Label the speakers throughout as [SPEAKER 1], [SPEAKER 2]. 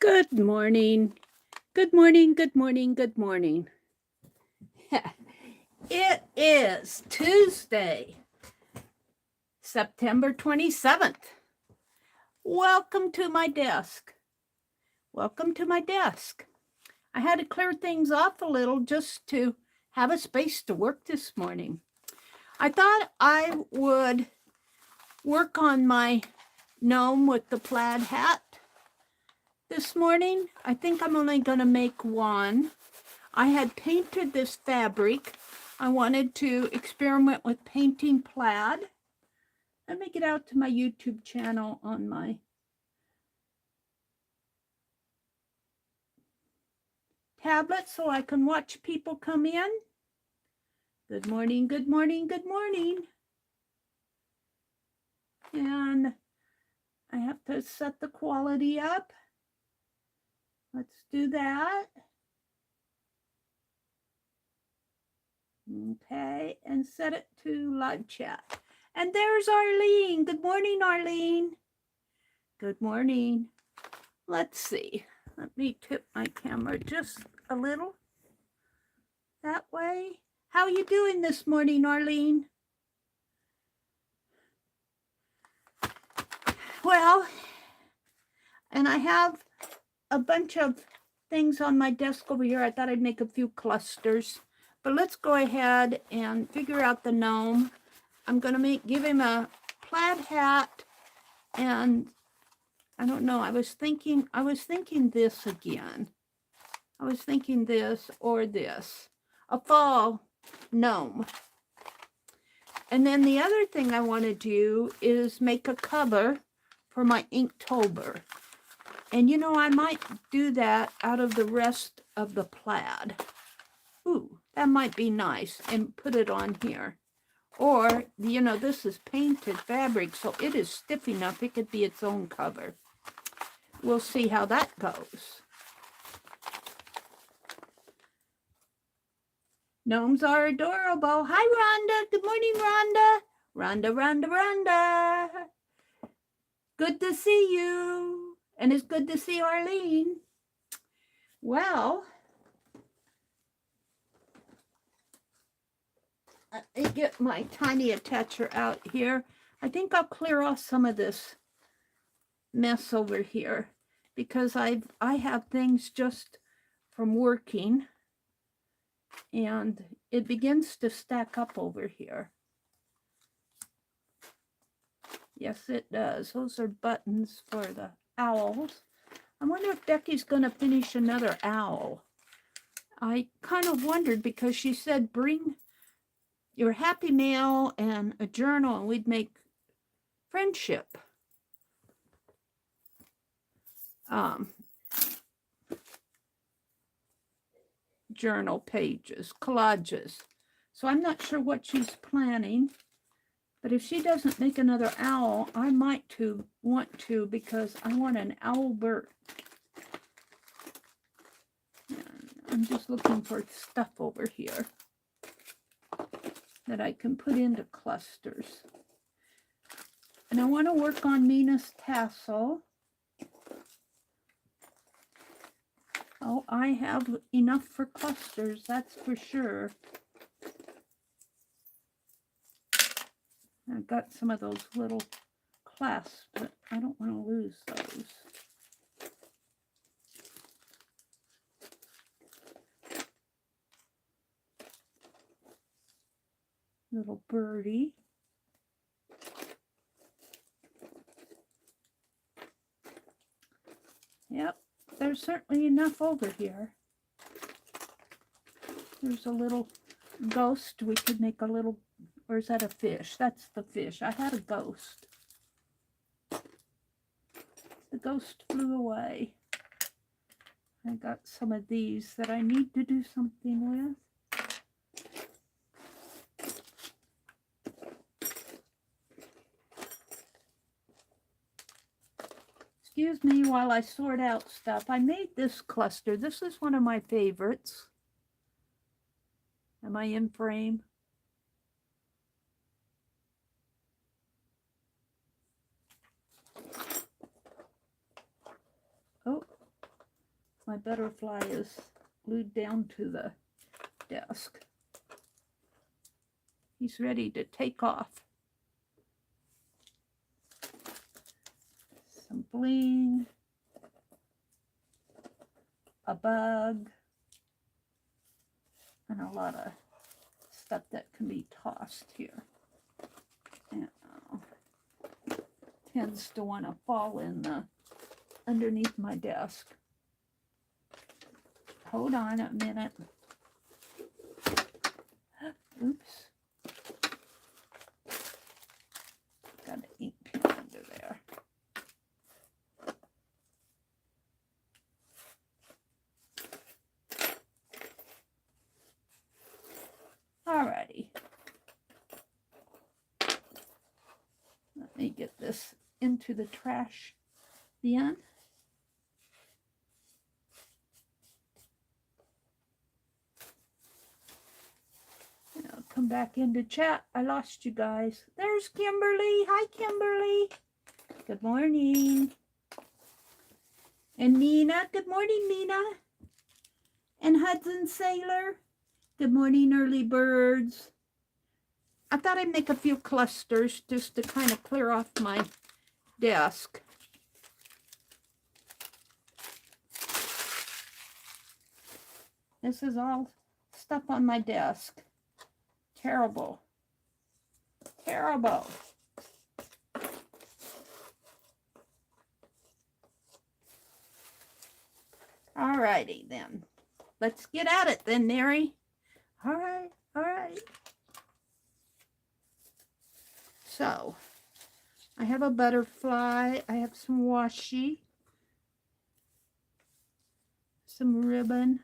[SPEAKER 1] Good morning. Good morning, good morning, good morning. It is Tuesday, September 27th. Welcome to my desk. Welcome to my desk. I had to clear things off a little just to have a space to work this morning. I thought I would work on my gnome with the plaid hat this morning. I think I'm only going to make one. I had painted this fabric. I wanted to experiment with painting plaid. Let me get out to my YouTube channel on my tablet so I can watch people come in. Good morning, good morning, good morning. And I have to set the quality up. Let's do that. Okay, and set it to live chat. And there's Arlene. Good morning, Arlene. Good morning. Let's see. Let me tip my camera just a little. That way. How you doing this morning, Arlene? Well, and I have a bunch of things on my desk over here. I thought I'd make a few clusters. But let's go ahead and figure out the gnome. I'm going to give him a plaid hat, and I don't know. I was thinking this again. I was thinking this or this. A fall gnome. And then the other thing I want to do is make a cover for my Inktober. And you know, I might do that out of the rest of the plaid. Ooh, that might be nice, and put it on here. Or, you know, this is painted fabric, so it is stiff enough. It could be its own cover. We'll see how that goes. Gnomes are adorable. Hi, Rhonda. Good morning, Rhonda. Rhonda. Good to see you. And it's good to see Arlene. Well, let me get my tiny attacher out here. I think I'll clear off some of this mess over here because I have things just from working, and it begins to stack up over here. Yes, it does. Those are buttons for the owls. I wonder if Becky's going to finish another owl. I kind of wondered because she said bring your happy mail and a journal and we'd make friendship journal pages, collages. So I'm not sure what she's planning, but if she doesn't make another owl, I might want to because I want an owlbird. And I'm just looking for stuff over here that I can put into clusters. And I want to work on Mina's tassel. Oh, I have enough for clusters, that's for sure. I've got some of those little clasps, but I don't want to lose those. Little birdie. Yep, there's certainly enough over here. There's a little ghost. We could make a little, or is that a fish? That's the fish. I had a ghost. The ghost flew away. I got some of these that I need to do something with. Excuse me while I sort out stuff. I made this cluster. This is one of my favorites. Am I in frame? Oh, my butterfly is glued down to the desk. He's ready to take off. Some bling, a bug, and a lot of stuff that can be tossed here. And tends to want to fall in the underneath my desk. Hold on a minute. Oops. Got an ink pen under there. Alrighty. Let me get this into the trash bin. And I'll come back into chat. I lost you guys. There's Kimberly. Hi, Kimberly. Good morning. And Nina. Good morning, Nina. And Hudson Sailor. Good morning, early birds. I thought I'd make a few clusters just to kind of clear off my desk. This is all stuff on my desk. Terrible. Terrible. Alrighty then. Let's get at it then, Meri. All right, all right. So, I have a butterfly. I have some washi. Some ribbon.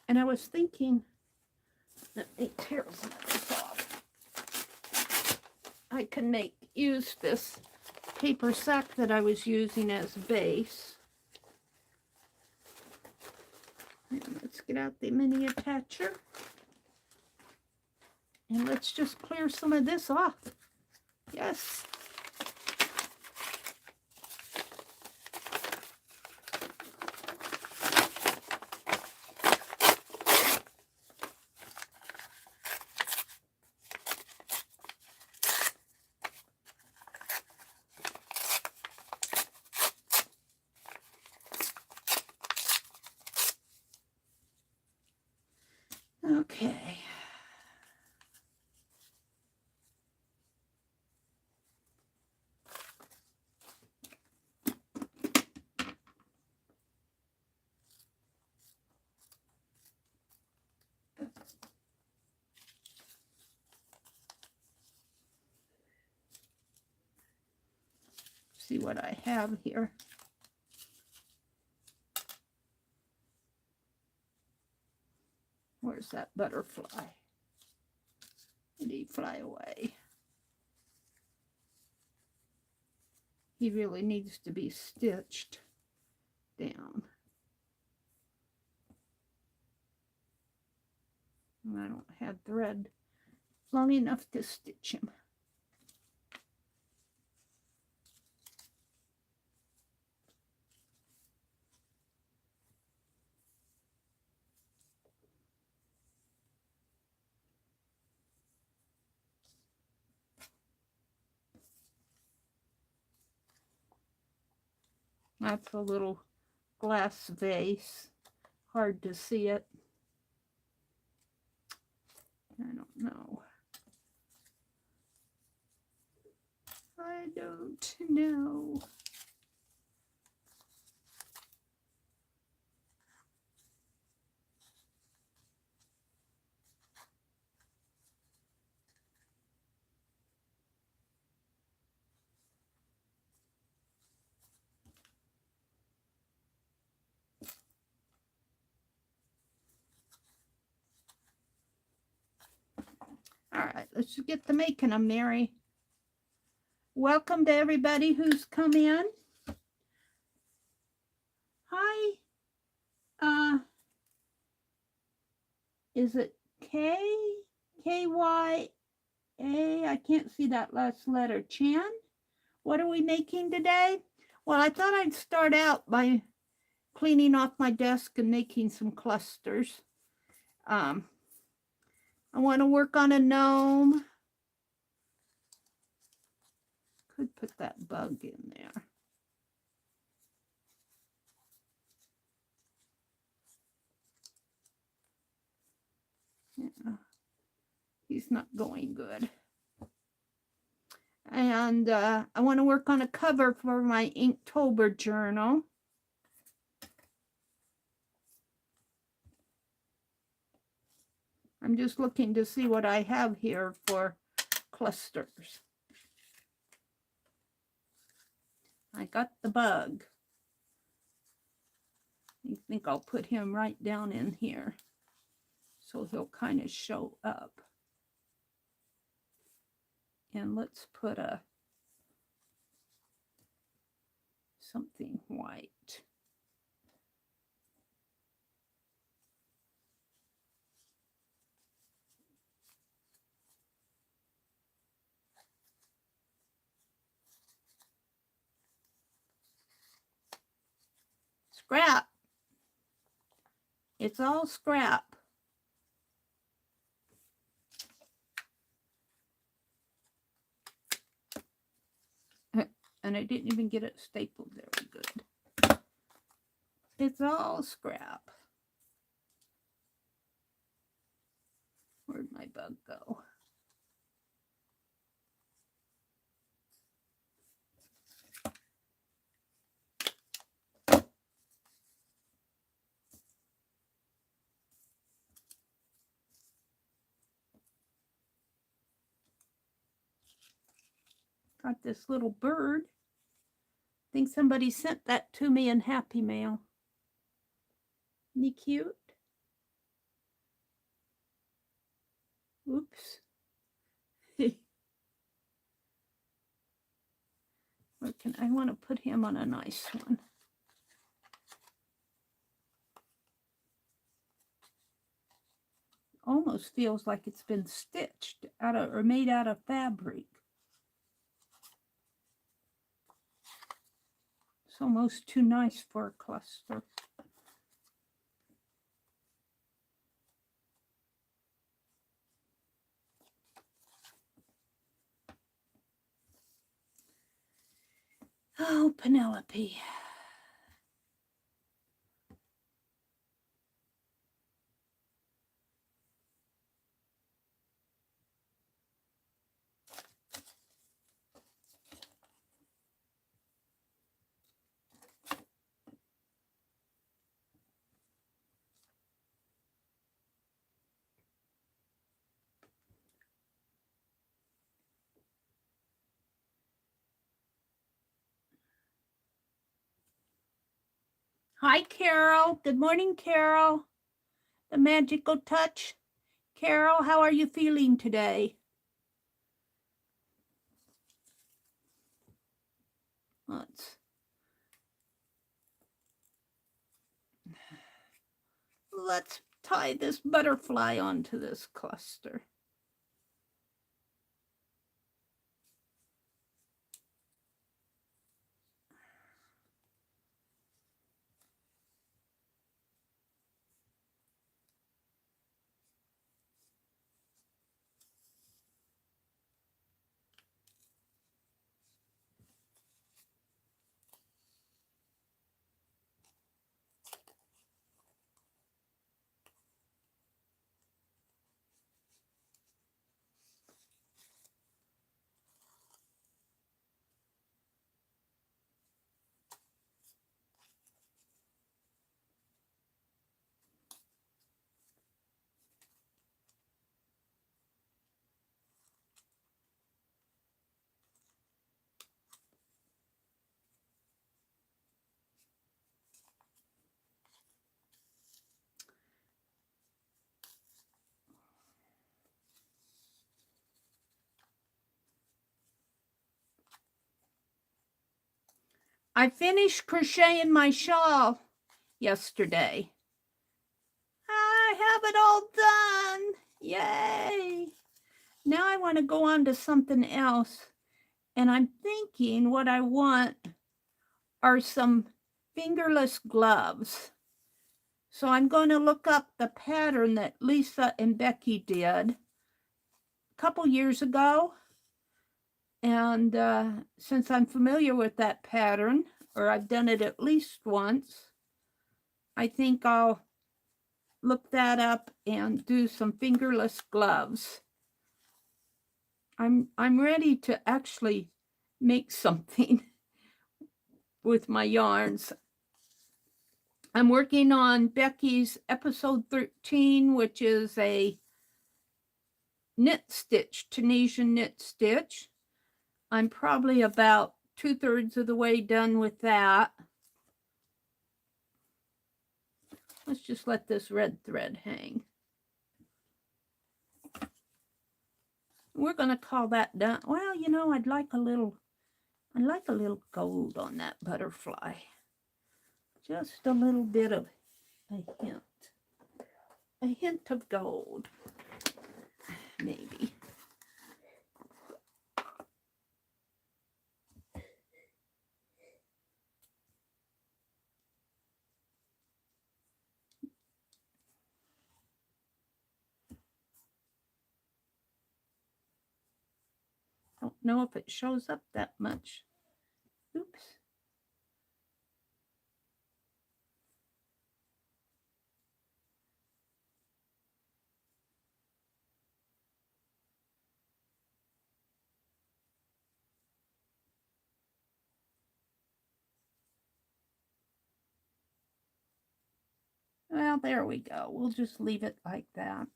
[SPEAKER 1] And I was thinking, let me tear some of this off. I can use this paper sack that I was using as base. And let's get out the mini attacher. And let's just clear some of this off. Yes. Okay. See what I have here. Where's that butterfly? Did he fly away? He really needs to be stitched down. And I don't have thread long enough to stitch him. That's a little glass vase. Hard to see it. I don't know. I don't know. All right, let's get to making them, Meri. Welcome to everybody who's come in. Hi. Is it K-Y-A-N-N-A? A. I can't see that last letter. Chan. What are we making today? Well, I thought I'd start out by cleaning off my desk and making some clusters. I want to work on a gnome. Could put that bug in there. Yeah, he's not going good. And I want to work on a cover for my Inktober journal. I'm just looking to see what I have here for clusters. I got the bug. I think I'll put him right down in here so he'll kind of show up. And let's put something white. Scrap. It's all scrap. And I didn't even get it stapled very good. It's all scrap. Where'd my bug go? Got this little bird. I think somebody sent that to me in Happy Mail. Isn't he cute? Oops. I want to put him on a nice one. Almost feels like it's been stitched out of or made out of fabric. It's almost too nice for a cluster. Oh, Penelope. Hi, Carol. Good morning, Carol. The magical touch. Carol, how are you feeling today? Let's tie this butterfly onto this cluster. I finished crocheting my shawl yesterday. I have it all done. Yay. Now I want to go on to something else. And I'm thinking what I want are some fingerless gloves. So I'm going to look up the pattern that Lisa and Becky did a couple years ago. And since I'm familiar with that pattern, or I've done it at least once, I think I'll look that up and do some fingerless gloves. I'm ready to actually make something with my yarns. I'm working on Becky's episode 13, which is a knit stitch, Tunisian knit stitch. I'm probably about 2/3 of the way done with that. Let's just let this red thread hang. We're going to call that done. Well, you know, I'd like a little gold on that butterfly. Just a little bit of a hint of gold, maybe. Don't know if it shows up that much. Oops. Well, there we go. We'll just leave it like that.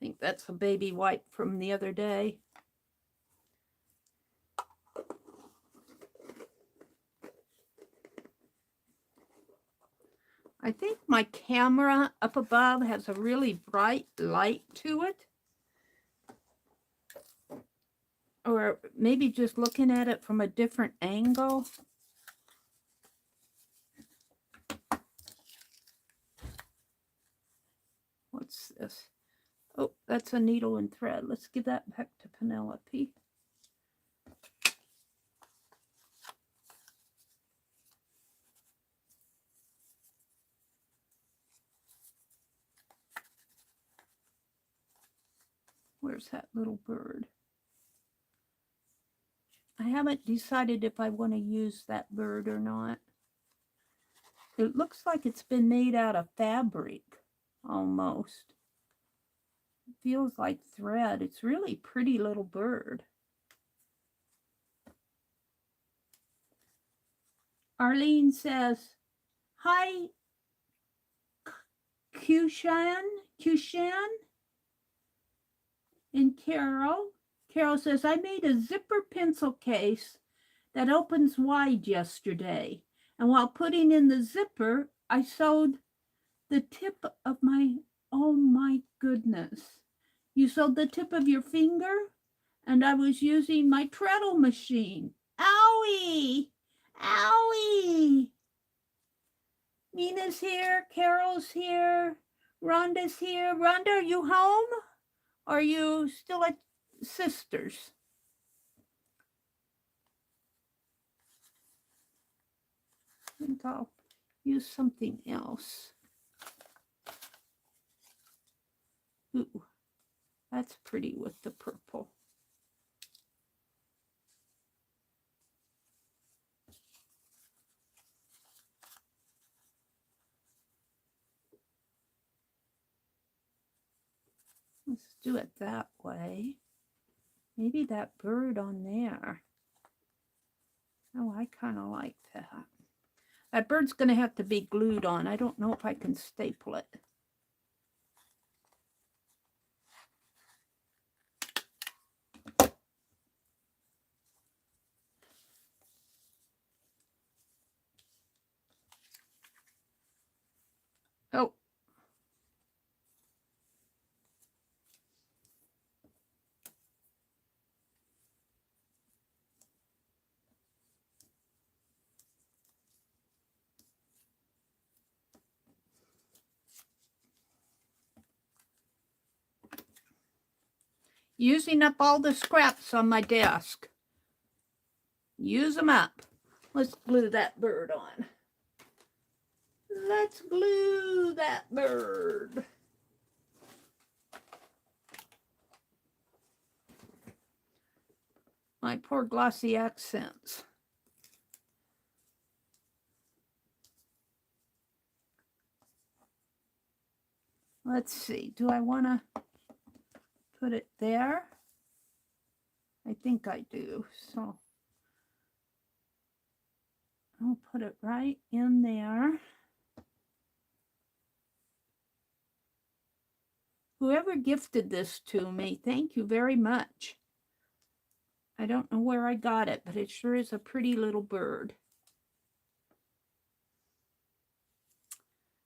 [SPEAKER 1] I think that's a baby wipe from the other day. I think my camera up above has a really bright light to it. Or maybe just looking at it from a different angle. What's this? Oh, that's a needle and thread. Let's give that back to Penelope. Where's that little bird? I haven't decided if I want to use that bird or not. It looks like it's been made out of fabric, almost. It feels like thread. It's really pretty little bird. Arlene says, hi, Kushan. And Carol says, I made a zipper pencil case that opens wide yesterday. And while putting in the zipper, I sewed the tip of my, oh my goodness. You sewed the tip of your finger? And I was using my treadle machine. Owie! Owie! Nina's here, Carol's here, Rhonda's here. Rhonda, are you home? Are you still at Sisters? I think I'll use something else. Ooh, that's pretty with the purple. Let's do it that way. Maybe that bird on there. Oh, I kind of like that. That bird's going to have to be glued on. I don't know if I can staple it. Oh. Using up all the scraps on my desk. Use them up. Let's glue that bird on. Let's glue that bird. My poor glossy accents. Let's see. Do I want to put it there? I think I do. So I'll put it right in there. Whoever gifted this to me, thank you very much. I don't know where I got it, but it sure is a pretty little bird.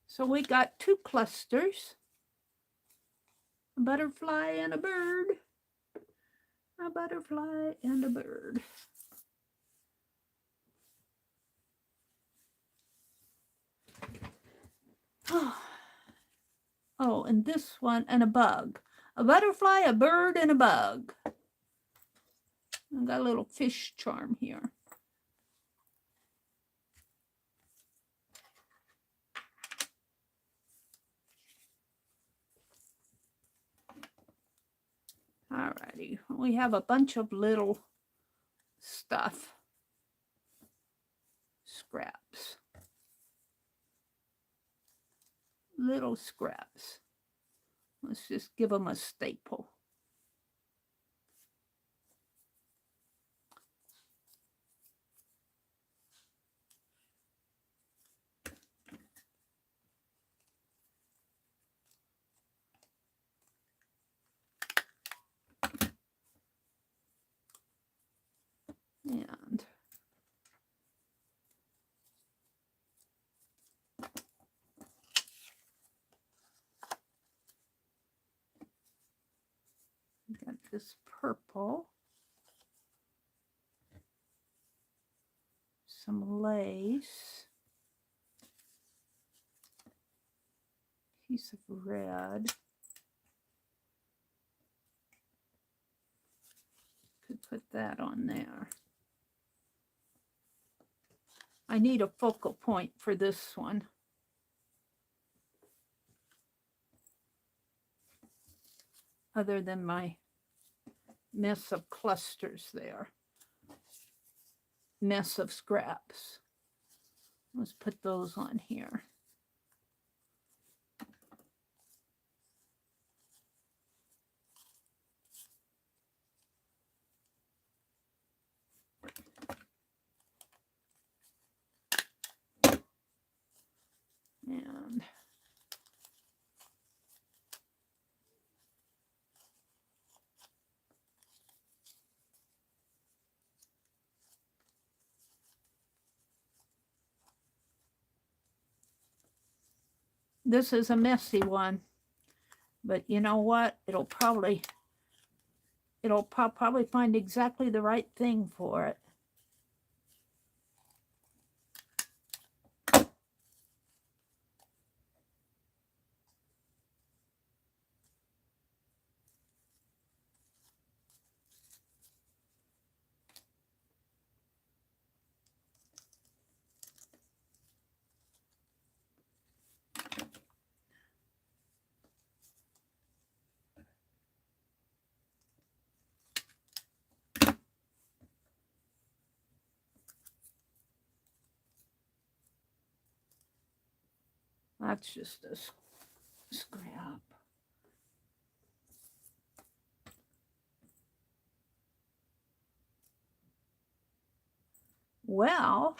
[SPEAKER 1] So we got 2 clusters, a butterfly and a bird, a butterfly and a bird. Oh, and this one, and a bug. A butterfly, a bird, and a bug. I've got a little fish charm here. Alrighty, we have a bunch of little stuff. Scraps. Little scraps. Let's just give them a staple. And got this purple, some lace, piece of red. Could put that on there. I need a focal point for this one. Other than my mess of clusters there. Mess of scraps. Let's put those on here. And this is a messy one, but you know what? It'll probably find exactly the right thing for it. That's just a scrap. Well,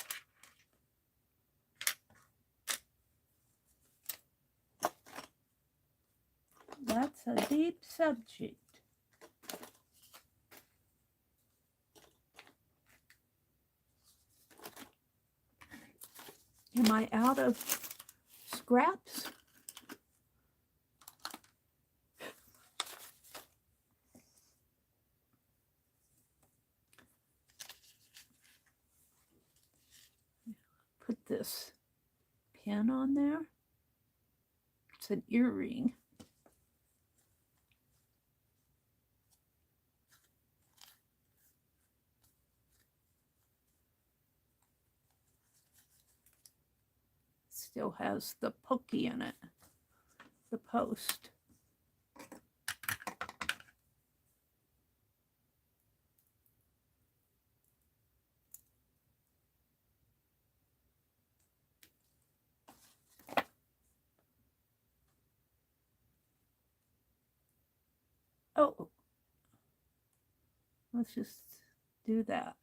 [SPEAKER 1] that's a deep subject. Am I out of scraps? Put this pin on there. It's an earring. still has the pokey in it, the post. Oh, let's just do that.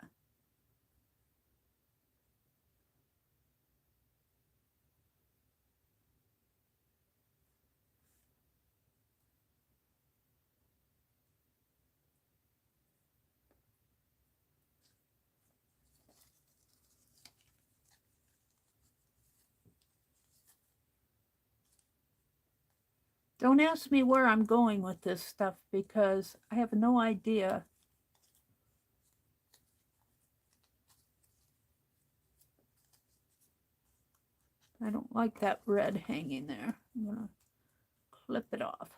[SPEAKER 1] Don't ask me where I'm going with this stuff because I have no idea. I don't like that red hanging there. I'm going to clip it off.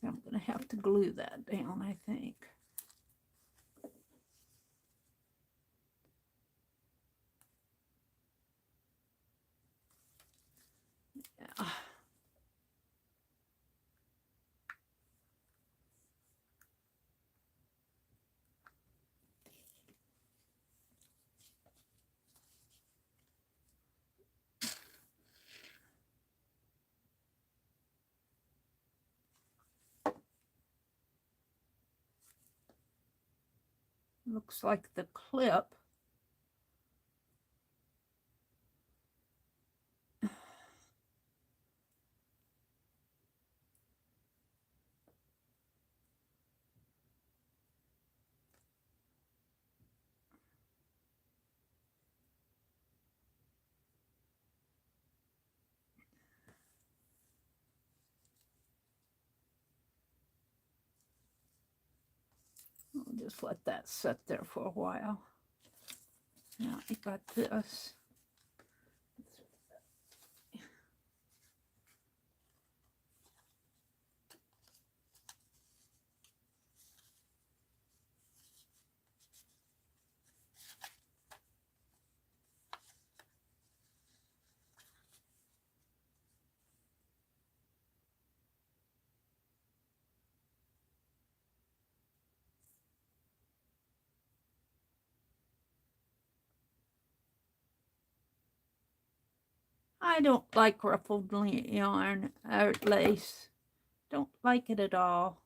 [SPEAKER 1] I'm going to have to glue that down, I think. Yeah. Looks like the clip I'll just let that sit there for a while. Now I got this. I don't like ruffled yarn or lace. Don't like it at all.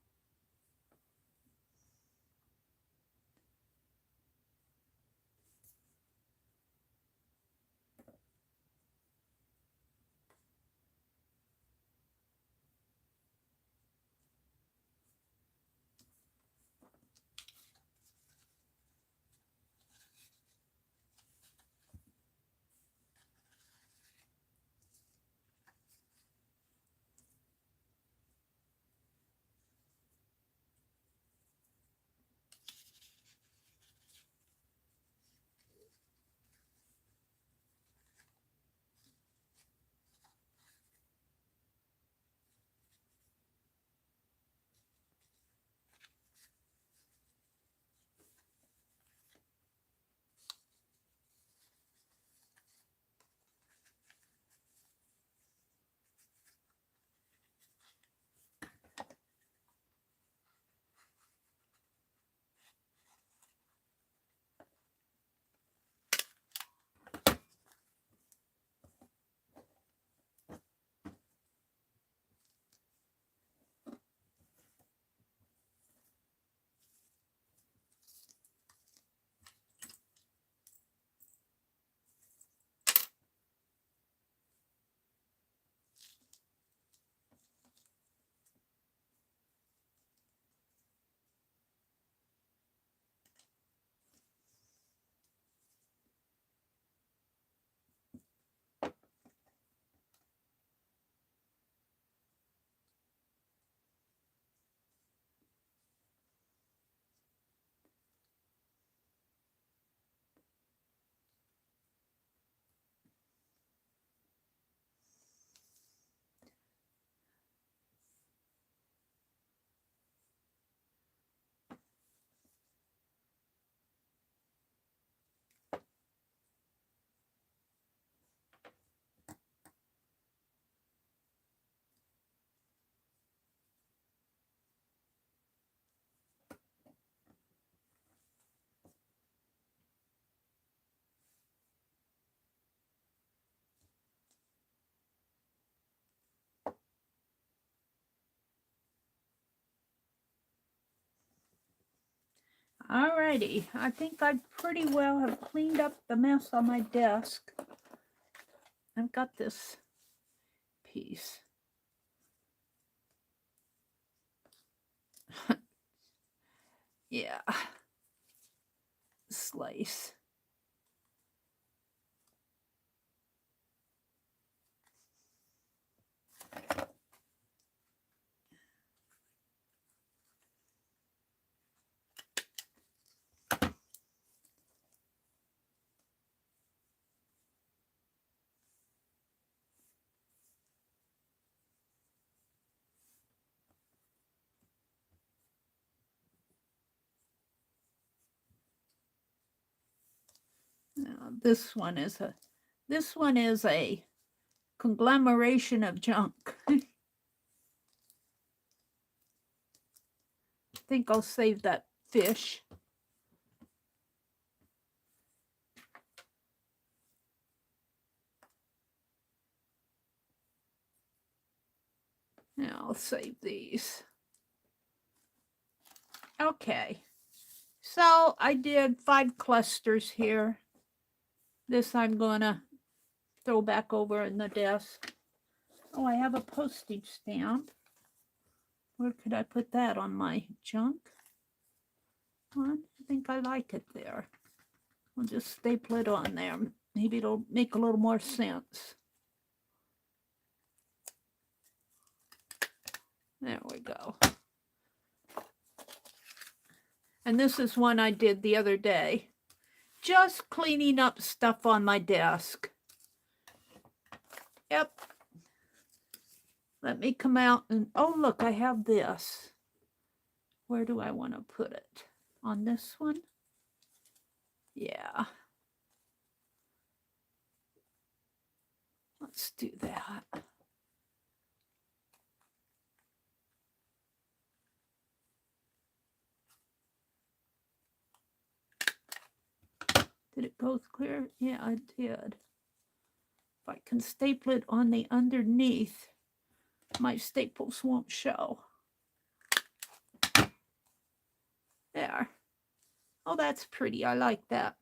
[SPEAKER 1] Alrighty, I think I pretty well have cleaned up the mess on my desk. I've got this piece. Yeah. Slice. Now, this one is a conglomeration of junk. I think I'll save that fish. Now I'll save these. Okay, so I did 5 clusters here. This I'm gonna throw back over in the desk. Oh, I have a postage stamp. Where could I put that on my junk? I think I like it there. I'll just staple it on there. Maybe it'll make a little more sense. There we go. And this is one I did the other day. Just cleaning up stuff on my desk. Yep. Let me come out and, oh, look, I have this. Where do I want to put it? On this one? Yeah. Let's do that. Did it go clear? Yeah, I did. If I can staple it on the underneath, my staples won't show. There. Oh, that's pretty. I like that.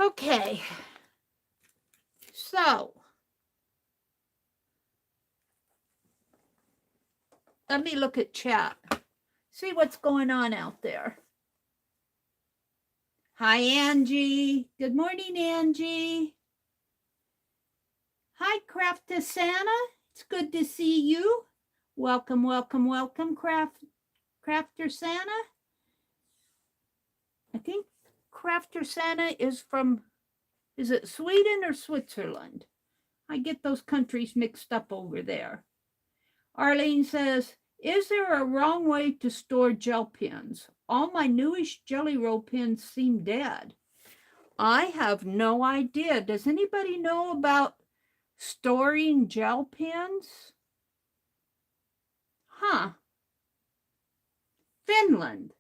[SPEAKER 1] Okay. So, let me look at chat. See what's going on out there. Hi, Angie. Good morning, Angie. Hi, Crafter Santa. It's good to see you. Welcome, welcome, welcome, Crafter Santa. I think Crafter Santa is from, is it Sweden or Switzerland? I get those countries mixed up over there. Arlene says, is there a wrong way to store gel pens? All my newish Jelly Roll pens seem dead. I have no idea. Does anybody know about storing gel pens? Huh. Finland.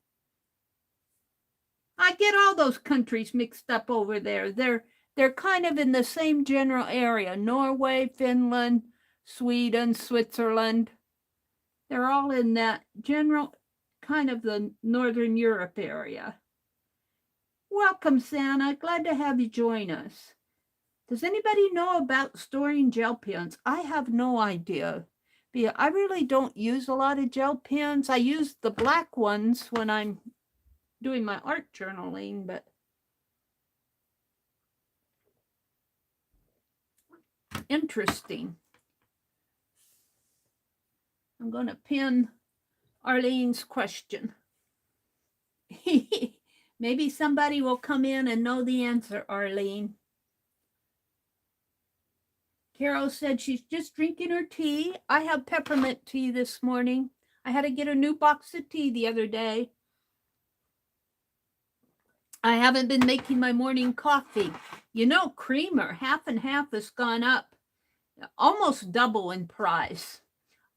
[SPEAKER 1] I get all those countries mixed up over there. They're kind of in the same general area. Norway, Finland, Sweden, Switzerland. They're all in that general kind of the Northern Europe area. Welcome, Santa. Glad to have you join us. Does anybody know about storing gel pens? I have no idea. I really don't use a lot of gel pens. I use the black ones when I'm doing my art journaling, but interesting. I'm going to pin Arlene's question. Maybe somebody will come in and know the answer, Arlene. Carol said she's just drinking her tea. I have peppermint tea this morning. I had to get a new box of tea the other day. I haven't been making my morning coffee. You know, creamer, half and half has gone up. Almost double in price.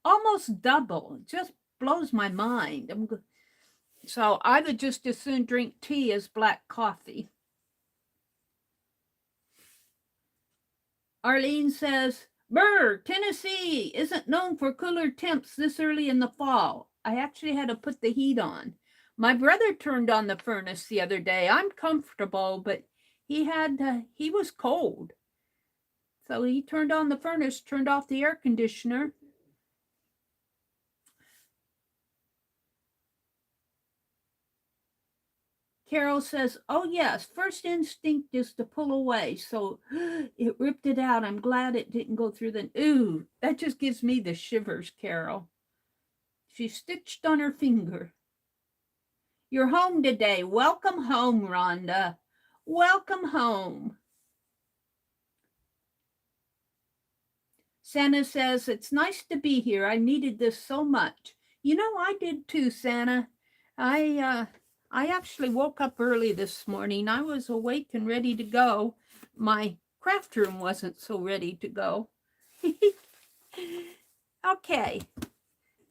[SPEAKER 1] Almost double. It just blows my mind. So I would just as soon drink tea as black coffee. Arlene says, brr, Tennessee isn't known for cooler temps this early in the fall. I actually had to put the heat on. My brother turned on the furnace the other day. I'm comfortable, but he was cold. So he turned on the furnace, turned off the air conditioner. Carol says, oh yes, first instinct is to pull away. So it ripped it out. I'm glad it didn't go through the, ooh, that just gives me the shivers, Carol. She stitched on her finger. You're home today. Welcome home, Rhonda. Welcome home. Santa says, it's nice to be here. I needed this so much. You know, I did too, Santa. I actually woke up early this morning. I was awake and ready to go. My craft room wasn't so ready to go. Okay.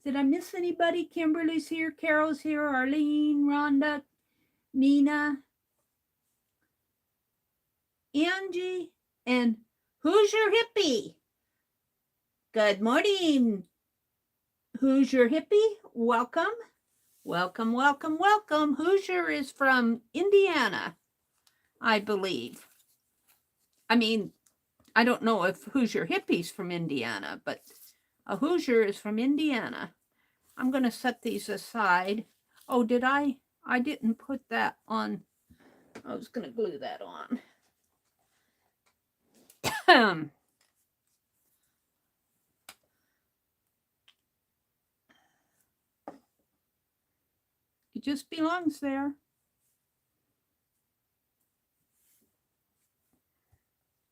[SPEAKER 1] Did I miss anybody? Kimberly's here, Carol's here, Arlene, Rhonda, Nina, Angie, and who's your hippie? Good morning. Who's your hippie? Welcome. Welcome, welcome, welcome. Hoosier is from Indiana, I believe. I mean, I don't know if Hoosier Hippie's from Indiana, but a Hoosier is from Indiana. I'm going to set these aside. Oh, did I? I didn't put that on. I was going to glue that on. It just belongs there.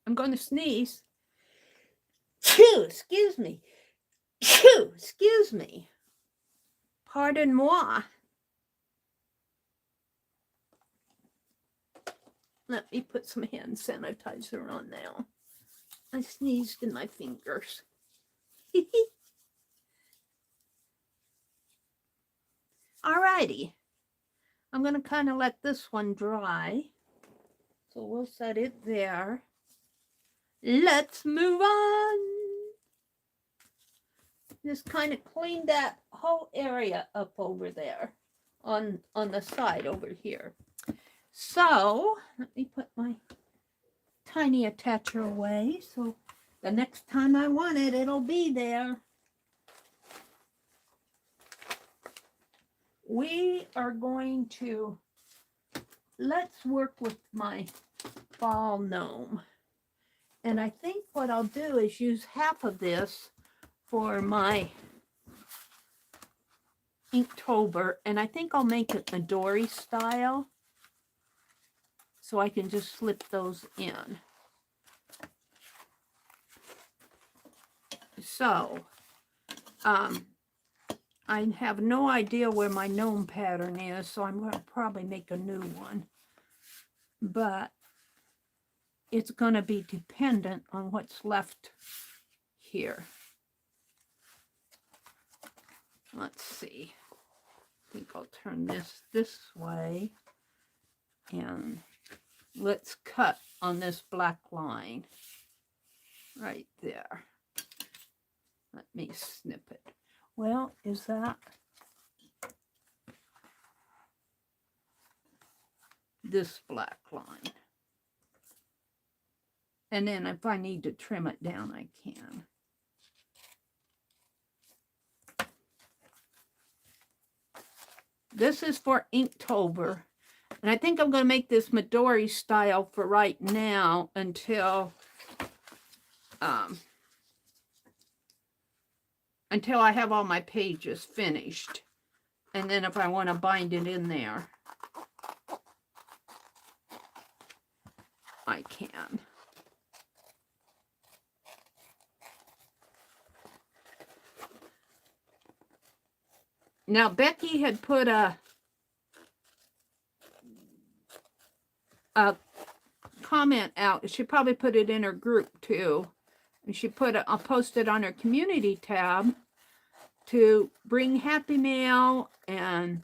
[SPEAKER 1] I'm going to sneeze. Phew, excuse me. Phew, excuse me. Pardon moi. Let me put some hand sanitizer on now. I sneezed in my fingers. Alrighty. I'm going to kind of let this one dry. So we'll set it there. Let's move on. Just kind of clean that whole area up over there on the side over here. So let me put my tiny attacher away. So the next time I want it, it'll be there. We are going to, let's work with my fall gnome. And I think what I'll do is use half of this for my Inktober. And I think I'll make it Midori style. So I can just slip those in. So, I have no idea where my gnome pattern is, so I'm going to probably make a new one. But it's going to be dependent on what's left here. Let's see. I think I'll turn this way. And let's cut on this black line right there. Let me snip it. Well, is that this black line? And then if I need to trim it down, I can. This is for Inktober. And I think I'm going to make this Midori style for right now until I have all my pages finished. And then if I want to bind it in there, I can. Now, Becky had put a comment out. She probably put it in her group too. And she put I'll post it on her community tab to bring happy mail. And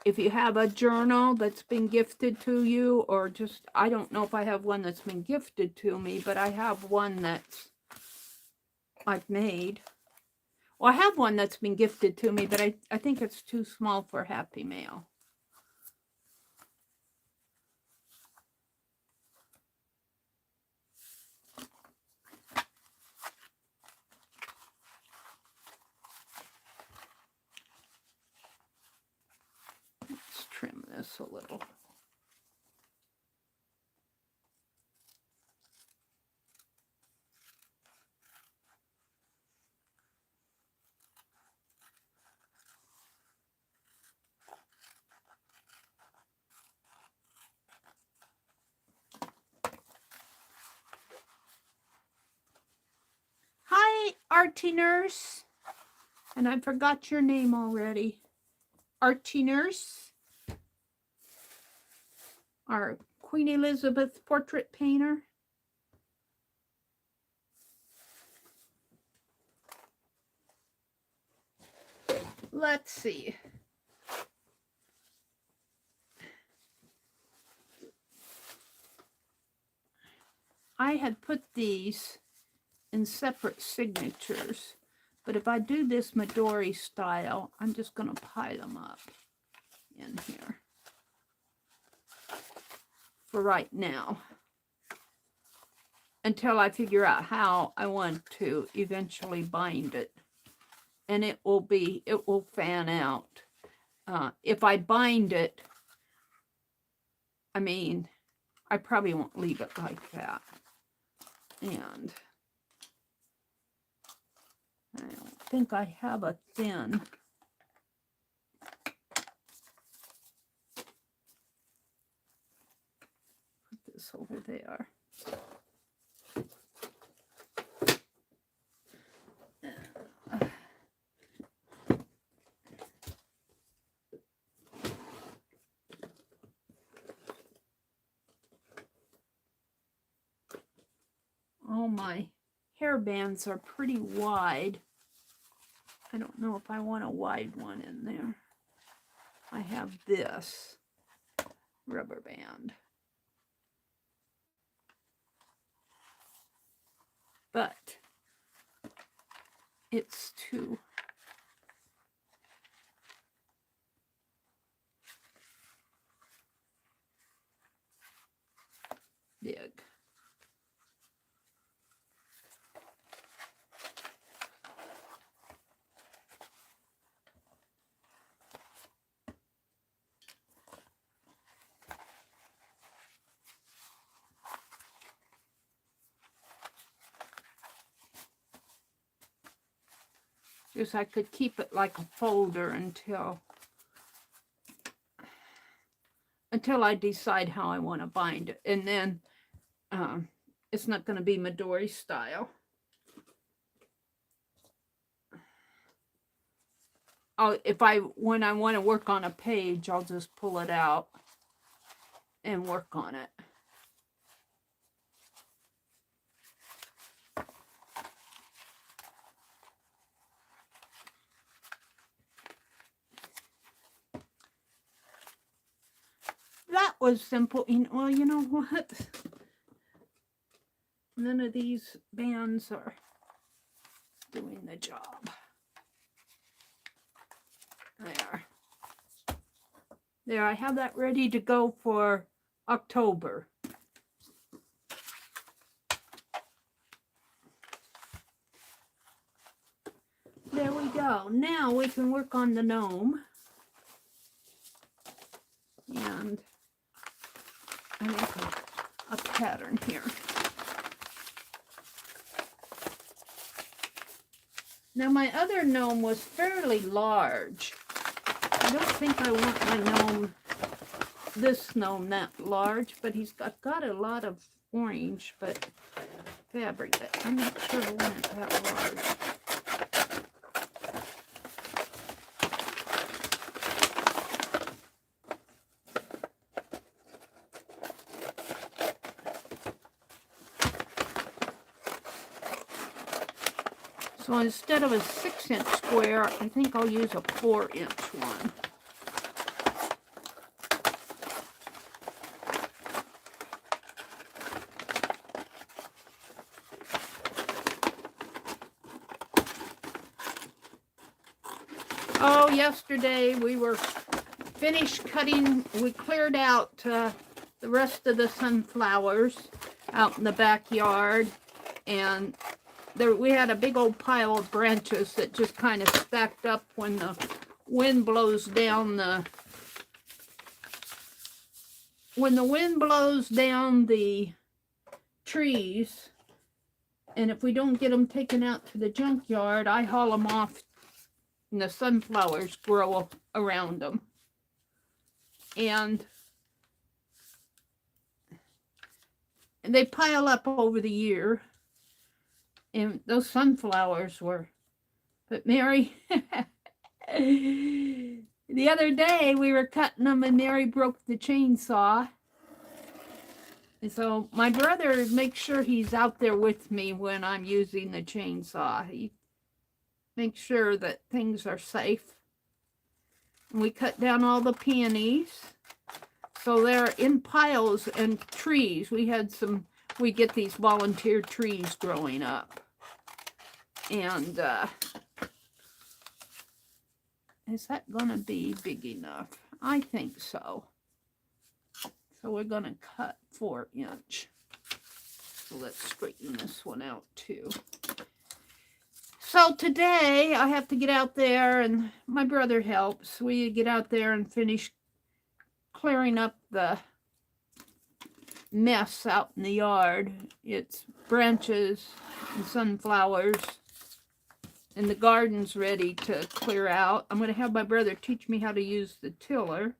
[SPEAKER 1] if you have a journal that's been gifted to you, or just, I don't know if I have one that's been gifted to me, but I have one that's I've made. Well, I have one that's been gifted to me, but I think it's too small for happy mail. this a little. Hi, Artie Nurse. And I forgot your name already. Artie Nurse. Our Queen Elizabeth portrait painter. Let's see. I had put these in separate signatures, but if I do this Midori style, I'm just going to pile them up in here for right now until I figure out how I want to eventually bind it. And it will fan out. If I bind it, I mean, I probably won't leave it like that. And I don't think I have a thin. Put this over there. Oh, my hair bands are pretty wide. I don't know if I want a wide one in there. I have this rubber band. But it's too big. Just I could keep it like a folder until I decide how I want to bind it. And then it's not going to be Midori style. When I want to work on a page, I'll just pull it out and work on it. That was simple. Well, you know what? None of these bands are doing the job. There, I have that ready to go for October. There we go. Now we can work on the gnome. And I make a pattern here. Now my other gnome was fairly large. I don't think I want my gnome, this gnome, that large, but he's got a lot of orange, but fabric that I'm not sure I want it that large. So instead of a 6-inch square, I think I'll use a 4-inch one. Oh, yesterday we were finished cutting. We cleared out the rest of the sunflowers out in the backyard, and we had a big old pile of branches that just kind of stacked up when the wind blows down the when the wind blows down the trees, and if we don't get them taken out to the junkyard, I haul them off and the sunflowers grow around them. And they pile up over the year. And those sunflowers were, but Meri, the other day we were cutting them and Meri broke the chainsaw. And so my brother makes sure he's out there with me when I'm using the chainsaw. He makes sure that things are safe. And we cut down all the peonies. So they're in piles and trees. We get these volunteer trees growing up. And is that gonna be big enough? I think so. So we're gonna cut 4-inch. So let's straighten this one out too. So today I have to get out there, and my brother helps. We get out there and finish clearing up the mess out in the yard. It's branches and sunflowers, and the garden's ready to clear out. I'm going to have my brother teach me how to use the tiller.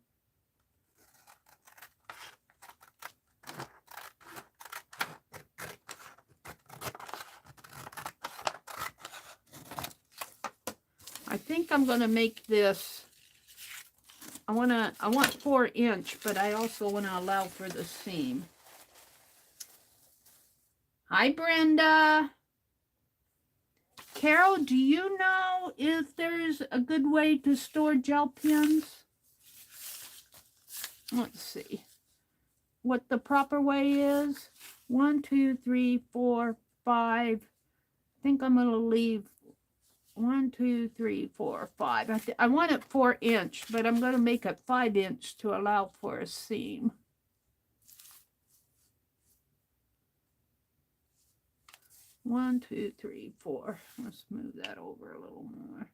[SPEAKER 1] I think I'm going to make this, I want 4-inch, but I also want to allow for the seam. Hi, Brenda. Carol, do you know if there's a good way to store gel pens? Let's see what the proper way is. 1, 2, 3, 4, 5. I think I'm going to leave 1, 2, 3, 4, 5. I want it 4-inch, but I'm going to make it 5-inch to allow for a seam. One, 2, 3, 4. Let's move that over a little more.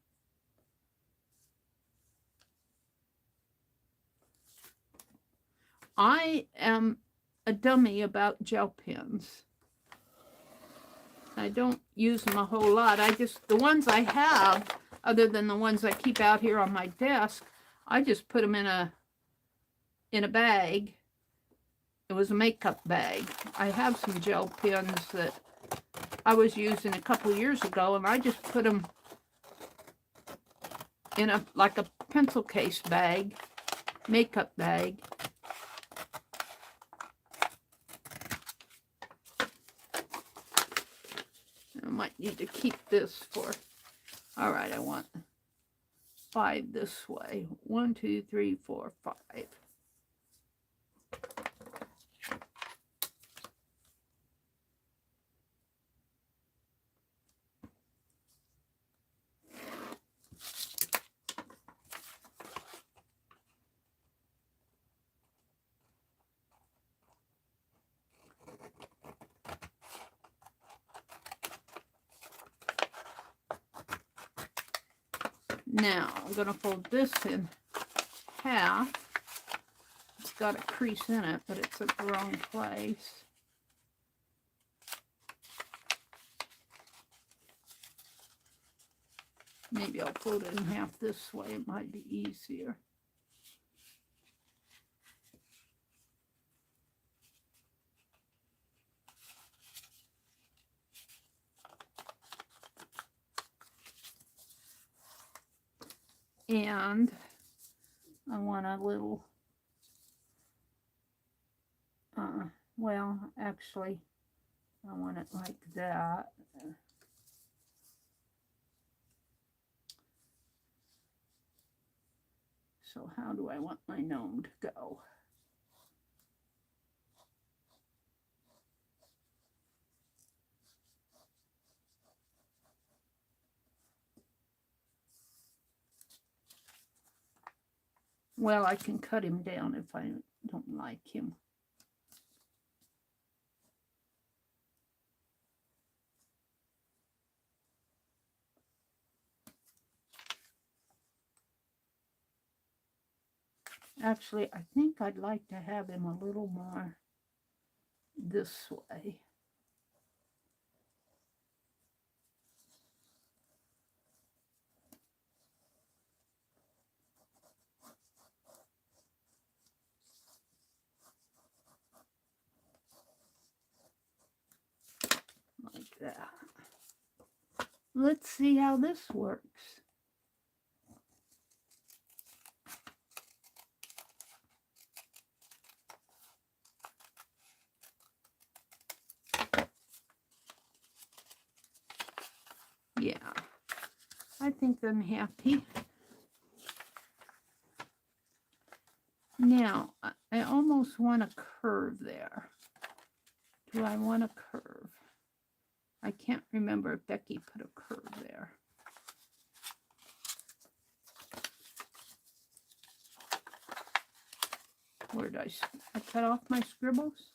[SPEAKER 1] I am a dummy about gel pens. I don't use them a whole lot. The ones I have, other than the ones I keep out here on my desk, I just put them in a bag. It was a makeup bag. I have some gel pens that I was using a couple years ago, and I just put them in like a pencil case bag, makeup bag. I might need to keep this for, all right, I want 5 this way. 1, 2, 3, 4, 5. Now, I'm going to fold this in half. It's got a crease in it, but it's at the wrong place. Maybe I'll fold it in half this way. It might be easier. And I want a little, well, actually, I want it like that. So how do I want my gnome to go? Well, I can cut him down if I don't like him. Actually, I think I'd like to have him a little more this way. Like that. Let's see how this works. Yeah, I think I'm happy. Now, I almost want a curve there. Do I want a curve? I can't remember if Becky put a curve there. Where did I cut off my scribbles?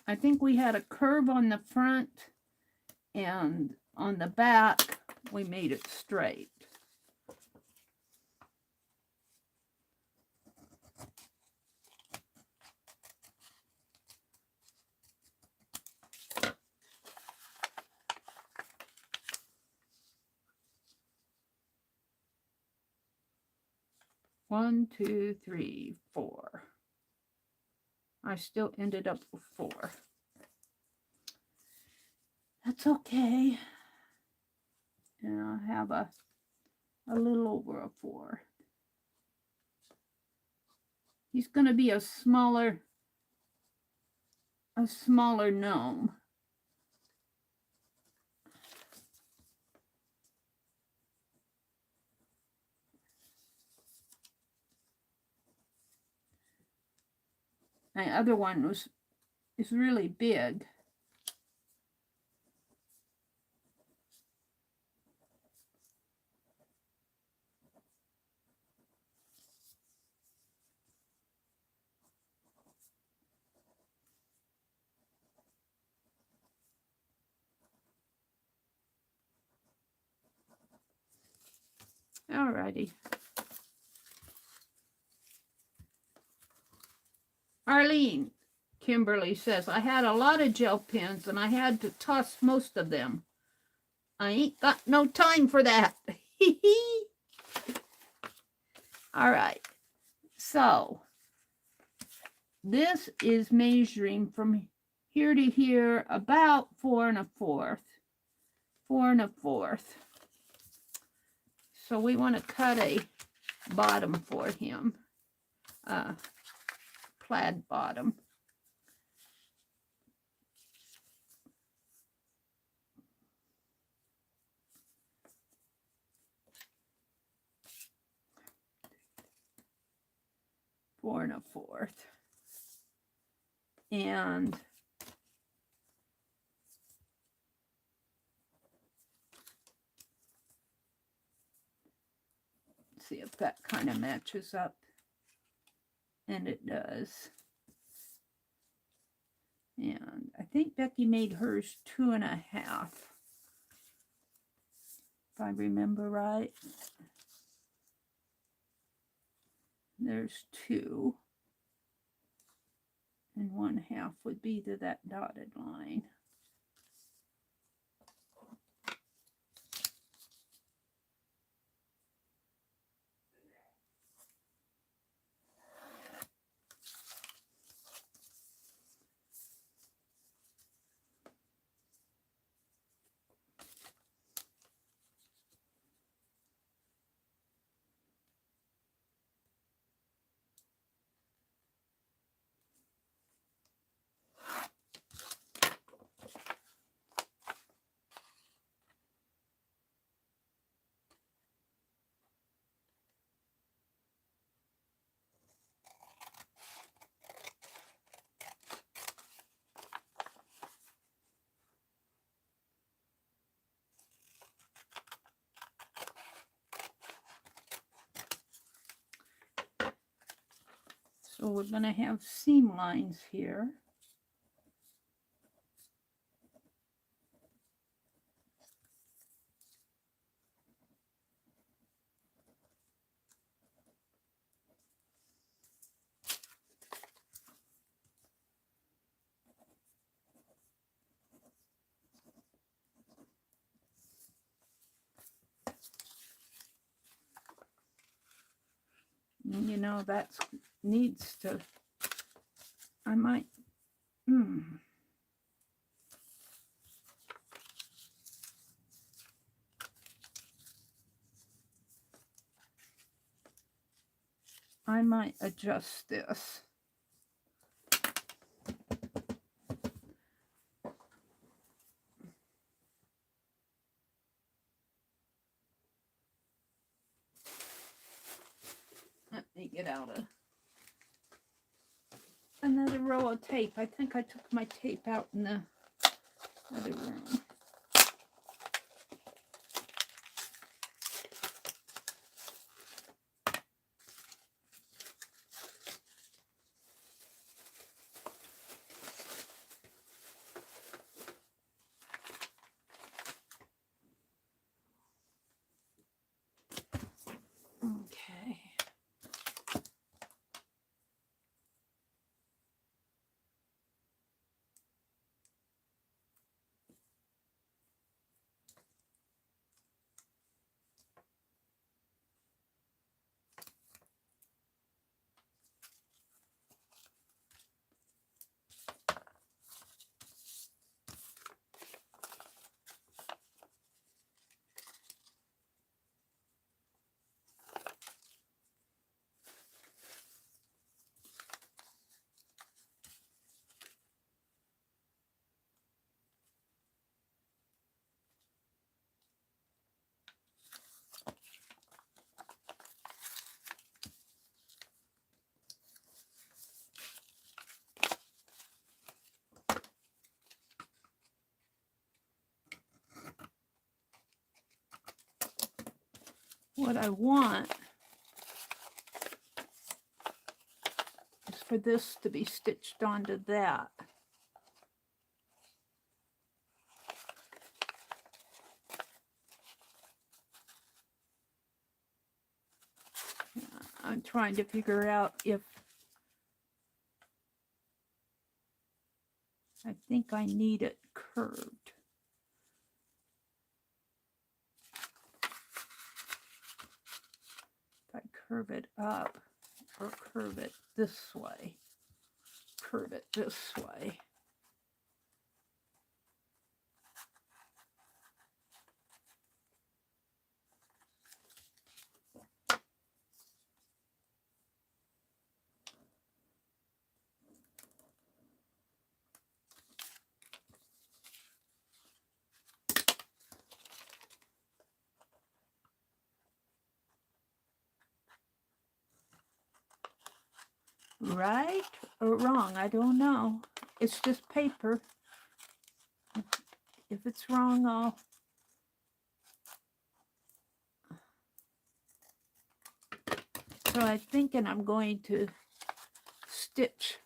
[SPEAKER 1] I think we had a curve on the front, and on the back, we made it straight. One, two, three, four. I still ended up with 4. That's okay. And I'll have a little over a 4. He's going to be a smaller gnome. My other one is really big. Alrighty. Arlene, Kimberly says, I had a lot of gel pens and I had to toss most of them. I ain't got no time for that. All right. So this is measuring from here to here about 4 1/4. 4 1/4. So we want to cut a bottom for him. Plaid bottom. Four and a 1/4. And see if that kind of matches up. And it does. And I think Becky made hers 2 1/2. If I remember right. There's 2. And 1/2 would be to that dotted line. So we're going to have seam lines here. And you know, that needs to, I might, I might adjust this. Let me get out another roll of tape. I think I took my tape out in the other room. Okay. What I want is for this to be stitched onto that. I'm trying to figure out if I think I need it curved. If I curve it up or curve it this way, curve it this way. Right or wrong, I don't know. It's just paper. If it's wrong, I'll... So I'm thinking I'm going to stitch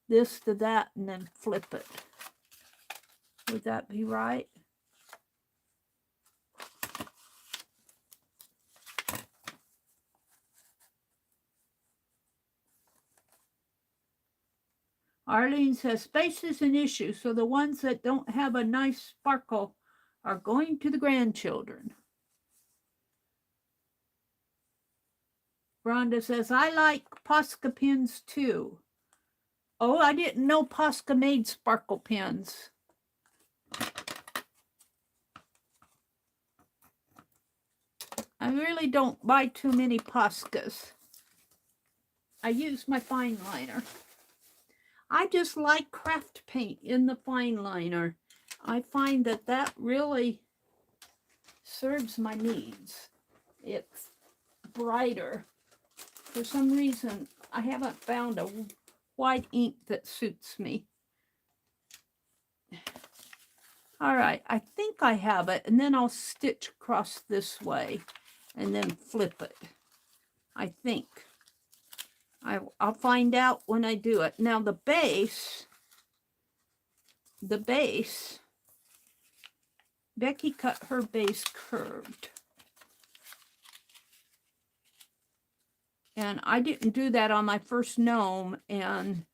[SPEAKER 1] this to that and then flip it. Would that be right? Arlene says space is an issue, so the ones that don't have a nice sparkle are going to the grandchildren. Rhonda says, I like Posca pins too. Oh, I didn't know Posca made sparkle pins. I really don't buy too many Poscas. I use my fine liner. I just like craft paint in the fine liner. I find that that really serves my needs. It's brighter. For some reason, I haven't found a white ink that suits me. All right, I think I have it, and then I'll stitch across this way and then flip it, I think. I'll find out when I do it. Now the base, Becky cut her base curved. And I didn't do that on my first gnome, and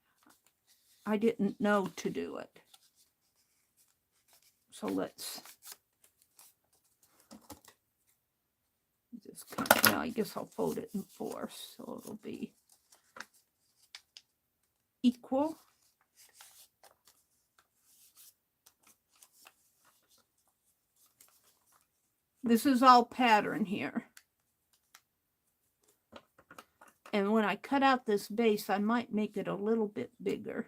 [SPEAKER 1] I didn't know to do it. So let's just cut. Now I guess I'll fold it in 4, so it'll be equal. This is all pattern here. And when I cut out this base, I might make it a little bit bigger.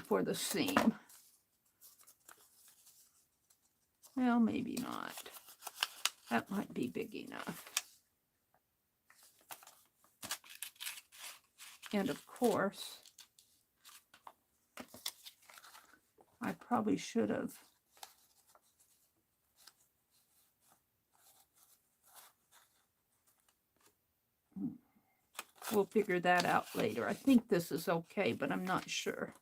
[SPEAKER 1] For the seam. Well, maybe not. That might be big enough. And of course, I probably should have we'll figure that out later. I think this is okay, but I'm not sure.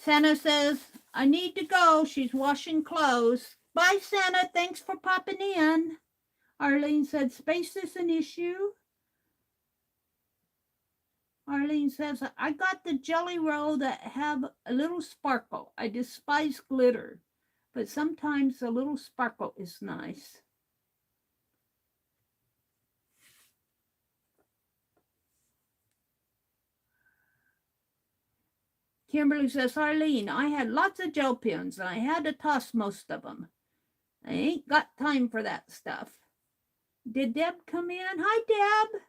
[SPEAKER 1] Santa says, I need to go. She's washing clothes. Bye, Santa. Thanks for popping in. Arlene said, space is an issue. Arlene says, I got the jelly roll that have a little sparkle. I despise glitter, but sometimes a little sparkle is nice. Kimberly says, Arlene, I had lots of gel pens and I had to toss most of them. I ain't got time for that stuff. Did Deb come in? Hi, Deb.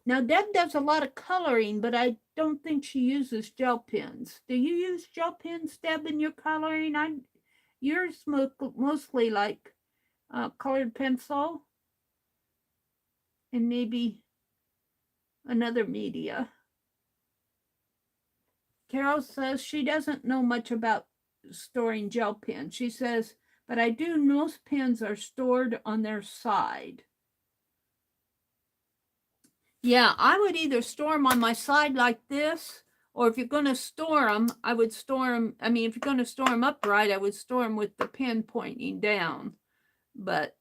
[SPEAKER 1] Now, Deb does a lot of coloring, but I don't think she uses gel pens. Do you use gel pens, Deb, in your coloring? Yours mostly like colored pencil and maybe another media. Carol says she doesn't know much about storing gel pens. She says, but I do, most pens are stored on their side. Yeah, I would either store them on my side like this, or if you're going to store them, I would store them. I mean, if you're going to store them upright, I would store them with the pen pointing down. But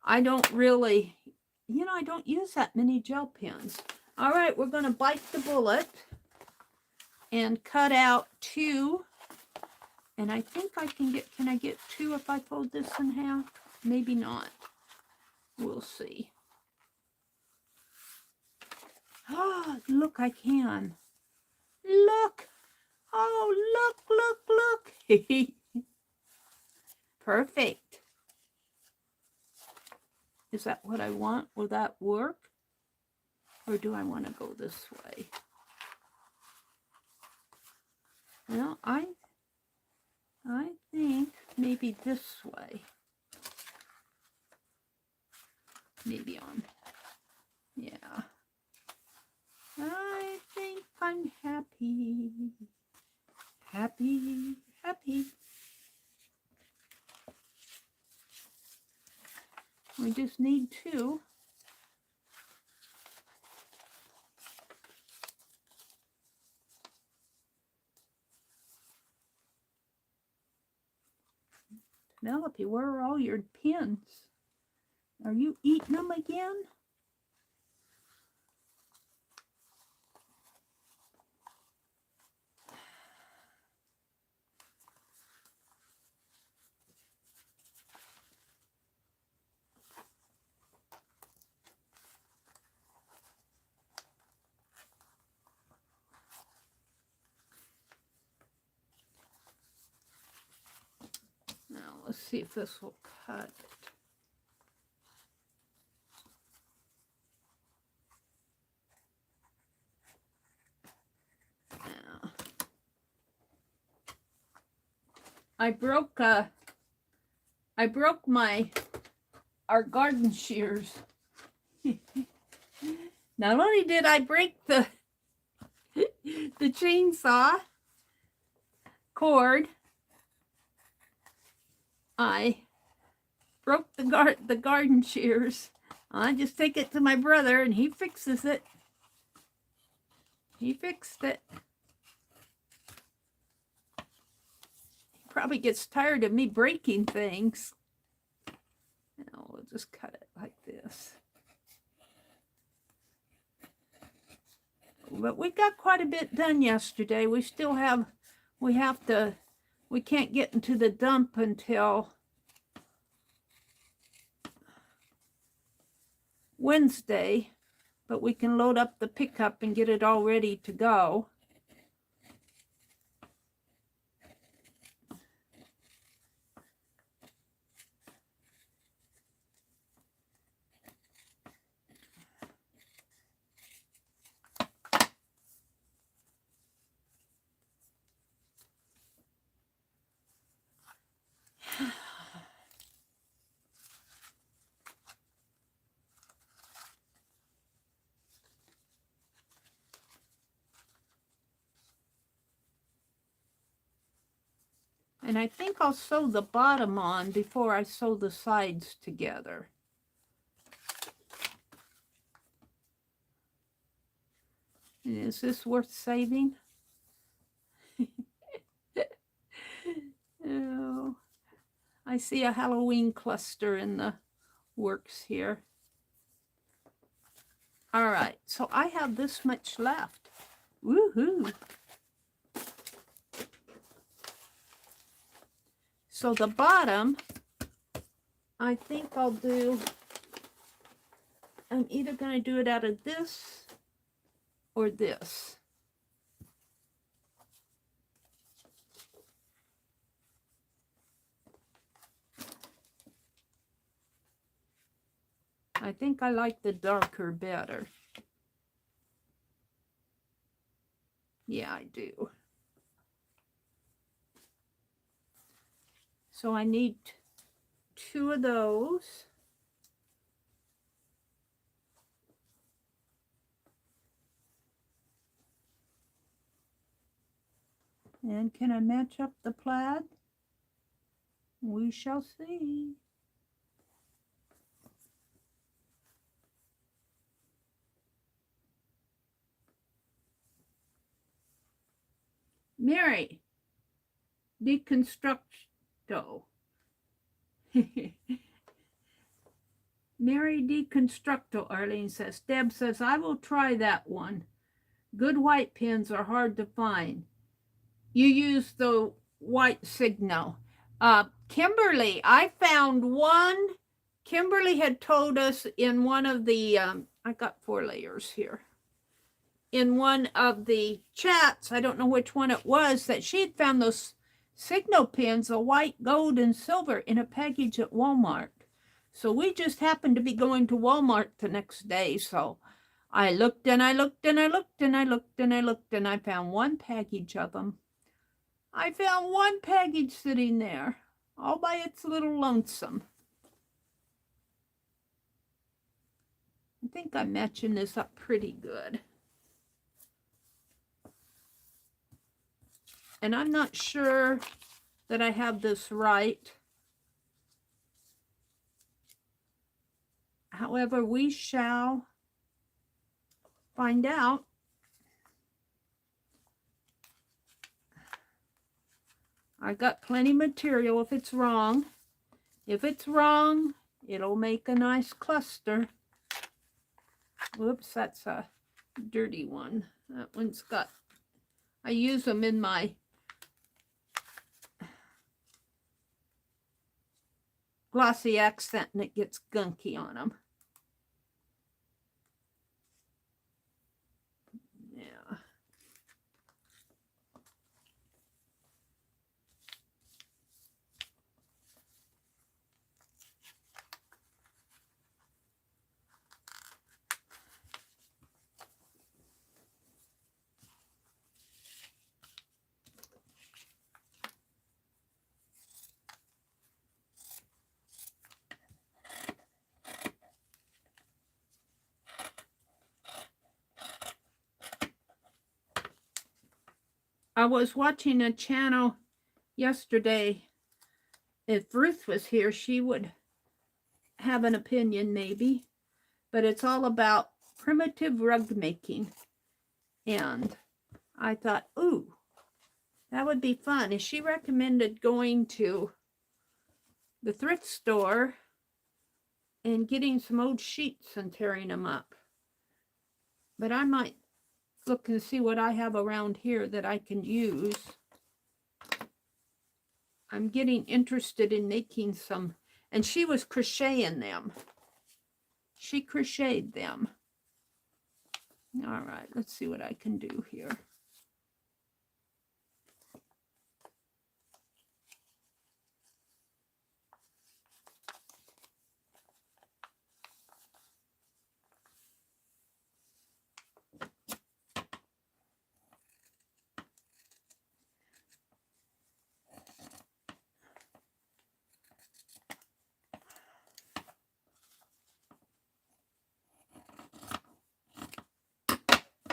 [SPEAKER 1] I don't really, I don't use that many gel pens. All right, we're going to bite the bullet and cut out 2. And I think I can I get 2 if I fold this in half? Maybe not. We'll see. Oh, look, I can. Look. Oh, look. Perfect. Is that what I want? Will that work? Or do I want to go this way? Well, I think maybe this way. Maybe on. Yeah. I think I'm happy. Happy. We just need 2. Penelope, where are all your pins? Are you eating them again? Now, let's see if this will cut. Now, I broke our garden shears. Not only did I break the the chainsaw cord. I broke the garden shears. I just take it to my brother and he fixes it. He fixed it. He probably gets tired of me breaking things. Now we'll just cut it like this. But we got quite a bit done yesterday. We still have, we can't get into the dump until Wednesday, but we can load up the pickup and get it all ready to go. And I think I'll sew the bottom on before I sew the sides together. And is this worth saving? Oh, I see a Halloween cluster in the works here. All right, so I have this much left. Woohoo! So the bottom, I think I'll do, I'm either going to do it out of this or this. I think I like the darker better. Yeah, I do. So I need 2 of those. And can I match up the plaid? We shall see. Meri, deconstructo. Meri deconstructo, Arlene says. Deb says, I will try that one. Good white pins are hard to find. You use the white signal. Kimberly, I found one. Kimberly had told us in one of the, I got 4 layers here. In one of the chats, I don't know which one it was, that she had found those signal pins, the white, gold, and silver, in a package at Walmart. So we just happened to be going to Walmart the next day. So I looked and I looked and I looked and I looked and I looked and I found one package of them. I found one package sitting there, all by its little lonesome. I think I'm matching this up pretty good. And I'm not sure that I have this right. However, we shall find out. I got plenty of material if it's wrong. If it's wrong, it'll make a nice cluster. Whoops, that's a dirty one. That one's got, I use them in my glossy accent and it gets gunky on them. Yeah. I was watching a channel yesterday. If Ruth was here, she would have an opinion maybe, but it's all about primitive rug making. And I thought, ooh, that would be fun. And she recommended going to the thrift store and getting some old sheets and tearing them up. But I might look and see what I have around here that I can use. I'm getting interested in making some, and she was crocheting them. She crocheted them. All right, let's see what I can do here.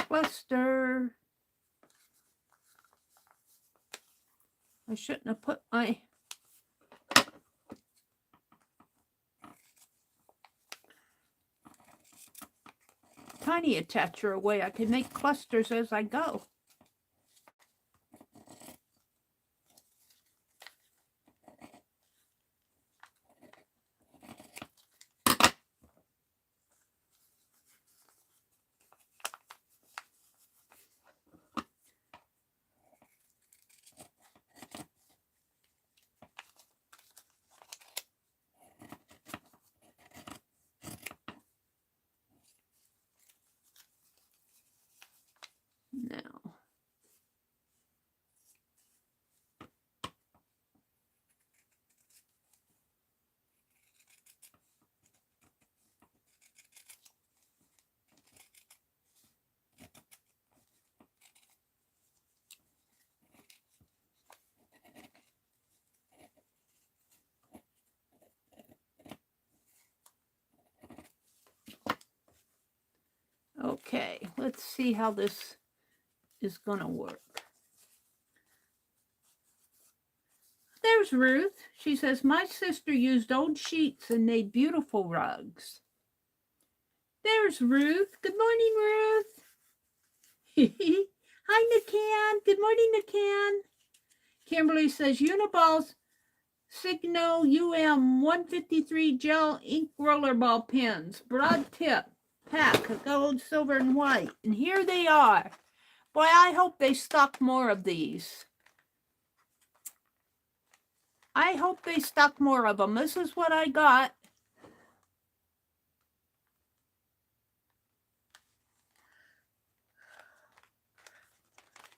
[SPEAKER 1] Cluster. I shouldn't have put my tiny attacher away. I can make clusters as I go. Now, okay, let's see how this is going to work. There's Ruth. She says, my sister used old sheets and made beautiful rugs. There's Ruth. Good morning, Ruth. Hi, Nikan. Good morning, Nikan. Kimberly says, Unibal's Signo UM153 gel ink rollerball pens, broad tip, pack of gold, silver, and white. And here they are. Boy, I hope they stock more of these. I hope they stock more of them. This is what I got.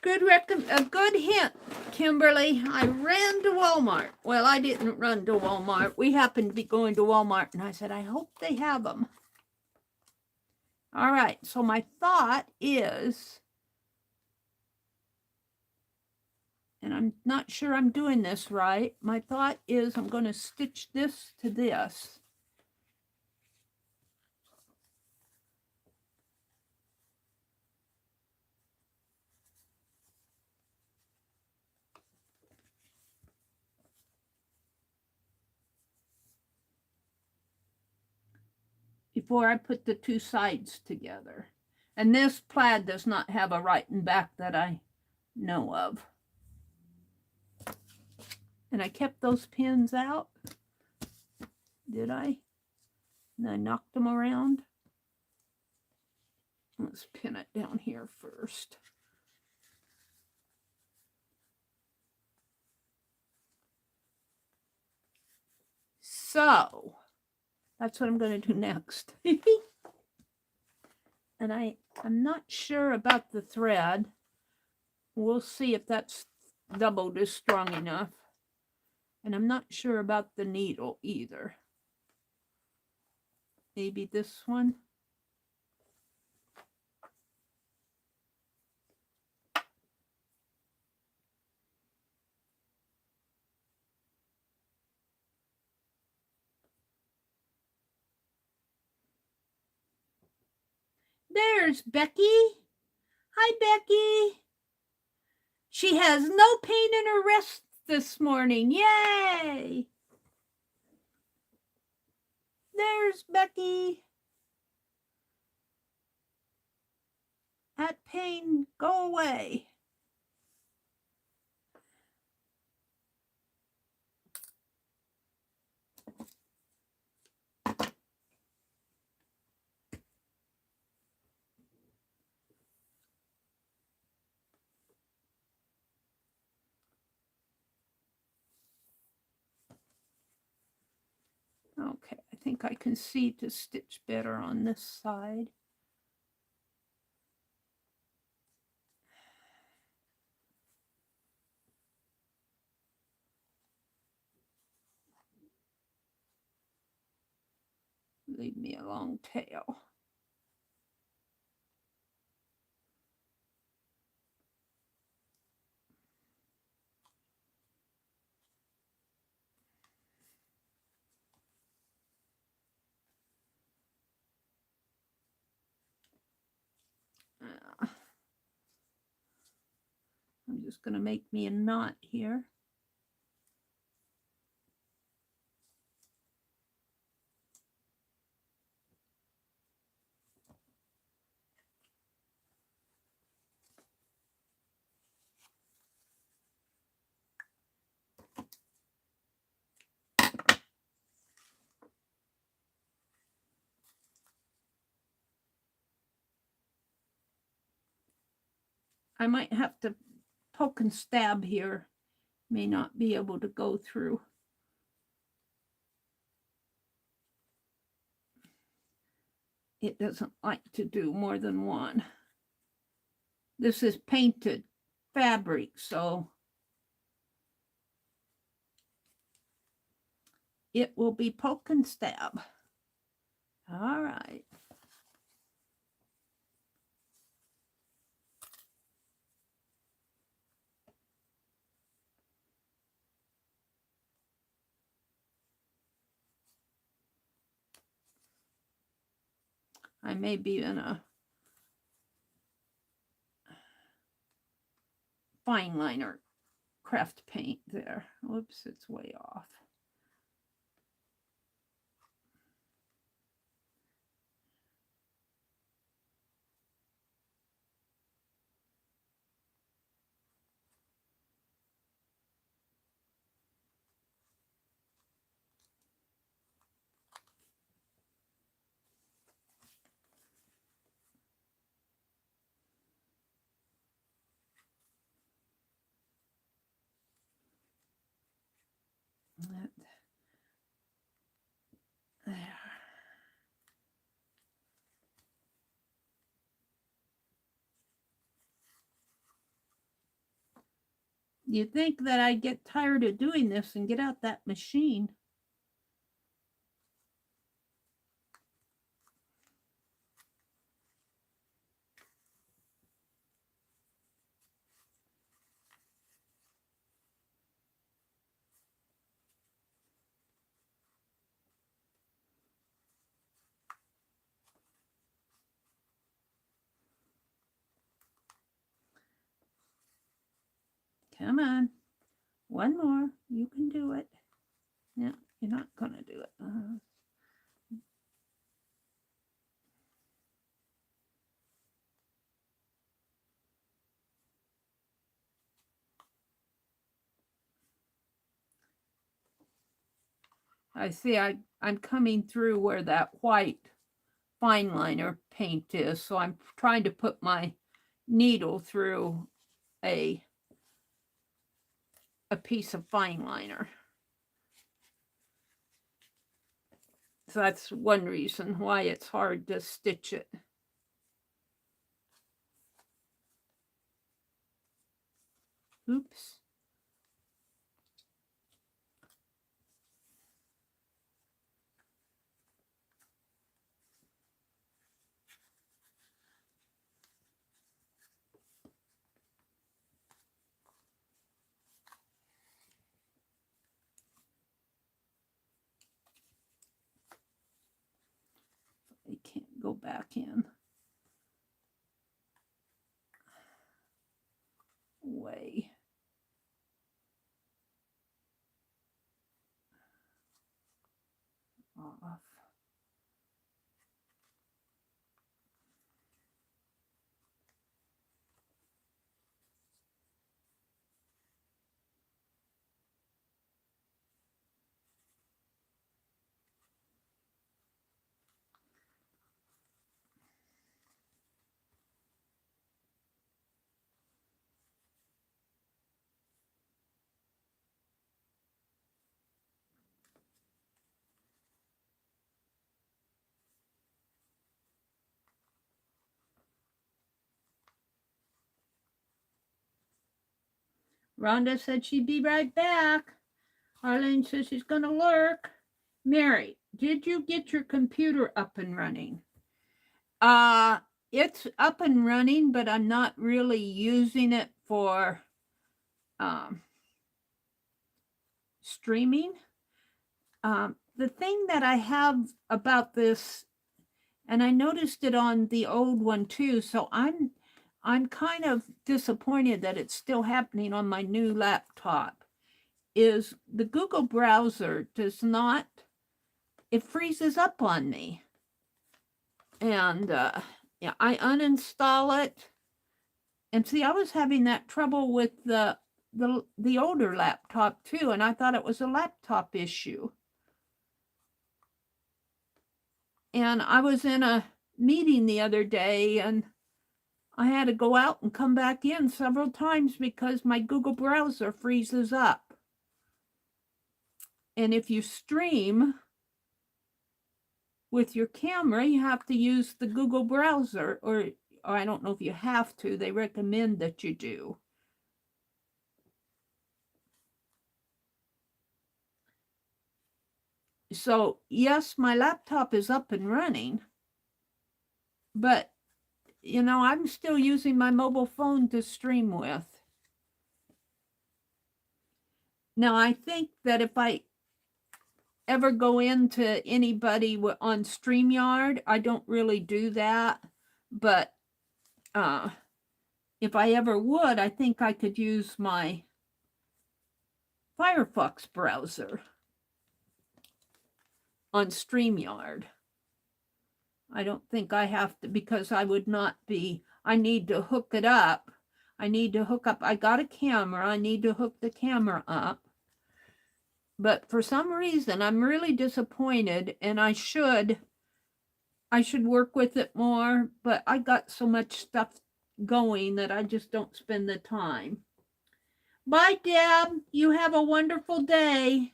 [SPEAKER 1] A good hint, Kimberly. I ran to Walmart. Well, I didn't run to Walmart. We happened to be going to Walmart, and I said, I hope they have them. All right, so my thought is, and I'm not sure I'm doing this right, my thought is I'm going to stitch this to this. Before I put the two sides together. And this plaid does not have a right and back that I know of. And I kept those pins out. Did I? And I knocked them around. Let's pin it down here first. So, that's what I'm going to do next. And I'm not sure about the thread. We'll see if that's doubled is strong enough. And I'm not sure about the needle either. Maybe this one. There's Becky. Hi, Becky. She has no pain in her wrist this morning. Yay! There's Becky. That pain, go away. Okay, I think I can see to stitch better on this side. Leave me a long tail. I'm just going to make me a knot here. I might have to poke and stab here. May not be able to go through. It doesn't like to do more than one. This is painted fabric, so it will be poke and stab. All right. I may be in a fine liner craft paint there. Whoops, it's way off. There. You'd think that I'd get tired of doing this and get out that machine. Come on. One more. You can do it. No, you're not going to do it. I see I'm coming through where that white fine liner paint is, so I'm trying to put my needle through a piece of fine liner. So that's one reason why it's hard to stitch it. Oops. I can't go back in. Way. off. Rhonda said she'd be right back. Arlene says she's going to lurk. Meri, did you get your computer up and running? It's up and running, but I'm not really using it for streaming. The thing that I have about this, and I noticed it on the old one too, so I'm kind of disappointed that it's still happening on my new laptop, is the Google browser does not, it freezes up on me. And yeah, I uninstall it. And see, I was having that trouble with the older laptop too, and I thought it was a laptop issue. And I was in a meeting the other day, and I had to go out and come back in several times because my Google browser freezes up. And if you stream with your camera, you have to use the Google browser, or I don't know if you have to, they recommend that you do. So yes, my laptop is up and running, but you know, I'm still using my mobile phone to stream with. Now, I think that if I ever go into anybody on StreamYard, I don't really do that, but if I ever would, I think I could use my Firefox browser on StreamYard. I don't think I have to, because I would not be, I need to hook it up. I need to hook up, I got a camera, I need to hook the camera up. But for some reason, I'm really disappointed, and I should work with it more, but I got so much stuff going that I just don't spend the time. Bye, Deb. You have a wonderful day.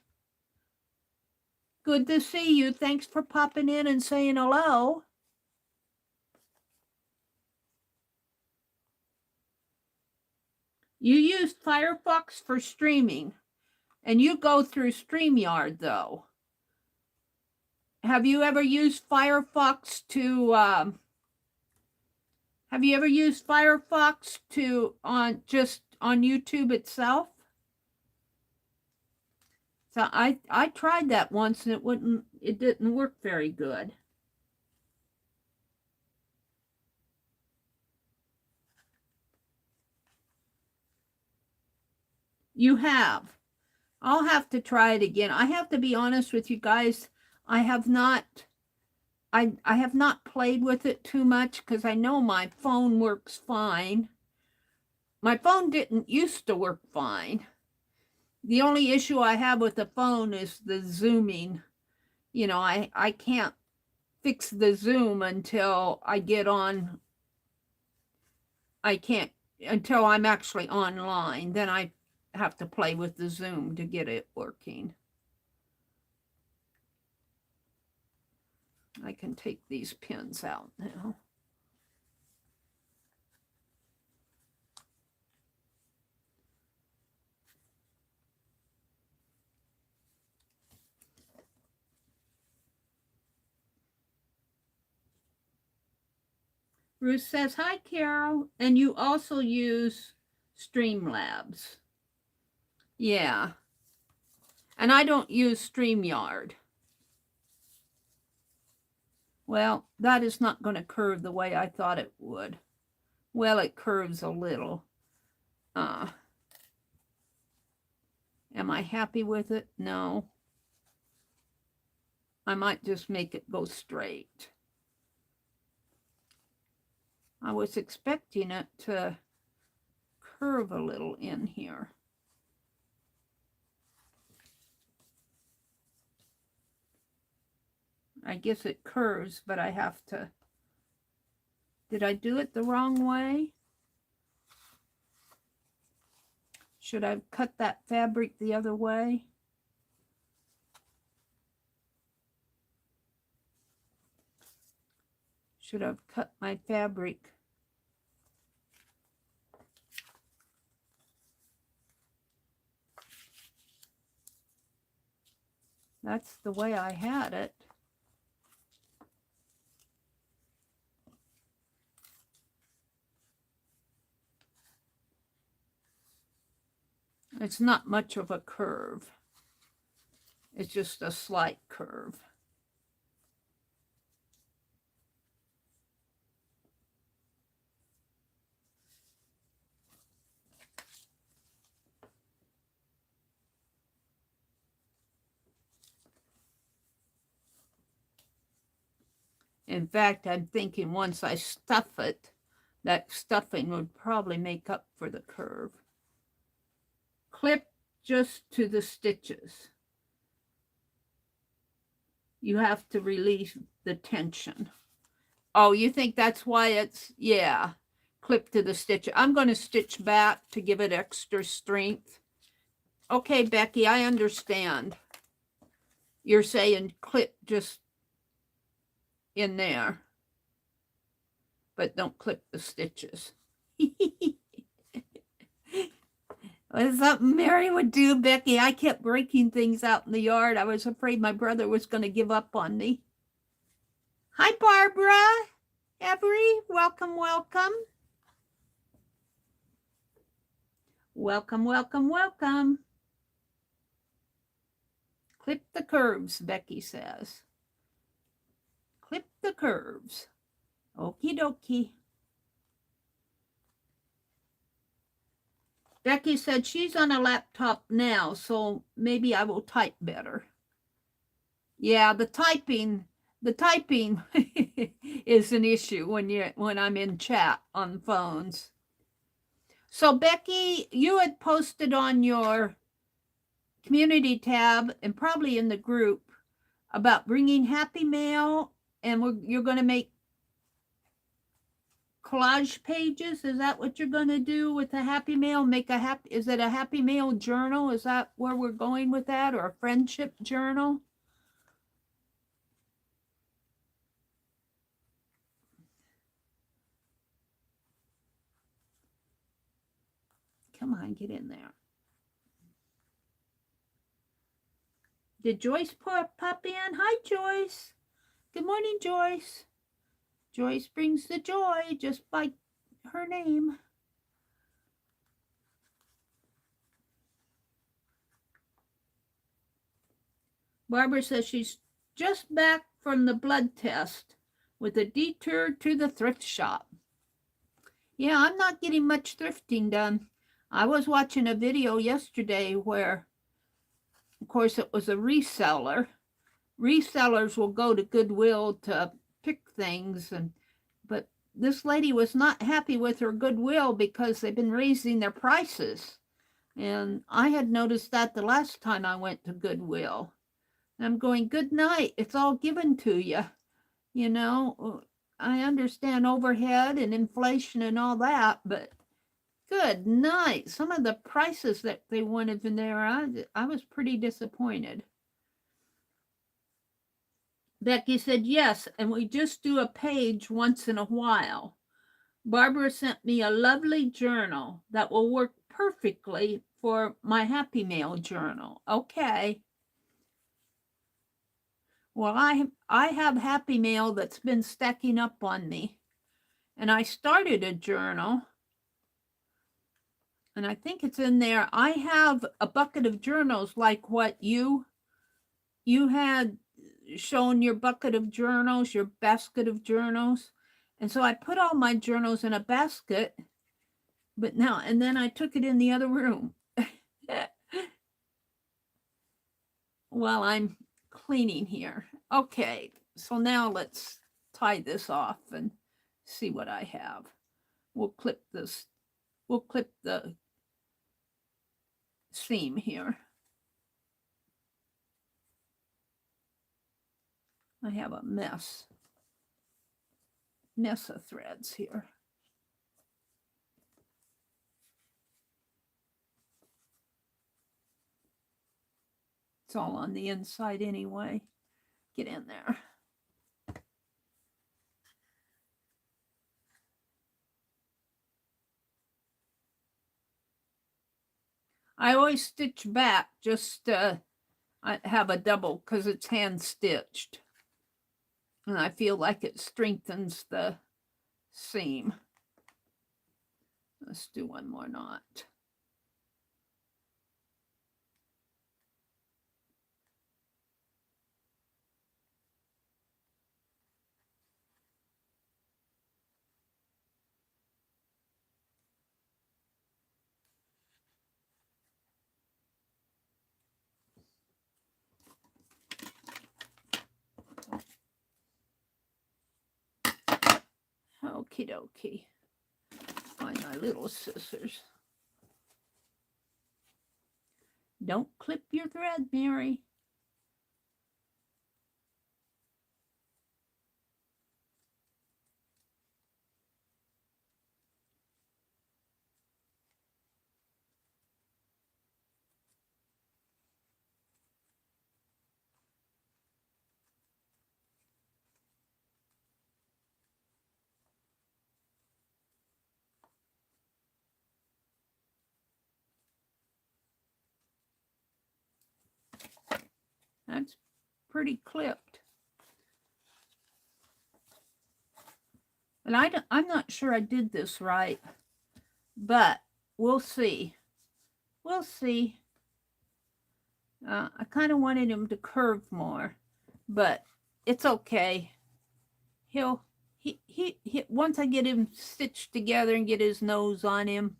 [SPEAKER 1] Good to see you. Thanks for popping in and saying hello. You used Firefox for streaming, and you go through StreamYard, though. Have you ever used Firefox to on YouTube itself? So I tried that once, and it didn't work very good. You have. I'll have to try it again. I have to be honest with you guys. I have not played with it too much because I know my phone works fine. My phone didn't used to work fine. The only issue I have with the phone is the zooming. You know, I can't fix the zoom until I get on. I can't until I'm actually online. Then I have to play with the zoom to get it working. I can take these pins out now. Ruth says, hi, Carol. And you also use Streamlabs. Yeah. And I don't use StreamYard. Well, that is not going to curve the way I thought it would. Well, it curves a little. Am I happy with it? No. I might just make it go straight. I was expecting it to curve a little in here. I guess it curves, but I have to... Did I do it the wrong way? Should I have cut that fabric the other way? Should have cut my fabric. That's the way I had it. It's not much of a curve. It's just a slight curve. In fact, I'm thinking once I stuff it, that stuffing would probably make up for the curve. Clip just to the stitches. You have to release the tension. Oh, you think that's why it's, yeah, clip to the stitch. I'm going to stitch back to give it extra strength. Okay, Becky, I understand. You're saying clip just in there, but don't clip the stitches. Was something Meri would do, Becky. I kept breaking things out in the yard. I was afraid my brother was going to give up on me. Hi, Barbara. Avery, welcome, welcome. Welcome, welcome, welcome. Clip the curves, Becky says. Clip the curves. Okie dokie. Becky said she's on a laptop now, so maybe I will type better. Yeah, the typing is an issue when I'm in chat on phones. So Becky, you had posted on your community tab and probably in the group about bringing Happy Mail, and you're going to make collage pages. Is that what you're going to do with the Happy Mail? Is it a Happy Mail journal? Is that where we're going with that, or a friendship journal? Come on, get in there. Did Joyce pop in? Hi, Joyce. Good morning, Joyce. Joyce brings the joy just by her name. Barbara says she's just back from the blood test with a detour to the thrift shop. Yeah, I'm not getting much thrifting done. I was watching a video yesterday where, of course, it was a reseller. Resellers will go to Goodwill to pick things, but this lady was not happy with her Goodwill because they've been raising their prices. And I had noticed that the last time I went to Goodwill. And I'm going, good night. It's all given to you. You know, I understand overhead and inflation and all that, but good night. Some of the prices that they wanted in there, I was pretty disappointed. Becky said, yes, and we just do a page once in a while. Barbara sent me a lovely journal that will work perfectly for my Happy Mail journal. Okay. Well, I have Happy Mail that's been stacking up on me. And I started a journal. And I think it's in there. I have a bucket of journals like what you had shown, your bucket of journals, your basket of journals. And so I put all my journals in a basket, and then I took it in the other room. Well, cleaning here. Okay, so now let's tie this off and see what I have. We'll clip this. We'll clip the seam here. I have a mess of threads here. It's all on the inside anyway. Get in there. I always stitch back just I have a double because it's hand stitched. And I feel like it strengthens the seam. Let's do one more knot. Okie dokie. Find my little scissors. Don't clip your thread, Meri. That's pretty clipped. And I'm not sure I did this right, but we'll see. We'll see. I kind of wanted him to curve more, but it's okay. He once I get him stitched together and get his nose on him.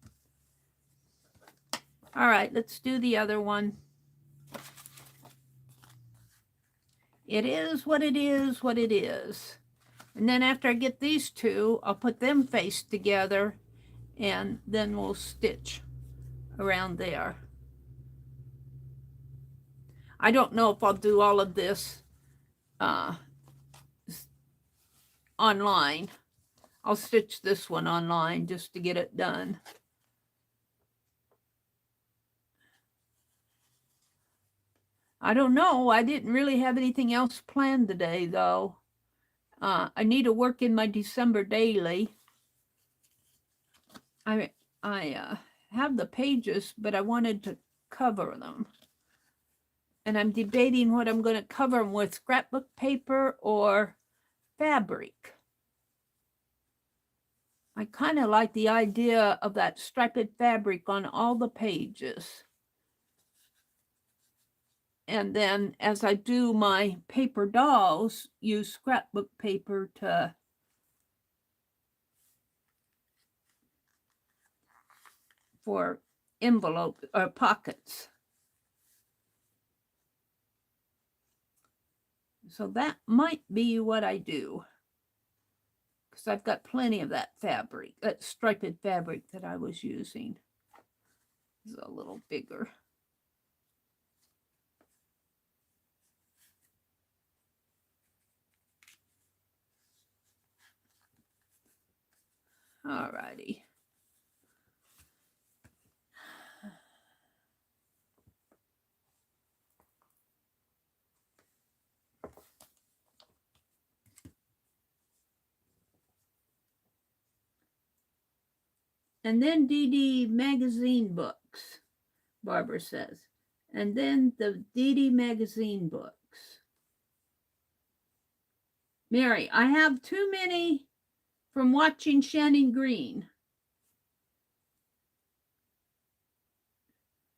[SPEAKER 1] All right, let's do the other one. It is what it is, what it is. And then after I get these two, I'll put them faced together and then we'll stitch around there. I don't know if I'll do all of this online. I'll stitch this one online just to get it done. I don't know. I didn't really have anything else planned today, though. I need to work in my December daily. I have the pages, but I wanted to cover them. And I'm debating what I'm going to cover them with, scrapbook paper or fabric. I kind of like the idea of that striped fabric on all the pages. And then as I do my paper dolls, use scrapbook paper for envelope or pockets. So that might be what I do. Because I've got plenty of that fabric, that striped fabric that I was using. It's a little bigger. All righty. And then DD magazine books, Barbara says. And then the DD magazine books. Meri, I have too many from watching Shannon Green.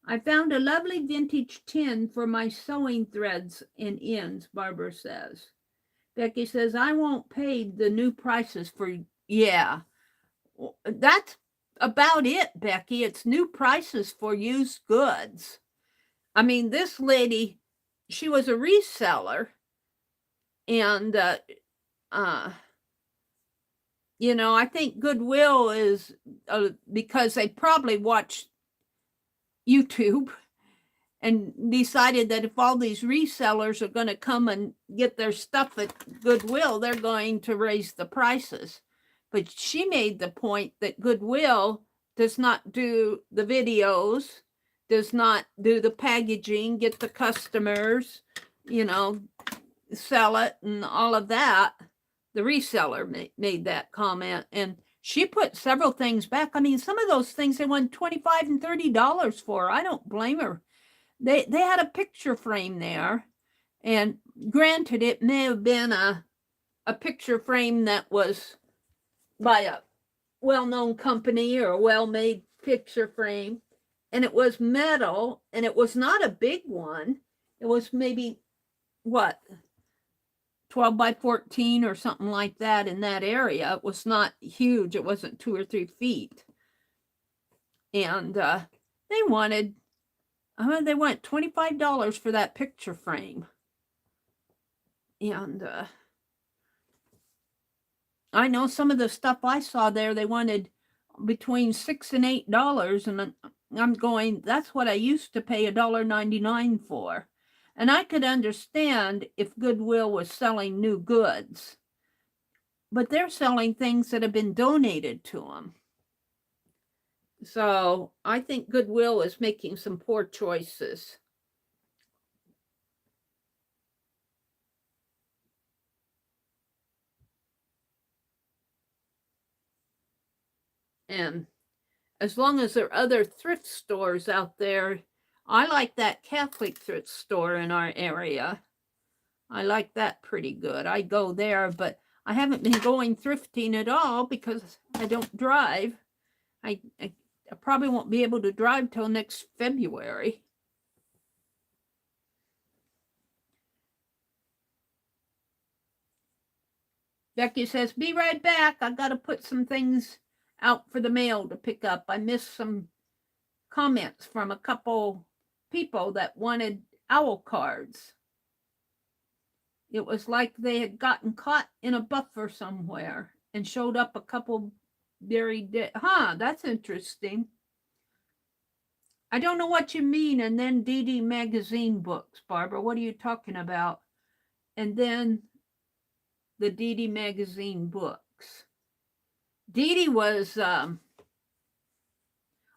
[SPEAKER 1] I found a lovely vintage tin for my sewing threads and ends, Barbara says. Becky says, I won't pay the new prices for, yeah. That's about it, Becky. It's new prices for used goods. I mean, this lady she was a reseller, and you know, I think Goodwill is because they probably watched YouTube and decided that if all these resellers are going to come and get their stuff at Goodwill, they're going to raise the prices. But she made the point that Goodwill does not do the videos, does not do the packaging, get the customers, you know, sell it and all of that. The reseller made that comment, and she put several things back. I mean, some of those things they won $25 and $30 for. I don't blame her. They had a picture frame there, and granted, it may have been a picture frame that was by a well-known company or a well-made picture frame, and it was metal, and it was not a big one. It was maybe what, 12 by 14 or something like that in that area. It was not huge. It wasn't 2 or 3 feet. And they wanted $25 for that picture frame. And I know some of the stuff I saw there, they wanted between $6 and $8. And I'm going, that's what I used to pay $1.99 for. And I could understand if Goodwill was selling new goods, but they're selling things that have been donated to them. So I think Goodwill is making some poor choices. And as long as there are other thrift stores out there, I like that Catholic thrift store in our area. I like that pretty good. I go there, but I haven't been going thrifting at all because I don't drive. I probably won't be able to drive till next February. Becky says, be right back. I got to put some things out for the mail to pick up. I missed some comments from a couple people that wanted owl cards. It was like they had gotten caught in a buffer somewhere and showed up a couple buried dead. That's interesting. I don't know what you mean. And then DD magazine books, Barbara. What are you talking about? And then the DD magazine books. DD was,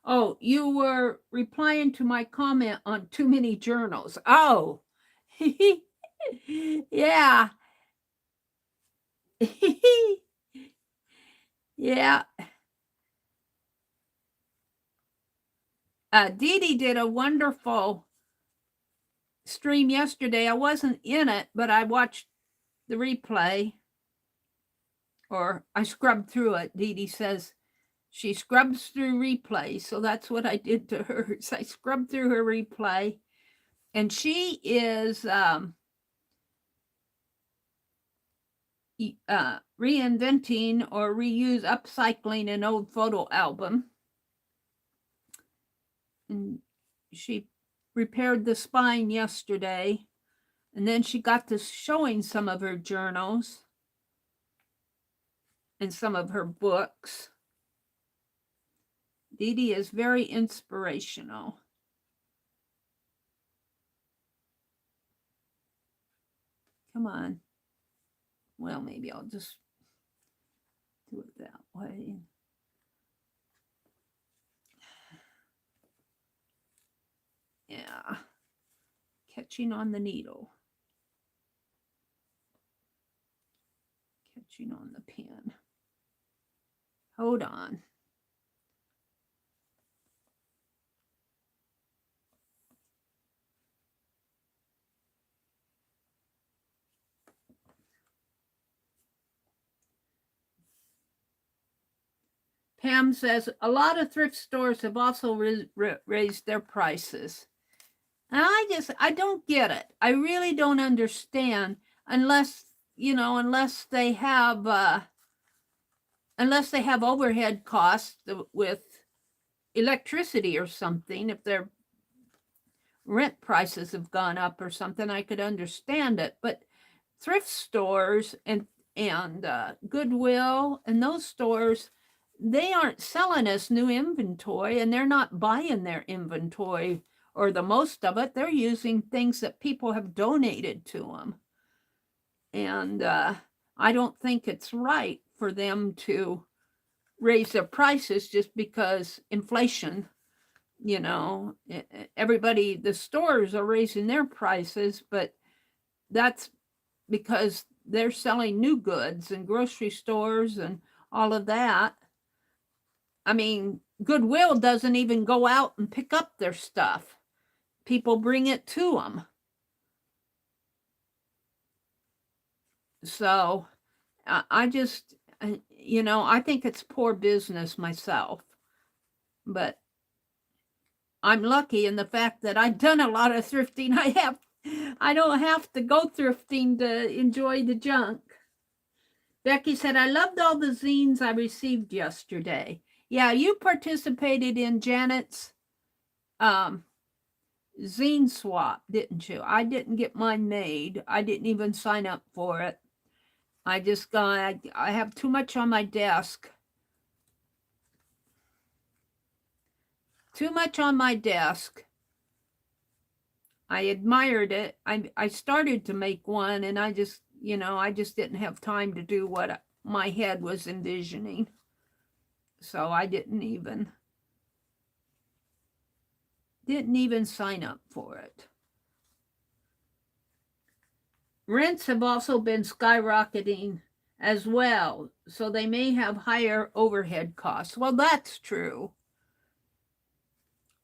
[SPEAKER 1] oh, you were replying to my comment on too many journals. Oh, yeah. Yeah. Dee Dee did a wonderful stream yesterday. I wasn't in it, but I watched the replay, or I scrubbed through it. Dee Dee says she scrubs through replay, so that's what I did to her. So I scrubbed through her replay, and she is reinventing or upcycling an old photo album. And she repaired the spine yesterday, and then she got to showing some of her journals and some of her books. Dee Dee is very inspirational. Come on. Well, maybe I'll just do it that way. Yeah. Catching on the needle. Catching on the pen. Hold on. Pam says, a lot of thrift stores have also raised their prices. And I don't get it. I really don't understand unless they have overhead costs with electricity or something. If they're rent prices have gone up or something, I could understand it. But thrift stores and Goodwill and those stores, they aren't selling us new inventory, and they're not buying their inventory or the most of it. They're using things that people have donated to them. And I don't think it's right for them to raise their prices just because inflation, you know, everybody, the stores are raising their prices, but that's because they're selling new goods and grocery stores and all of that. I mean, Goodwill doesn't even go out and pick up their stuff. People bring it to them. So I just, you know, I think it's poor business myself. But I'm lucky in the fact that I've done a lot of thrifting. I don't have to go thrifting to enjoy the junk. Becky said, I loved all the zines I received yesterday. Yeah, you participated in Janet's zine swap, didn't you? I didn't get mine made. I didn't even sign up for it. I have too much on my desk. Too much on my desk. I admired it. I started to make one, and I just, you know, I just didn't have time to do what my head was envisioning. So I didn't even sign up for it. Rents have also been skyrocketing as well, so they may have higher overhead costs. Well, that's true.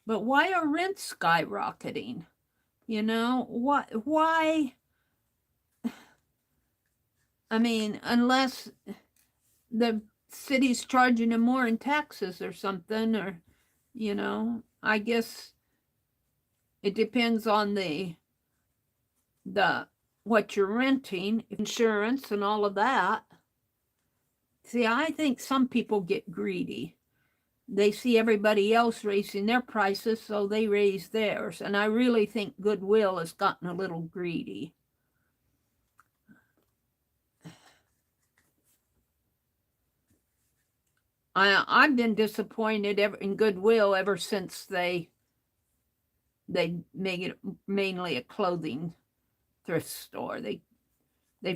[SPEAKER 1] But why are rents skyrocketing? You know, why? I mean, unless the city's charging them more in taxes or something, or, you know, I guess it depends on the what you're renting, insurance and all of that. See, I think some people get greedy. They see everybody else raising their prices, so they raise theirs. And I really think Goodwill has gotten a little greedy. I've been disappointed in Goodwill ever since they make it mainly a clothing thrift store. They've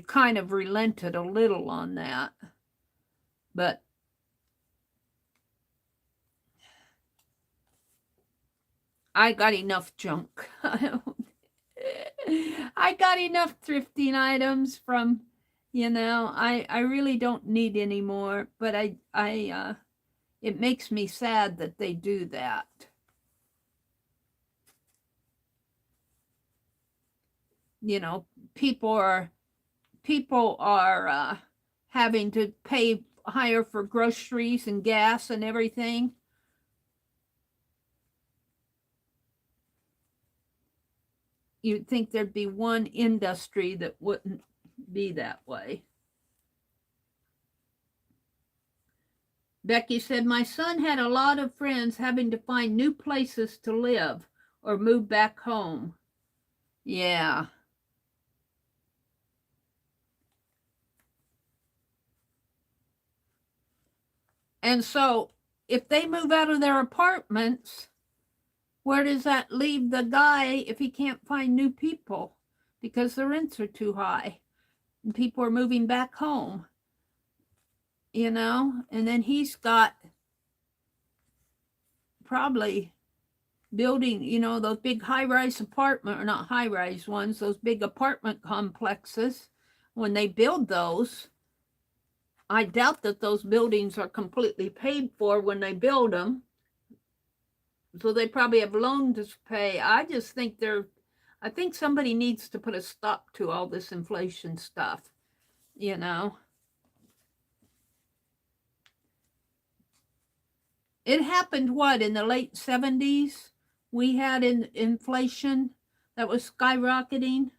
[SPEAKER 1] kind of relented a little on that. But I got enough junk. I got enough thrifting items from, you know, I really don't need any more, but it makes me sad that they do that. You know, people are having to pay higher for groceries and gas and everything. You'd think there'd be one industry that wouldn't be that way. Becky said, my son had a lot of friends having to find new places to live or move back home. Yeah. And so if they move out of their apartments, where does that leave the guy if he can't find new people? Because the rents are too high and people are moving back home, you know? And then he's got probably building, you know, those big high-rise apartment, or not high-rise ones, those big apartment complexes. When they build those, I doubt that those buildings are completely paid for when they build them. So they probably have loans to pay. I just think I think somebody needs to put a stop to all this inflation stuff, you know. It happened, what, in the late 70s? We had inflation that was skyrocketing.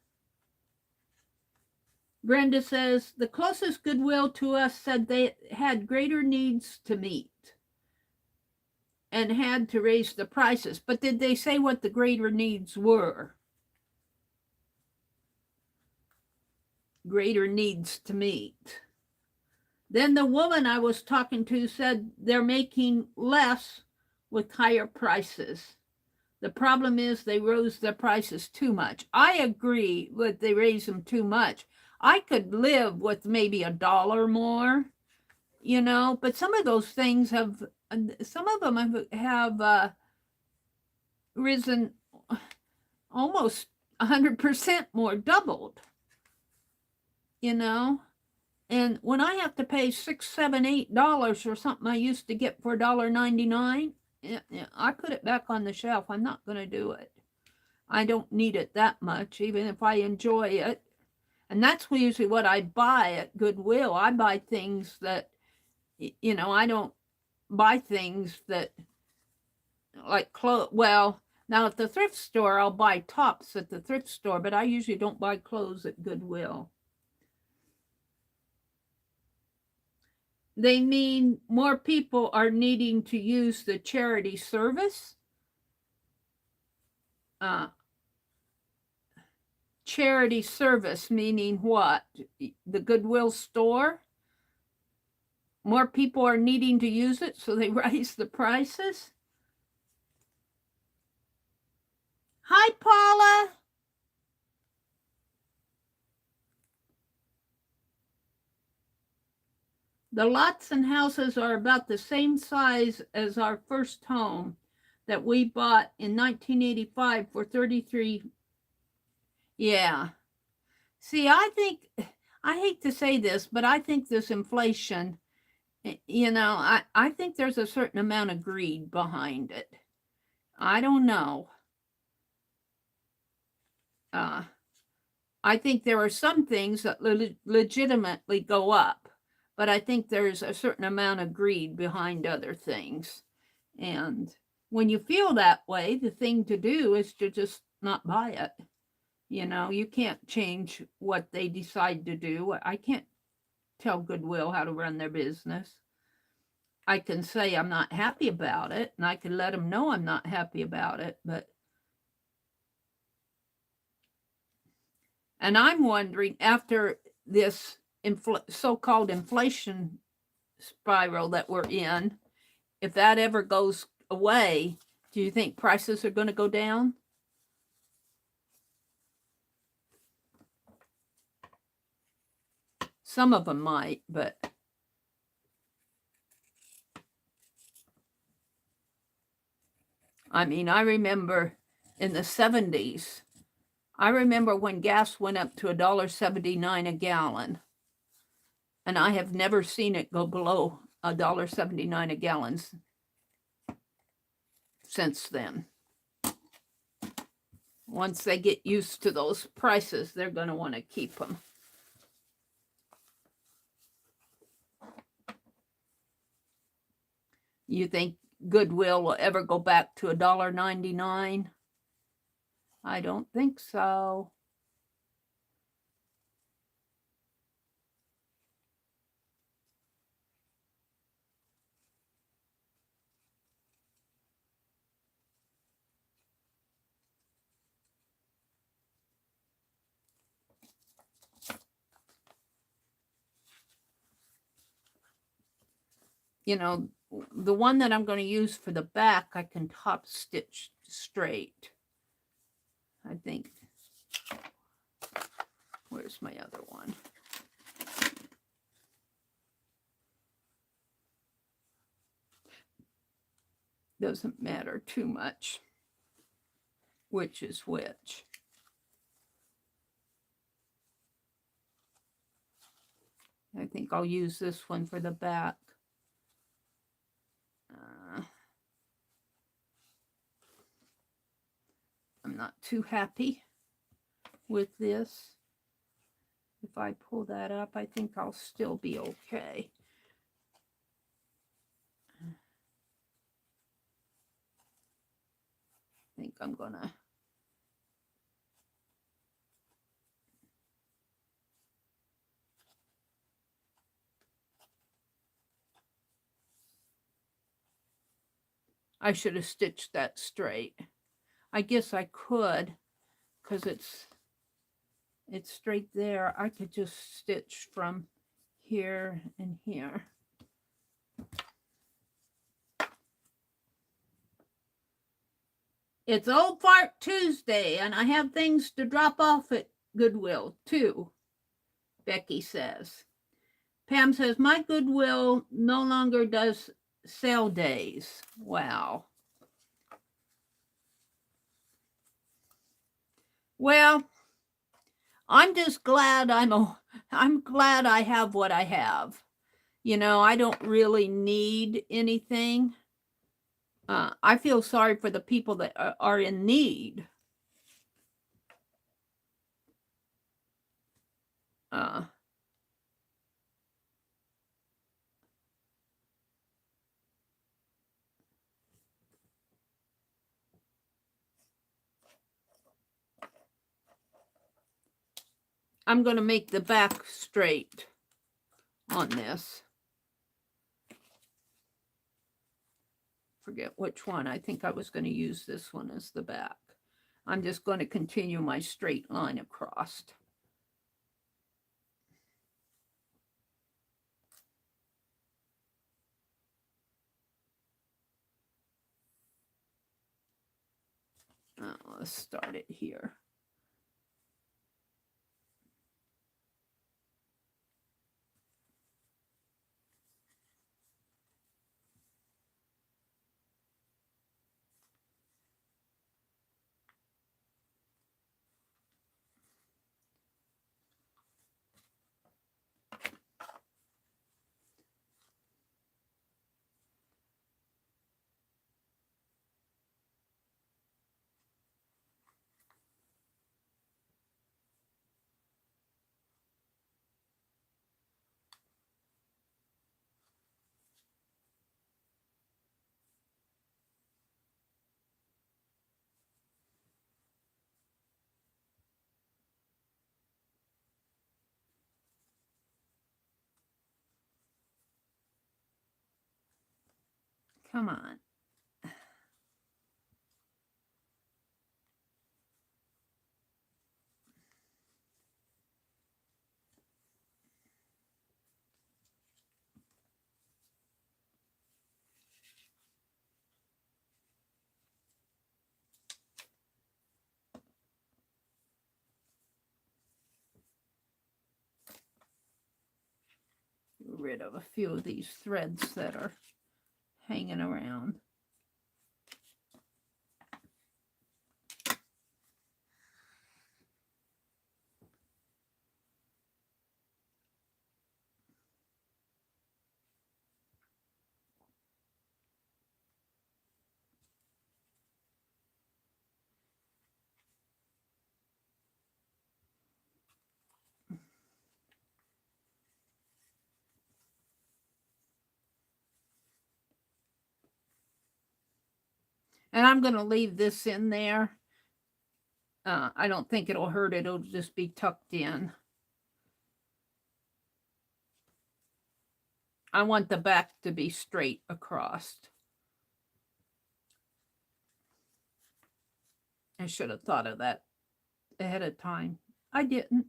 [SPEAKER 1] Brenda says, the closest Goodwill to us said they had greater needs to meet. and had to raise the prices. But did they say what the greater needs were? Greater needs to meet. Then the woman I was talking to said they're making less with higher prices. The problem is they rose their prices too much. I agree that they raise them too much. I could live with maybe $1 more, you know, but some of those things have, some of them have risen almost 100% more, doubled, you know. And when I have to pay $6, $7, $8 for something I used to get for $1.99, I put it back on the shelf. I'm not going to do it. I don't need it that much, even if I enjoy it. And that's usually what I buy at Goodwill. I buy things that, you know, I don't buy things that, like clothes. Well, now at the thrift store, I'll buy tops at the thrift store, but I usually don't buy clothes at Goodwill. They mean more people are needing to use the charity service. Charity service meaning what? The Goodwill store? More people are needing to use it, so they raise the prices? Hi, Paula. The lots and houses are about the same size as our first home that we bought in 1985 for 33. Yeah. See, I hate to say this, but I think this inflation, you know, I think there's a certain amount of greed behind it. I don't know. I think there are some things that legitimately go up, but I think there's a certain amount of greed behind other things. And when you feel that way, the thing to do is to just not buy it. You know, you can't change what they decide to do. I can't tell Goodwill how to run their business. I can say I'm not happy about it, and I can let them know I'm not happy about it, but and I'm wondering, after this so-called inflation spiral that we're in, if that ever goes away, do you think prices are going to go down? Some of them might, but I mean, I remember in the 70s, I remember when gas went up to $1.79 a gallon, and I have never seen it go below $1.79 a gallon since then. Once they get used to those prices, they're going to want to keep them. You think Goodwill will ever go back to $1.99? I don't think so. You know, the one that I'm going to use for the back, I can top stitch straight. I think. Where's my other one? Doesn't matter too much which is which. I think I'll use this one for the back. I'm not too happy with this. If I pull that up, I think I'll still be okay. I think I'm gonna I should have stitched that straight. I guess I could, because it's straight there. I could just stitch from here and here. It's Old Fart Tuesday, and I have things to drop off at Goodwill, too, Becky says. Pam says, my Goodwill no longer does sale days. Wow. Well, I'm just glad I'm glad I have what I have. You know, I don't really need anything. I feel sorry for the people that are in need. I'm going to make the back straight on this. Forget which one. I think I was going to use this one as the back. I'm just going to continue my straight line across. Let's start it here. Come on. Get rid of a few of these threads that are hanging around. And I'm going to leave this in there. I don't think it'll hurt. It'll just be tucked in. I want the back to be straight across. I should have thought of that ahead of time. I didn't.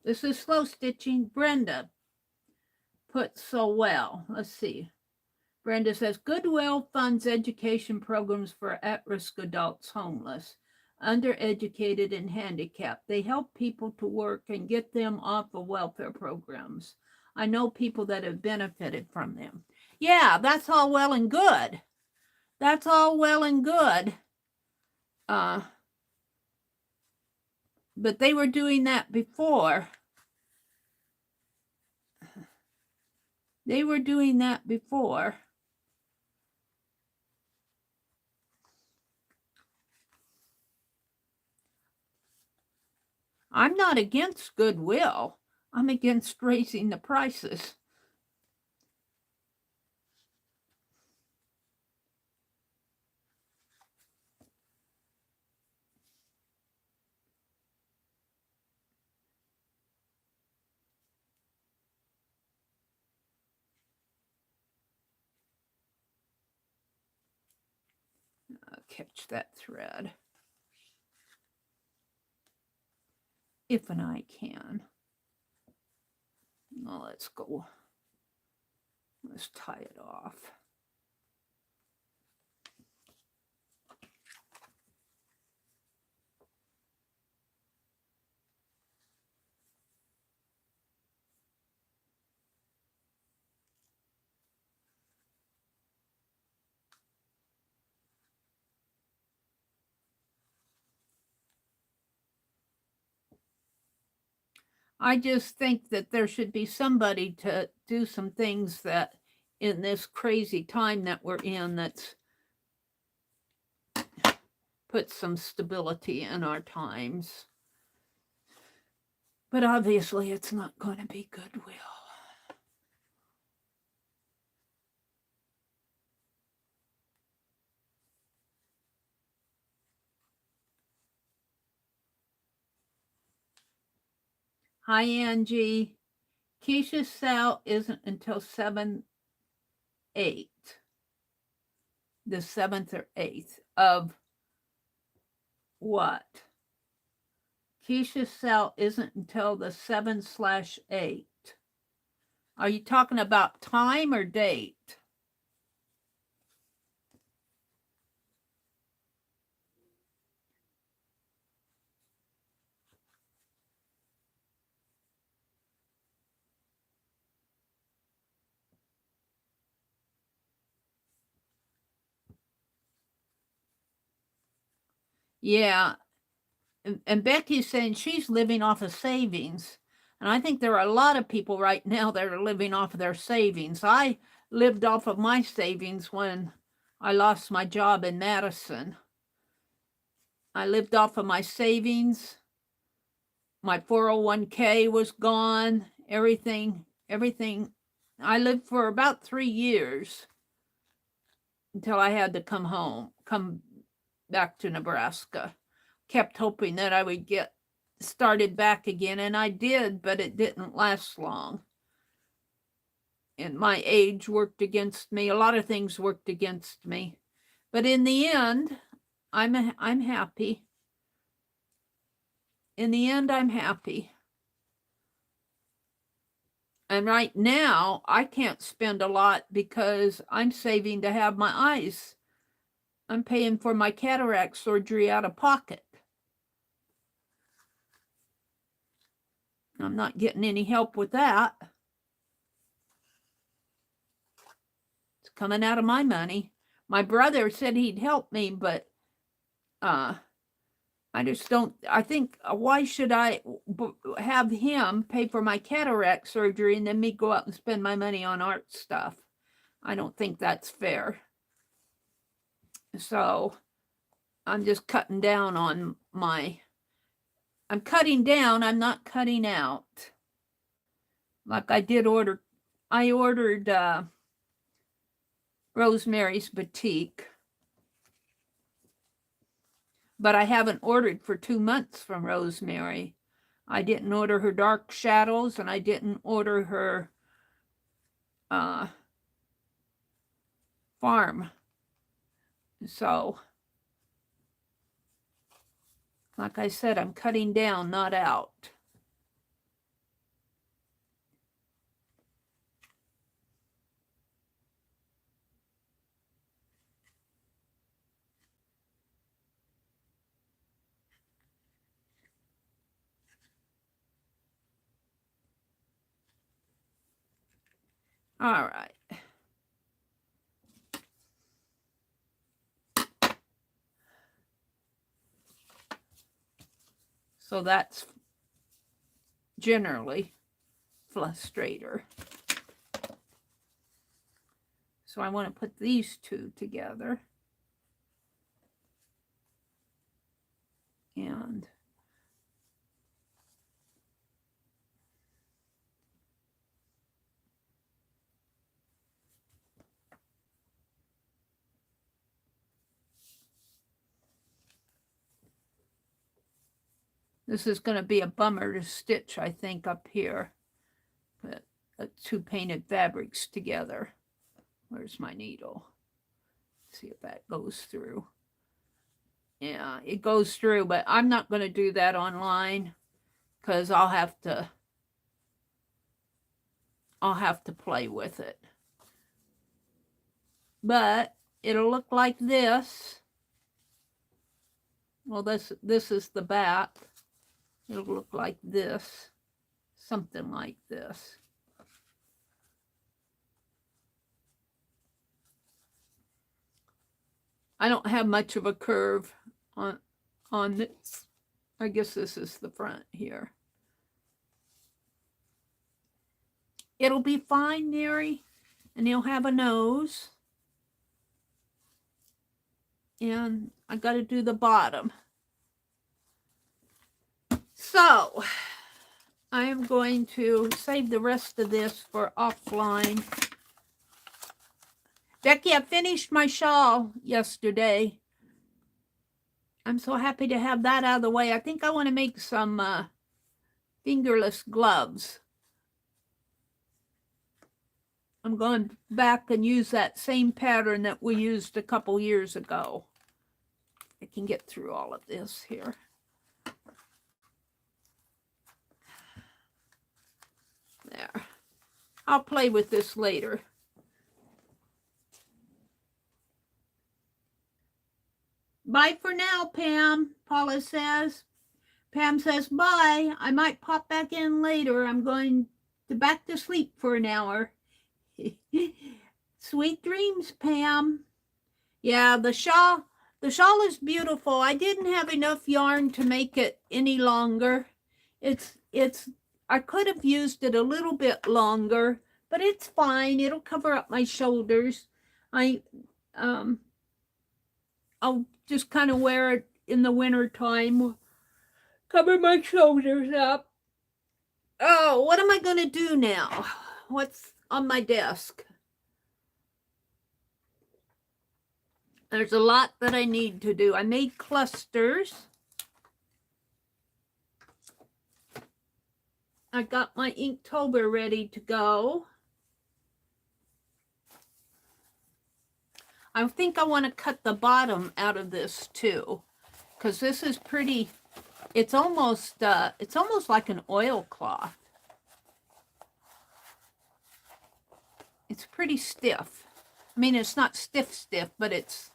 [SPEAKER 1] This is slow stitching. Brenda put so well. Let's see. Brenda says, Goodwill funds education programs for at-risk adults, homeless, undereducated, and handicapped. They help people to work and get them off of welfare programs. I know people that have benefited from them. Yeah, that's all well and good. That's all well and good. But they were doing that before. They were doing that before. I'm not against Goodwill. I'm against raising the prices. catch that thread. If and I can. Now let's go. Let's tie it off. I just think that there should be somebody to do some things that in this crazy time that we're in, that's put some stability in our times. But obviously it's not going to be goodwill. Hi, Angie. Keisha's sale isn't until 7/8. The 7th or 8th of what? Keisha's sale isn't until the 7/8. Are you talking about time or date? Yeah. And Becky's saying she's living off of savings. And I think there are a lot of people right now that are living off of their savings. I lived off of my savings when I lost my job in Madison. I lived off of my savings. My 401k was gone. Everything. I lived for about 3 years until I had to come back to Nebraska. Kept hoping that I would get started back again, and I did, but it didn't last long. And my age worked against me. A lot of things worked against me. But in the end, I'm happy. In the end, I'm happy. And right now, I can't spend a lot because I'm saving to have my eyes. I'm paying for my cataract surgery out of pocket. I'm not getting any help with that. It's coming out of my money. My brother said he'd help me, but I just don't. I think, why should I have him pay for my cataract surgery and then me go out and spend my money on art stuff? I don't think that's fair. So I'm just cutting down on I'm cutting down, I'm not cutting out. Like I ordered Rosemary's Boutique, but I haven't ordered for 2 months from Rosemary. I didn't order her dark shadows, and I didn't order her farm. So, like I said, I'm cutting down, not out. All right. So that's generally Frustrator. So I want to put these two together. And this is going to be a bummer to stitch, I think, up here. Put two painted fabrics together. Where's my needle? Let's see if that goes through. Yeah, it goes through, but I'm not going to do that online because I'll have to play with it. But it'll look like this. Well, this is the back. It'll look like this, something like this. I don't have much of a curve on this. I guess this is the front here. It'll be fine, Meri, and he'll have a nose. And I got to do the bottom. So I am going to save the rest of this for offline. Becky, I finished my shawl yesterday. I'm so happy to have that out of the way. I think I want to make some fingerless gloves. I'm going back and use that same pattern that we used a couple years ago. I can get through all of this here. There. I'll play with this later. Bye for now, Pam, Paula says. Pam says, bye. I might pop back in later. I'm going back to sleep for an hour. Sweet dreams, Pam. Yeah, the shawl is beautiful. I didn't have enough yarn to make it any longer. I could have used it a little bit longer, but it's fine. It'll cover up my shoulders. I'll just kind of wear it in the winter time. Cover my shoulders up. Oh, what am I going to do now? What's on my desk? There's a lot that I need to do. I made clusters. I got my Inktober ready to go. I think I want to cut the bottom out of this too, because this is pretty. It's almost like an oilcloth. It's pretty stiff. I mean, it's not stiff, but it's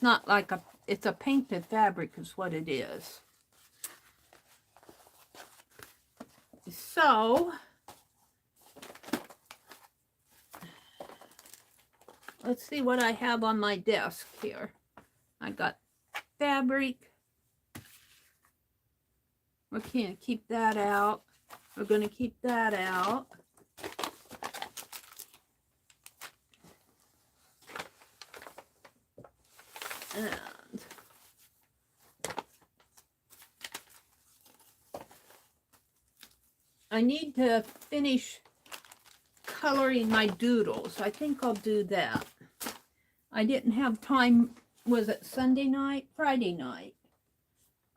[SPEAKER 1] not like it's a painted fabric is what it is. So let's see what I have on my desk here. I got fabric. We can't keep that out. We're going to keep that out. And I need to finish coloring my doodles. I think I'll do that. I didn't have time. Was it Sunday night? Friday night.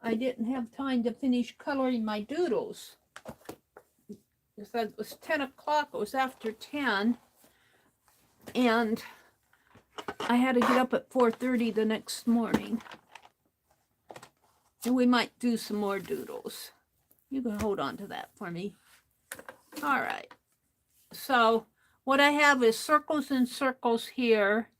[SPEAKER 1] I didn't have time to finish coloring my doodles. It was 10 o'clock. It was after 10. And I had to get up at 4:30 the next morning. And we might do some more doodles. You can hold on to that for me. All right. So what I have is circles and circles here.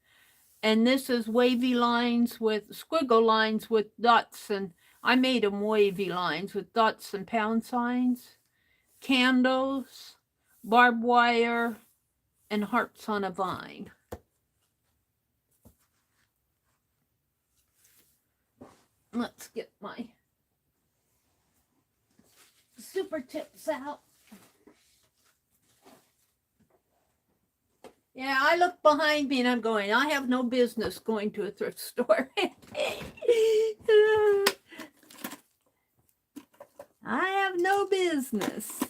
[SPEAKER 1] And this is wavy lines with squiggle lines with dots. And I made them wavy lines with dots and pound signs. Candles, barbed wire, and hearts on a vine. Let's get my super tips out. Yeah, I look behind me and I'm going, I have no business going to a thrift store. I have no business.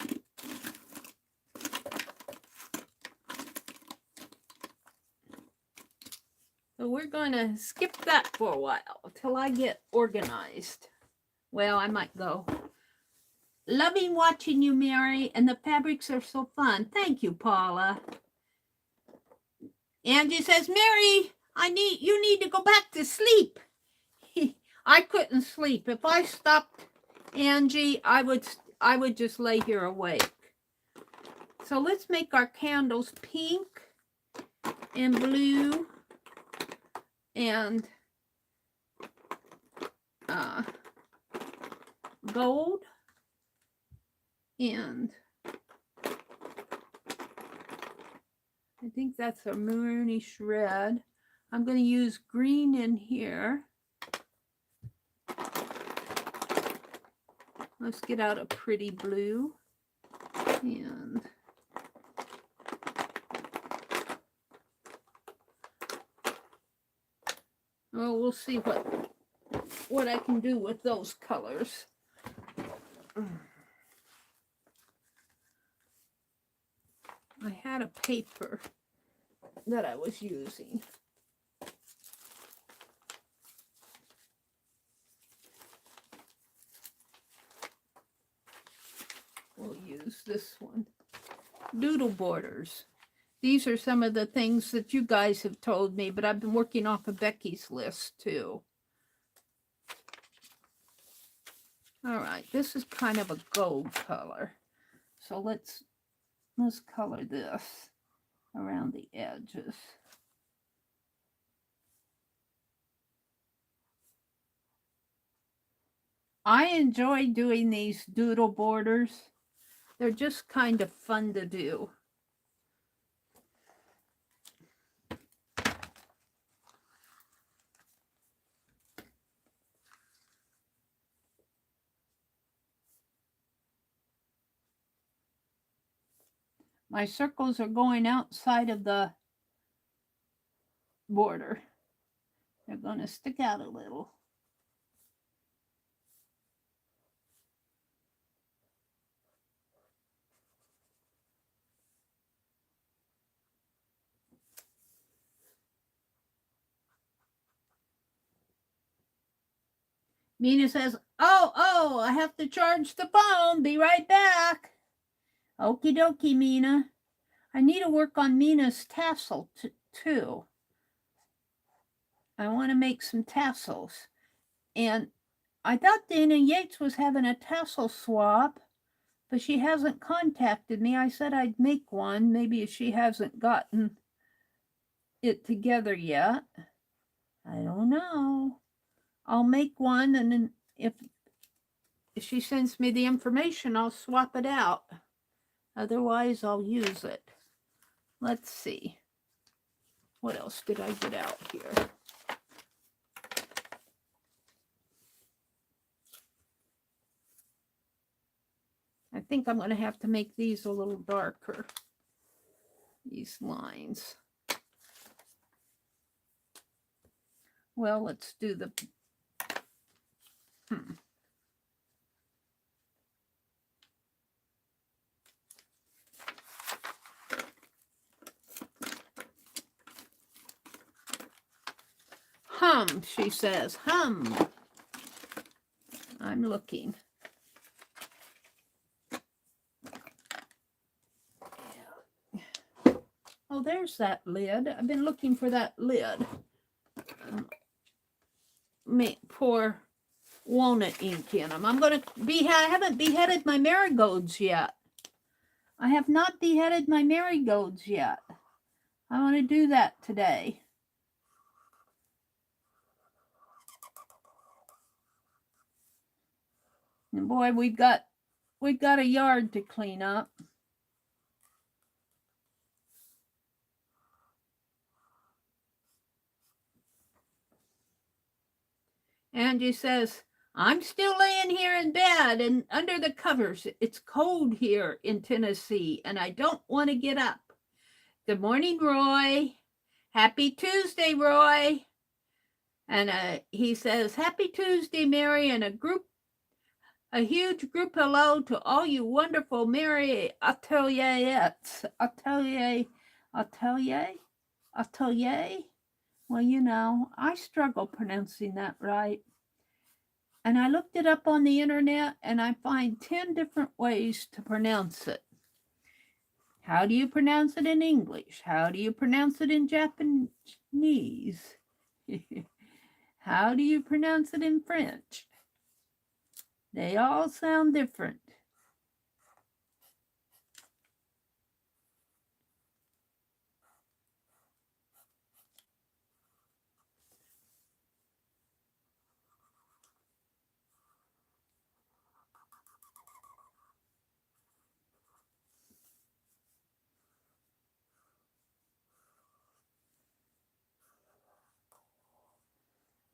[SPEAKER 1] So we're going to skip that for a while till I get organized. Well, I might go. Loving watching you, Meri, and the fabrics are so fun. Thank you, Paula. Angie says, Meri, you need to go back to sleep. I couldn't sleep. If I stopped Angie, I would just lay here awake. So let's make our candles pink and blue and gold and I think that's a maroonish red. I'm going to use green in here. Let's get out a pretty blue. And well, we'll see what I can do with those colors. I had a paper that I was using. We'll use this one. Doodle borders. These are some of the things that you guys have told me, but I've been working off of Becky's list too. All right, this is kind of a gold color. So let's color this around the edges. I enjoy doing these doodle borders. They're just kind of fun to do. My circles are going outside of the border. They're going to stick out a little. Mina says, oh, I have to charge the phone. Be right back. Okie dokie, Mina. I need to work on Mina's tassel too. I want to make some tassels. And I thought Dana Yates was having a tassel swap, but she hasn't contacted me. I said I'd make one. Maybe she hasn't gotten it together yet. I don't know. I'll make one, and then if she sends me the information, I'll swap it out. Otherwise, I'll use it. Let's see. What else did I get out here? I think I'm going to have to make these a little darker. These lines. Well, let's do the... Hum, she says. Hum. I'm looking. Oh, there's that lid. I've been looking for that lid. Pour walnut ink in them. I'm going to I haven't beheaded my marigolds yet. I have not beheaded my marigolds yet. I want to do that today. And boy, we've got a yard to clean up. Angie says, I'm still laying here in bed and under the covers. It's cold here in Tennessee, and I don't want to get up. Good morning, Roy. Happy Tuesday, Roy. And he says, Happy Tuesday, Meri, and a huge group hello to all you wonderful Meri Atelierettes. Atelier? Well, you know, I struggle pronouncing that right. And I looked it up on the internet, and I find 10 different ways to pronounce it. How do you pronounce it in English? How do you pronounce it in Japanese? How do you pronounce it in French? They all sound different.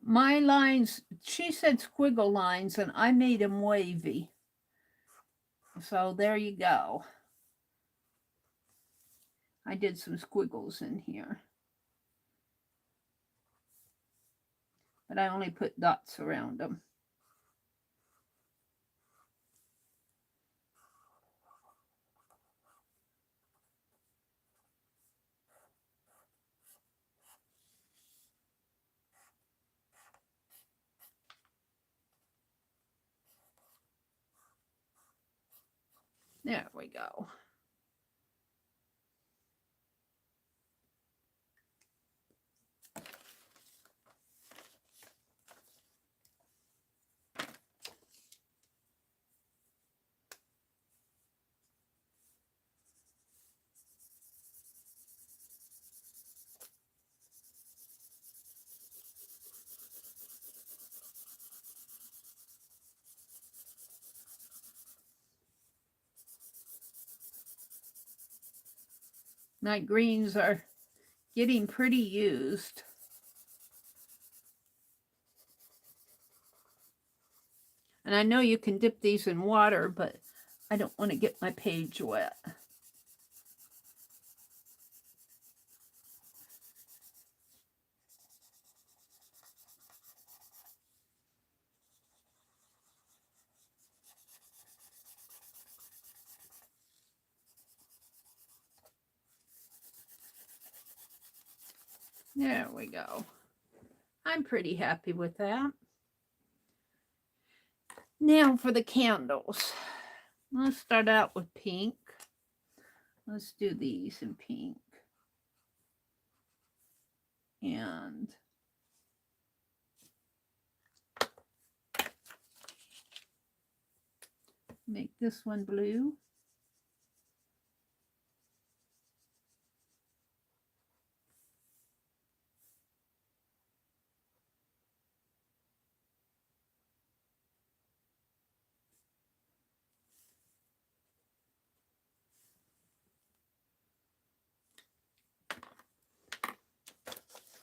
[SPEAKER 1] My lines, she said squiggle lines, and I made them wavy. So there you go. I did some squiggles in here. But I only put dots around them. There we go. My greens are getting pretty used. And I know you can dip these in water, but I don't want to get my page wet. There we go. I'm pretty happy with that. Now for the candles. Let's start out with pink. Let's do these in pink. And make this one blue.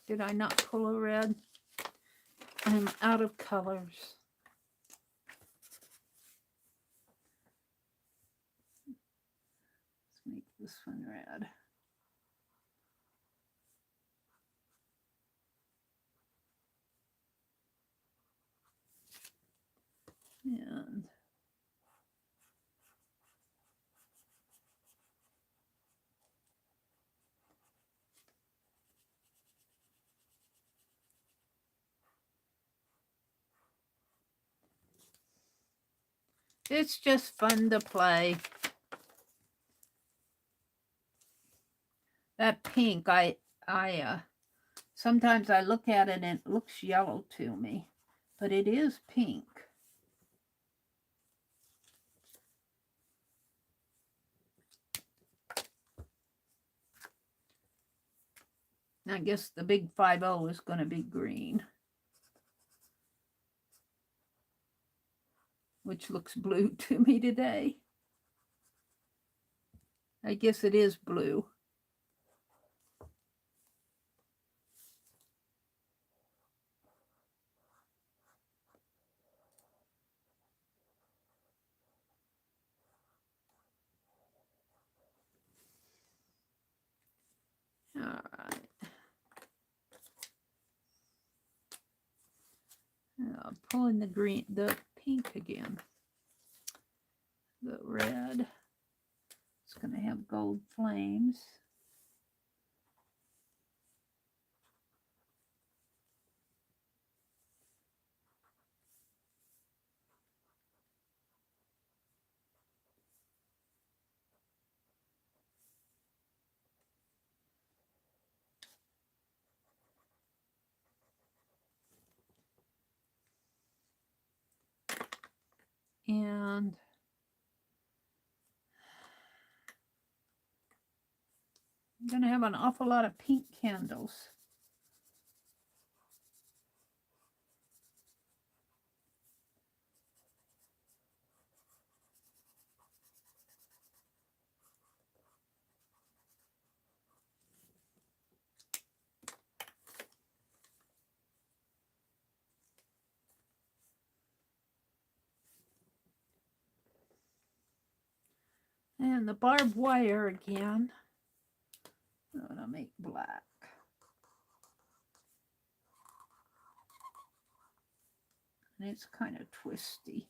[SPEAKER 1] Did I not pull a red? I'm out of colors. Let's make this one red. And it's just fun to play. That pink, sometimes I look at it and it looks yellow to me, but it is pink. I guess the big 5-0 is going to be green, which looks blue to me today. I guess it is blue. All right. Pulling the green, the pink again. The red. It's going to have gold flames. And I'm going to have an awful lot of pink candles. And the barbed wire again. I'm going to make black. And it's kind of twisty.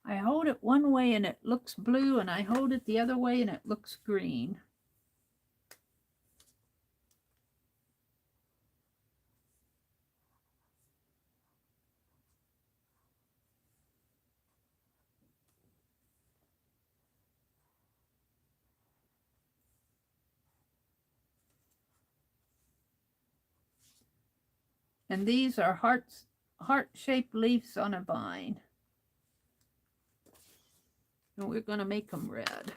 [SPEAKER 1] I hold it one way and it looks blue, and I hold it the other way and it looks green. And these are heart-shaped leaves on a vine. And we're going to make them red.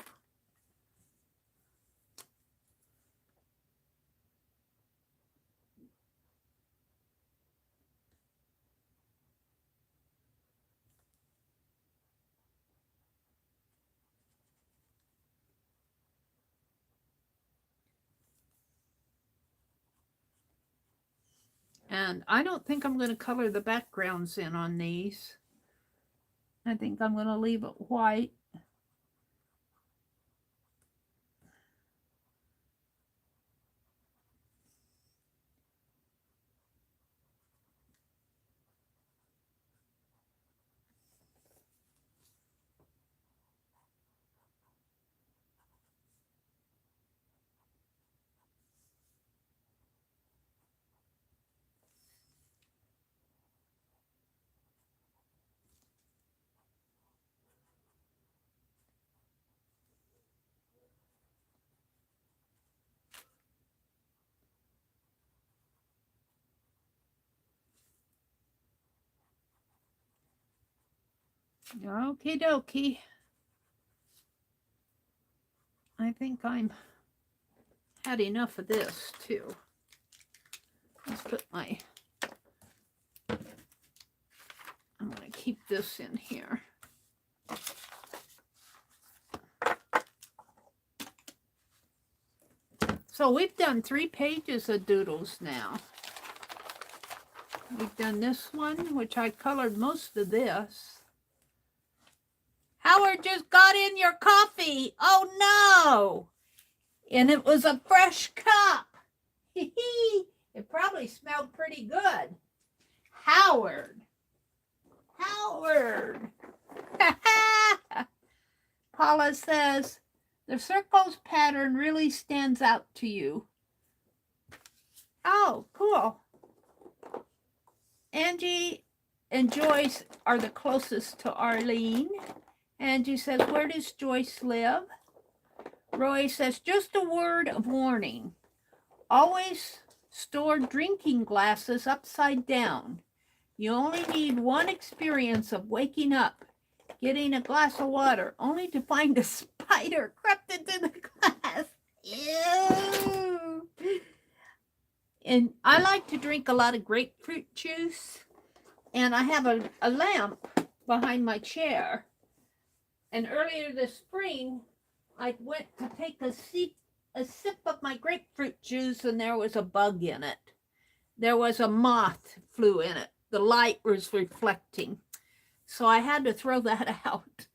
[SPEAKER 1] And I don't think I'm going to color the backgrounds in on these. I think I'm going to leave it white. Okie dokie. I think I'm had enough of this too. Let's put my, I'm going to keep this in here. So we've done 3 pages of doodles now. We've done this one, which I colored most of this. Howard just got in your coffee. Oh no! And it was a fresh cup. It probably smelled pretty good. Howard. Howard. Paula says, the circles pattern really stands out to you. Oh, cool. Angie and Joyce are the closest to Arlene. Angie says, where does Joyce live? Roy says, just a word of warning. Always store drinking glasses upside down. You only need one experience of waking up, getting a glass of water, only to find a spider crept into the glass. Ew. And I like to drink a lot of grapefruit juice. And I have a lamp behind my chair. And earlier this spring, I went to take a sip of my grapefruit juice, and there was a bug in it. There was a moth flew in it. The light was reflecting. So I had to throw that out.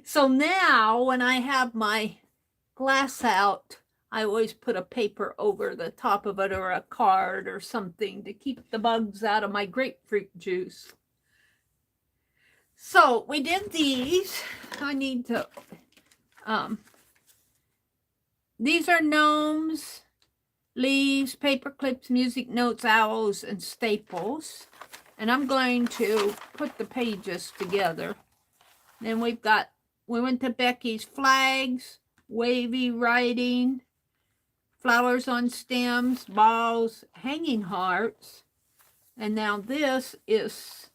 [SPEAKER 1] So now when I have my glass out, I always put a paper over the top of it or a card or something to keep the bugs out of my grapefruit juice. So we did these. I need to, these are gnomes, leaves, paper clips, music notes, owls, and staples. And I'm going to put the pages together. Then we went to Becky's flags, wavy writing, flowers on stems, balls, hanging hearts. And now this is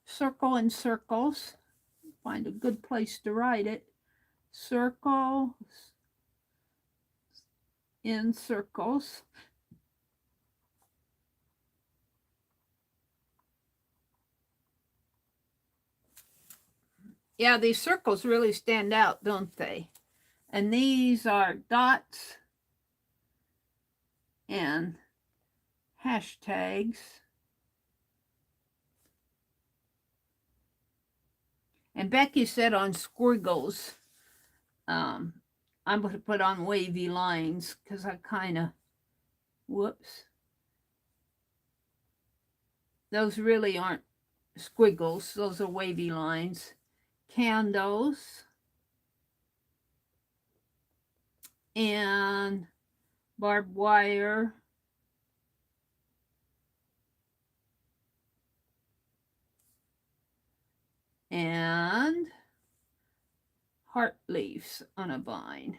[SPEAKER 1] circle and circles. Find a good place to write it. Circles in circles. Yeah, these circles really stand out, don't they? And these are dots and hashtags. And Becky said on squiggles, I'm going to put on wavy lines because I kind of, whoops. Those really aren't squiggles. Those are wavy lines. Candles. And barbed wire. And heart leaves on a vine.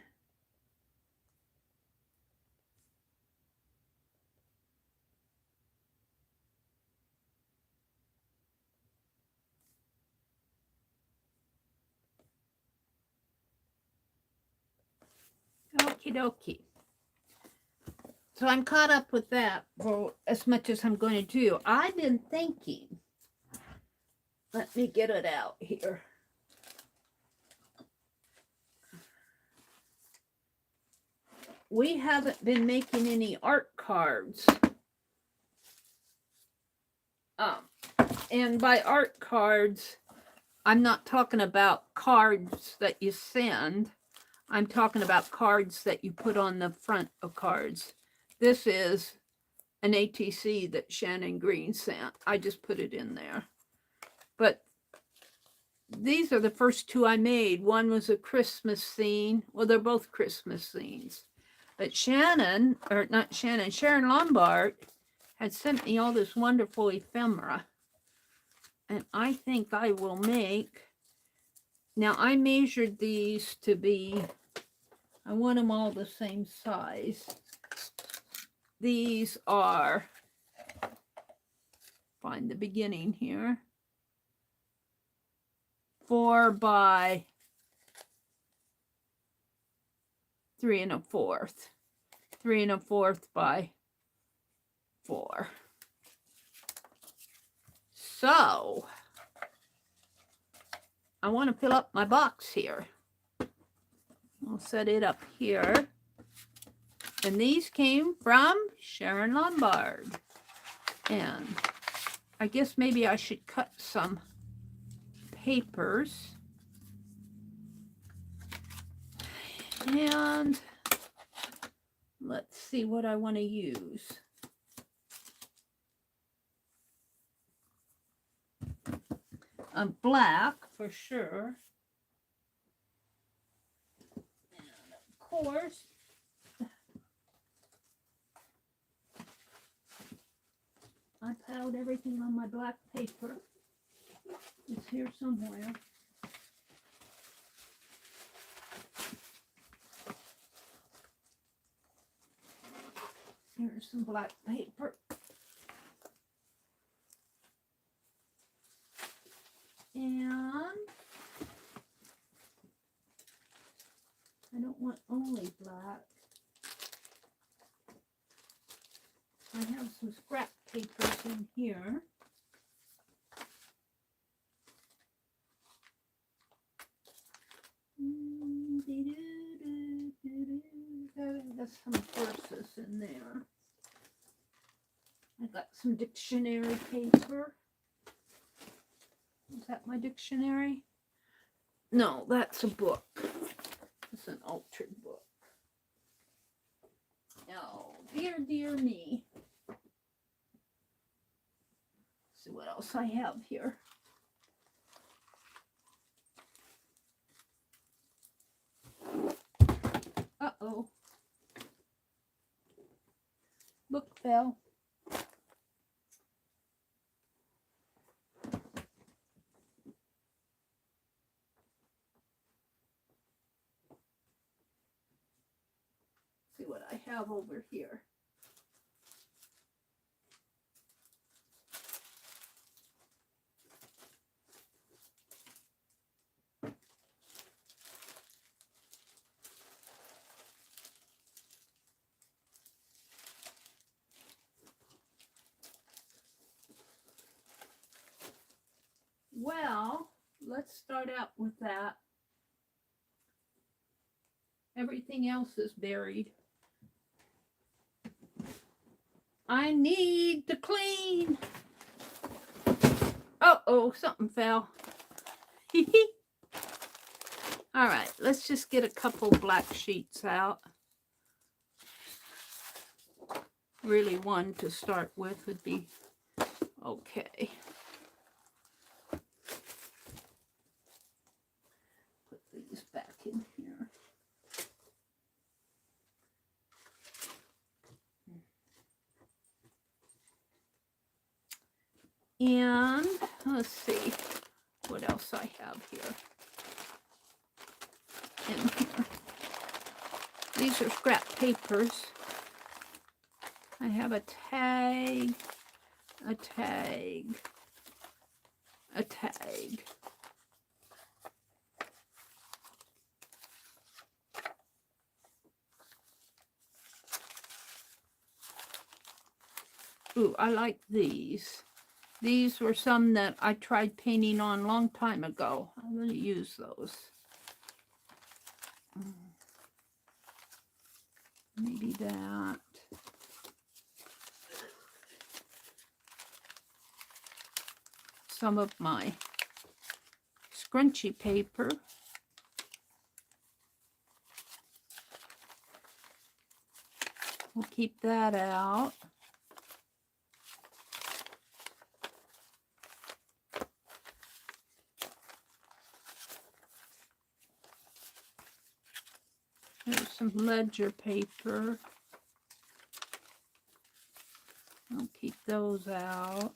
[SPEAKER 1] Okie dokie. So I'm caught up with that for as much as I'm going to do. I've been thinking, let me get it out here. We haven't been making any art cards. And by art cards, I'm not talking about cards that you send. I'm talking about cards that you put on the front of cards. This is an ATC that Shannon Green sent. I just put it in there. But these are the first two I made. One was a Christmas scene. Well, they're both Christmas scenes. But Sharon Lombard had sent me all this wonderful ephemera. And I think I will make, now I measured these to be, I want them all the same size. These are, find the beginning here, 4 by 3 1/4, 3 1/4 by 4. So I want to fill up my box here. I'll set it up here. And these came from Sharon Lombard. And I guess maybe I should cut some papers. And let's see what I want to use. Black for sure. And of course, I piled everything on my black paper. It's here somewhere. Here's some black paper. And I don't want only black. I have some scrap papers in here. got some verses in there. I got some dictionary paper. Is that my dictionary? No, that's a book. It's an altered book. Oh, dear, dear me. Let's see what else I have here. Uh-oh. Book fell. See what I have over here. Well, let's start out with that. Everything else is buried. I need to clean. Uh-oh, something fell. All right, let's just get a couple black sheets out. Really, one to start with would be okay. Put these back in here. And let's see what else I have here. In here. These are scrap papers. I have a tag, a tag, a tag. Ooh, I like these. These were some that I tried painting on a long time ago. I'm going to use those. Maybe that. Some of my scrunchy paper. We'll keep that out. There's some ledger paper. I'll keep those out.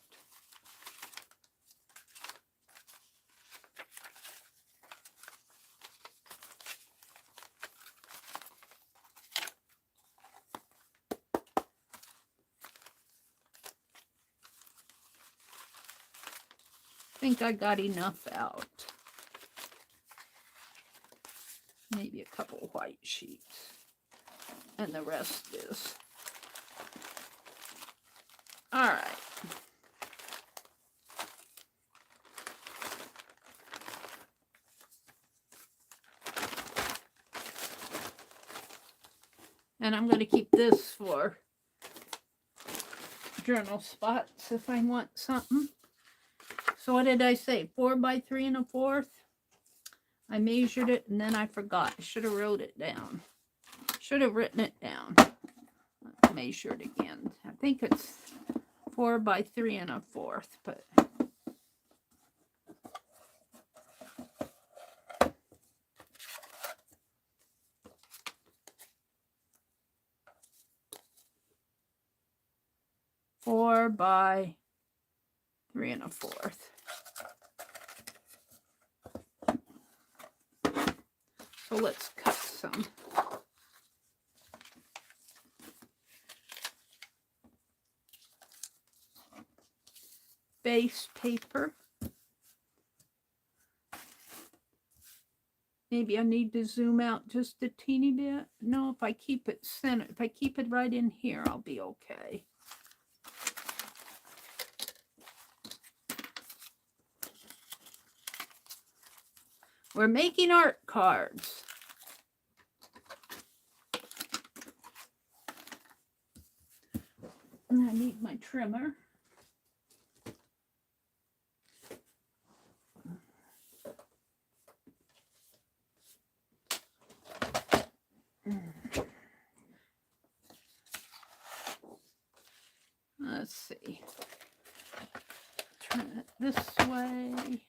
[SPEAKER 1] I think I got enough out. Maybe a couple white sheets. And the rest is. All right. And I'm going to keep this for journal spots if I want something. So what did I say? 4 by 3 1/4. I measured it and then I forgot. I should have wrote it down. Should have written it down. Let's measure it again. I think it's 4 by 3 1/4, but 4 by 3 1/4. So let's cut some. Base paper. Maybe I need to zoom out just a teeny bit. No, if I keep it centered, if I keep it right in here, I'll be okay. We're making art cards. need my trimmer. Let's see. Turn it this way.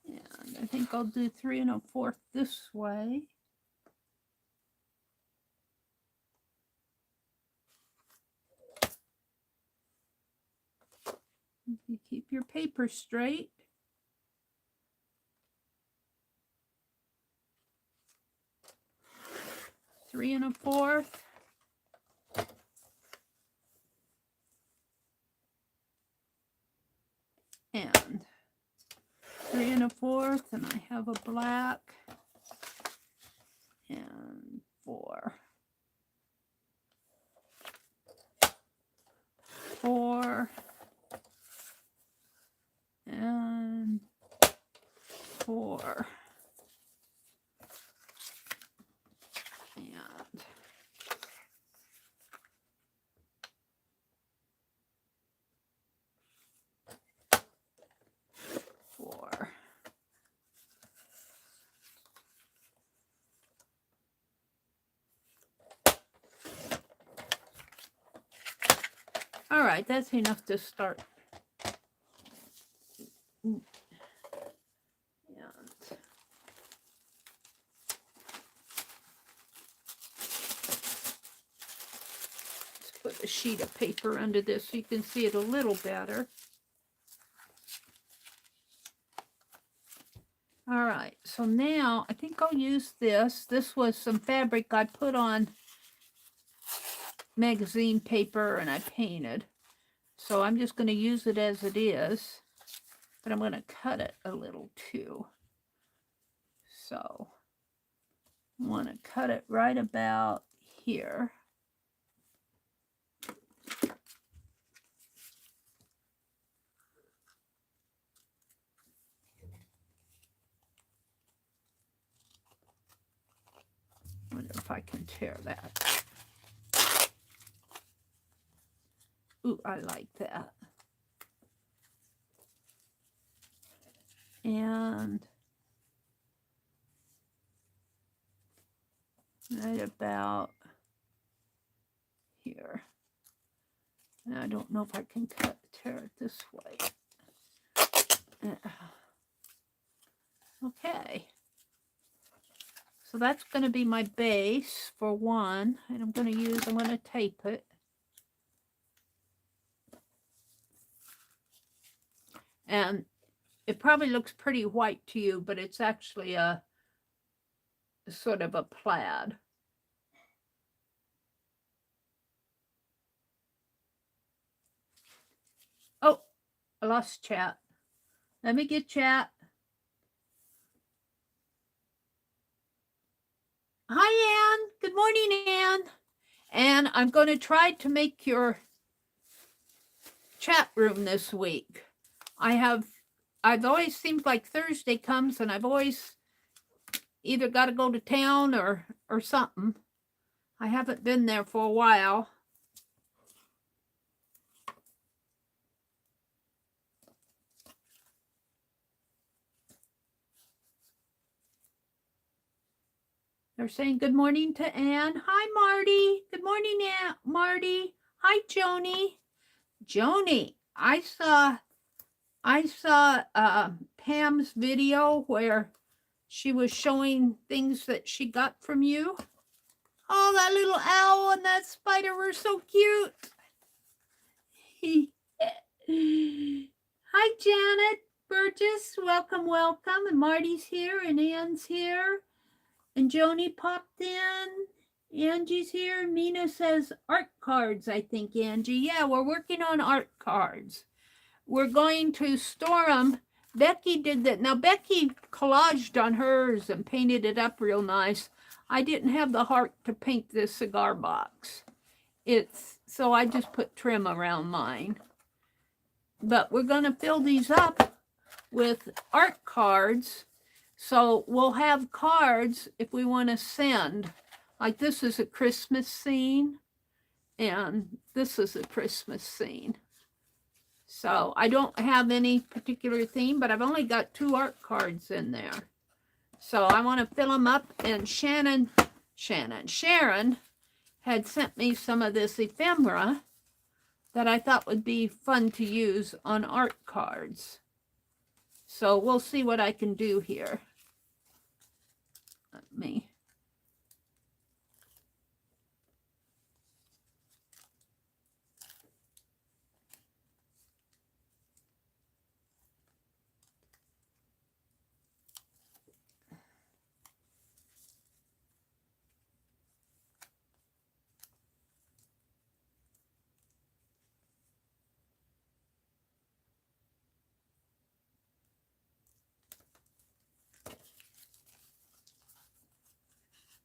[SPEAKER 1] And I think I'll do 3 1/4 this way. You keep your paper straight. Three and a fourth. And 3 1/4, and I have a black and 4. 4 and 4 and 4. All right, that's enough to start. And let's put a sheet of paper under this so you can see it a little better. All right, so now I think I'll use this. This was some fabric I put on magazine paper and I painted. So I'm just going to use it as it is, but I'm going to cut it a little too. So I want to cut it right about here. I wonder if I can tear that. Ooh, I like that. And right about here. And I don't know if I can tear it this way. Okay. So that's going to be my base for one. And I'm going to tape it. And it probably looks pretty white to you, but it's actually a sort of a plaid. Oh, I lost chat. Let me get chat. Hi, Anne. Good morning, Anne. And I'm going to try to make your chat room this week. I've always seemed like Thursday comes and I've always either got to go to town or something. I haven't been there for a while. They're saying good morning to Anne. Hi, Marty. Good morning, Aunt Marty. Hi, Joni. Joni, I saw Pam's video where she was showing things that she got from you. Oh, that little owl and that spider were so cute. Hi, Janet Burgess. Welcome, welcome. And Marty's here and Ann's here. And Joni popped in. Angie's here. Mina says art cards, I think, Angie. Yeah, we're working on art cards. We're going to store them. Becky did that. Now, Becky collaged on hers and painted it up real nice. I didn't have the heart to paint this cigar box. So I just put trim around mine. But we're going to fill these up with art cards. So we'll have cards if we want to send. Like this is a Christmas scene, and this is a Christmas scene. So I don't have any particular theme, but I've only got 2 art cards in there. So I want to fill them up, and Sharon had sent me some of this ephemera that I thought would be fun to use on art cards. So we'll see what I can do here. Let me.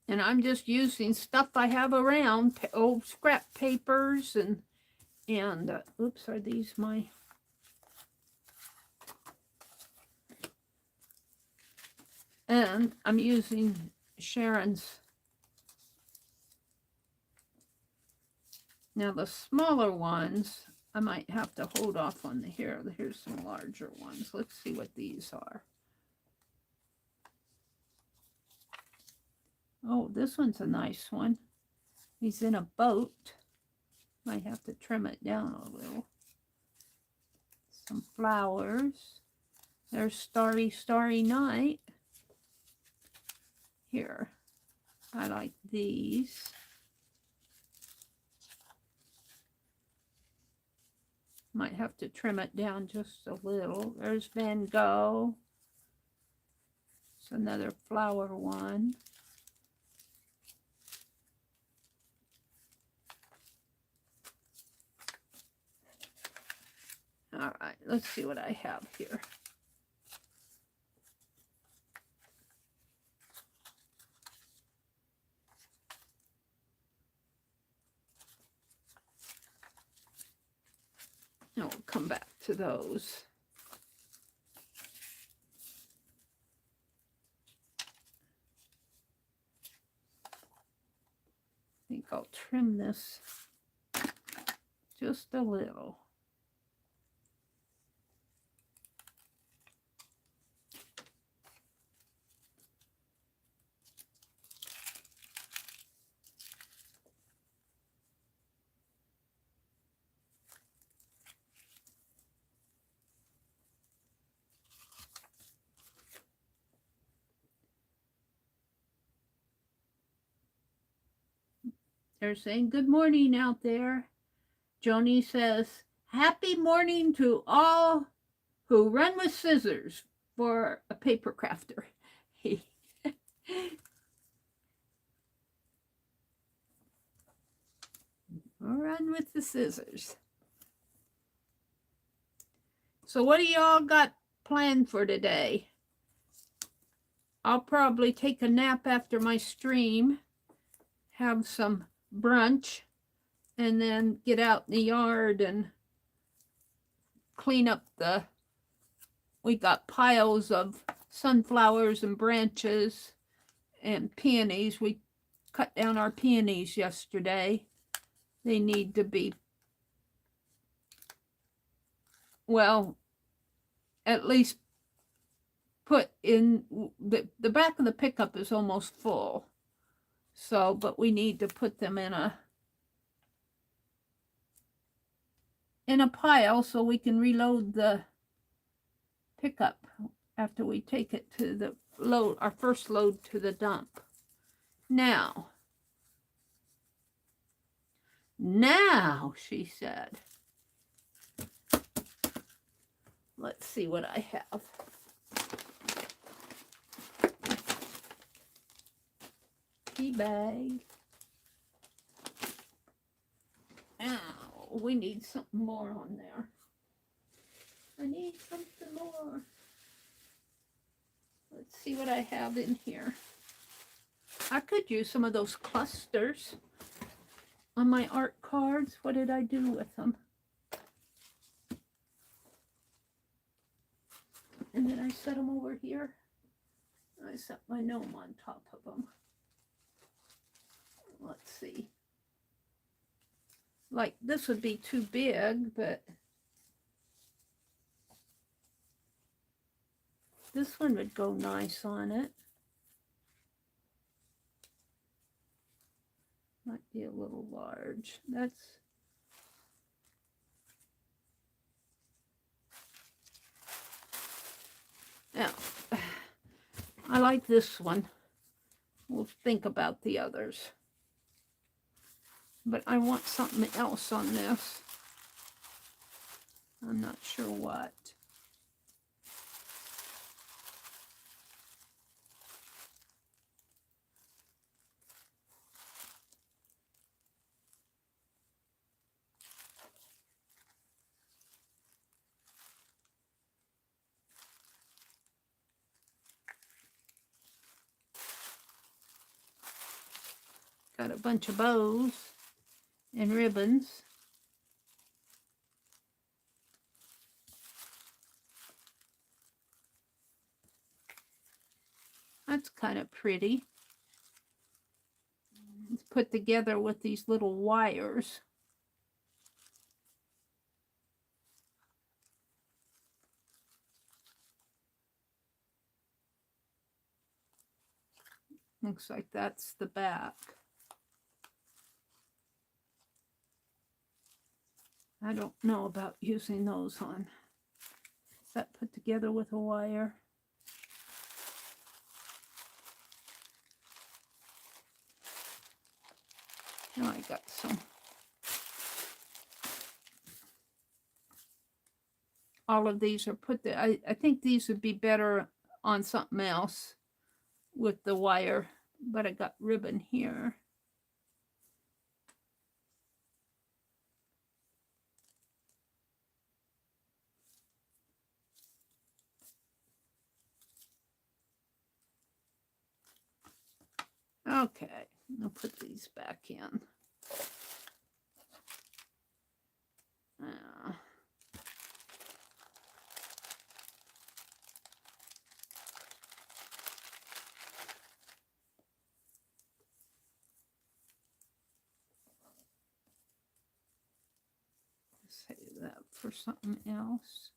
[SPEAKER 1] And I'm just using stuff I have around, old scrap papers and oops, are these my... And I'm using Sharon's. Now the smaller ones, I might have to hold off on the here. Here's some larger ones. Let's see what these are. Oh, this one's a nice one. He's in a boat. Might have to trim it down a little. Some flowers. There's Starry, Starry Night. Here. I like these. Might have to trim it down just a little. There's Van Gogh. It's another flower one. All right, let's see what I have here. And we'll come back to those. I think I'll trim this just a little. They're saying good morning out there. Joni says, happy morning to all who run with scissors for a paper crafter. Run with the scissors. So what do y'all got planned for today? I'll probably take a nap after my stream, have some brunch, and then get out in the yard and clean up we got piles of sunflowers and branches and peonies. We cut down our peonies yesterday. They need to be, well, at least put in, the back of the pickup is almost full. So, but we need to put them in a pile so we can reload the pickup after we take it to the load, our first load to the dump. Now, she said, let's see what I have. Tea bag. Now, we need something more on there. I need something more. Let's see what I have in here. I could use some of those clusters on my art cards. What did I do with them? And then I set them over here. I set my gnome on top of them. let's see. Like this would be too big, but this one would go nice on it. Might be a little large. That's now. I like this one. We'll think about the others. But I want something else on this. I'm not sure what. Got a bunch of bows and ribbons. That's kind of pretty. It's put together with these little wires. Looks like that's the back. I don't know about using those on. Is that put together with a wire? Now I got some. All of these are put there. I think these would be better on something else with the wire, but I got ribbon here. Okay, I'll put these back in. Save that for something else.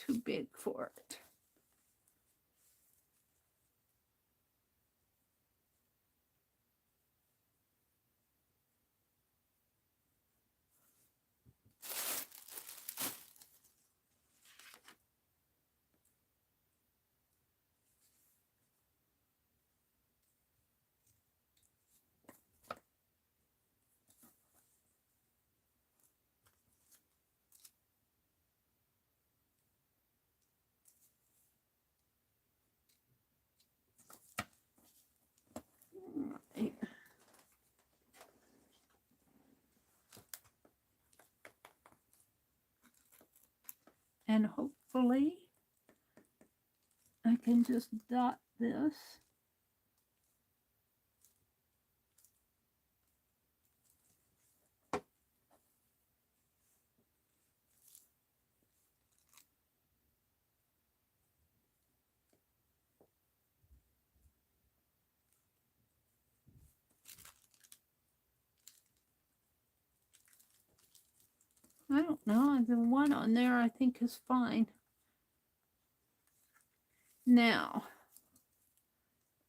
[SPEAKER 1] Too big for it. Right. And hopefully I can just dot this. I don't know, the one on there I think is fine. Now,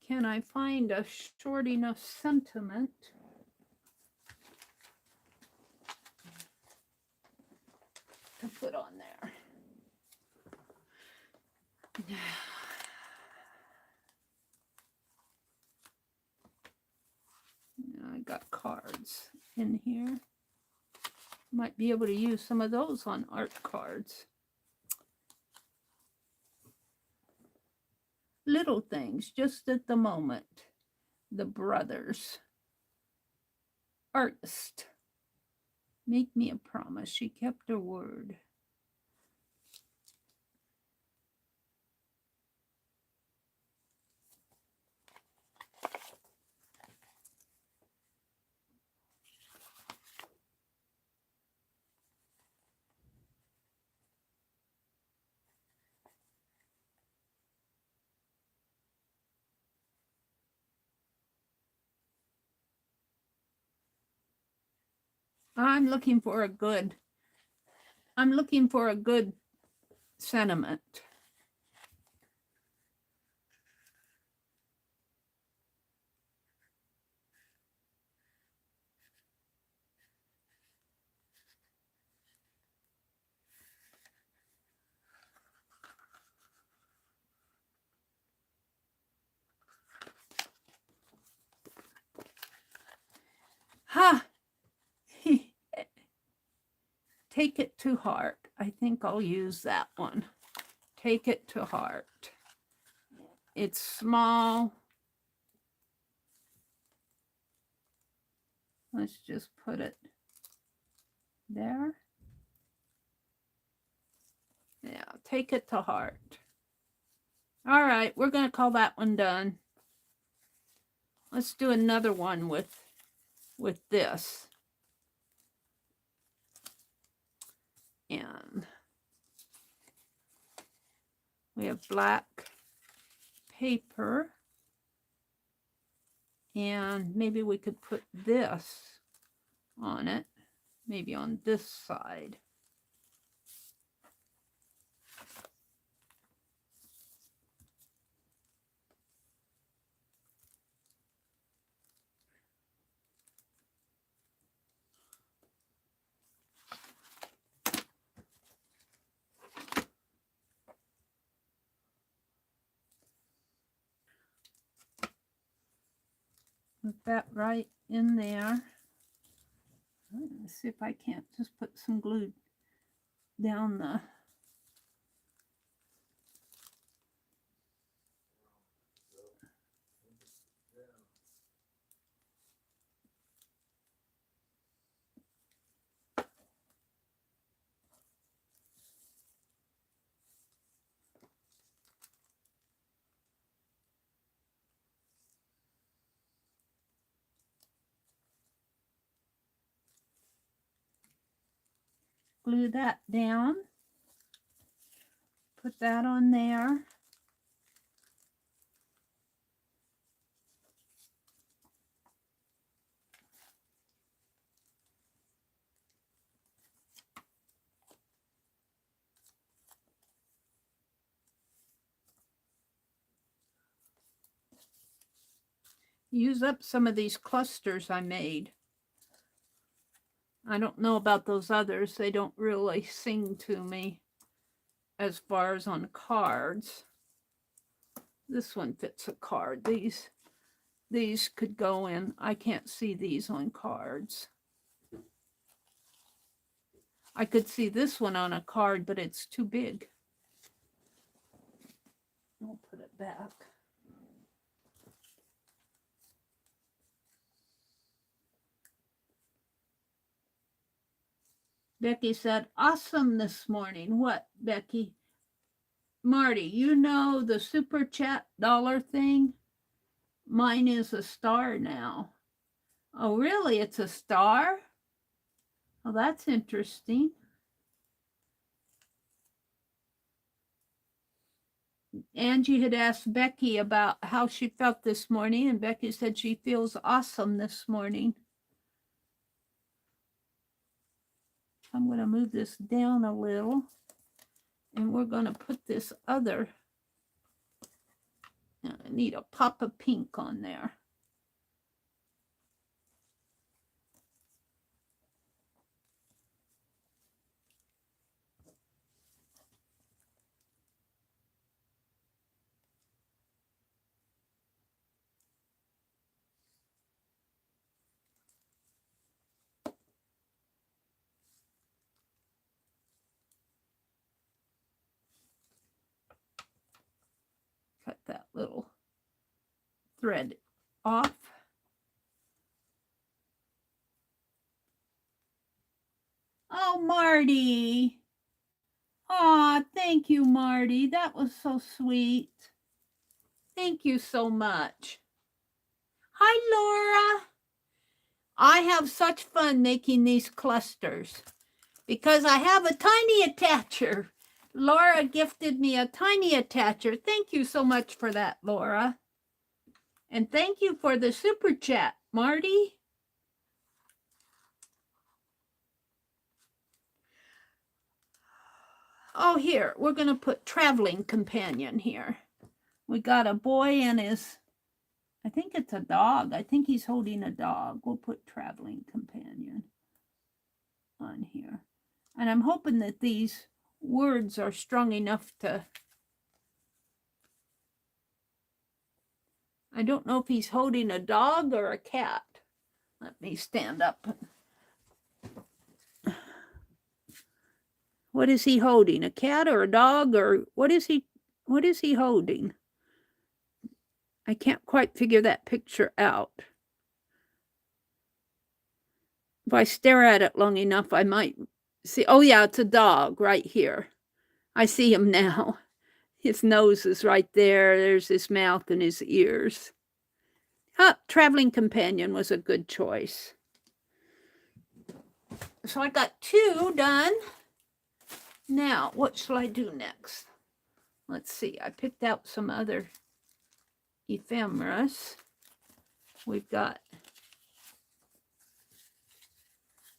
[SPEAKER 1] can I find a short enough sentiment to put on there? I got cards in here. Might be able to use some of those on art cards. Little things, just at the moment. The brothers. Artist. Make me a promise. She kept her word. I'm looking for a good sentiment. Ha! Take it to heart. I think I'll use that one. Take it to heart. It's small. Let's just put it there. Yeah, take it to heart. All right, we're going to call that one done. Let's do another one with this. And we have black paper. And maybe we could put this on it, maybe on this side. Put that right in there. Let's see if I can't just put some glue down the... Glue that down. Put that on there. Use up some of these clusters I made. I don't know about those others. They don't really sing to me as far as on cards. This one fits a card. These could go in. I can't see these on cards. I could see this one on a card, but it's too big. I'll put it back. Becky said, awesome this morning. What, Becky? Marty, you know the super chat dollar thing? Mine is a star now. Oh, really? It's a star? Oh, that's interesting. Angie had asked Becky about how she felt this morning, and Becky said she feels awesome this morning. I'm going to move this down a little, and we're going to put this other. I need a pop of pink on there. Cut that little thread off. Oh, Marty. Aw, thank you, Marty. That was so sweet. Thank you so much. Hi, Laura. I have such fun making these clusters because I have a tiny attacher. Laura gifted me a tiny attacher. Thank you so much for that, Laura. And thank you for the super chat, Marty. Oh, here, we're going to put traveling companion here. We got a boy and his, I think it's a dog. I think he's holding a dog. We'll put traveling companion on here. And I'm hoping that these words are strong enough to, I don't know if he's holding a dog or a cat. Let me stand up. What is he holding? A cat or a dog, or what is he holding? I can't quite figure that picture out. If I stare at it long enough, I might see. Oh yeah, it's a dog right here. I see him now. His nose is right there. There's his mouth and his ears. Traveling companion was a good choice. So I got 2 done. Now, what shall I do next? Let's see. I picked out some other ephemeras. We've got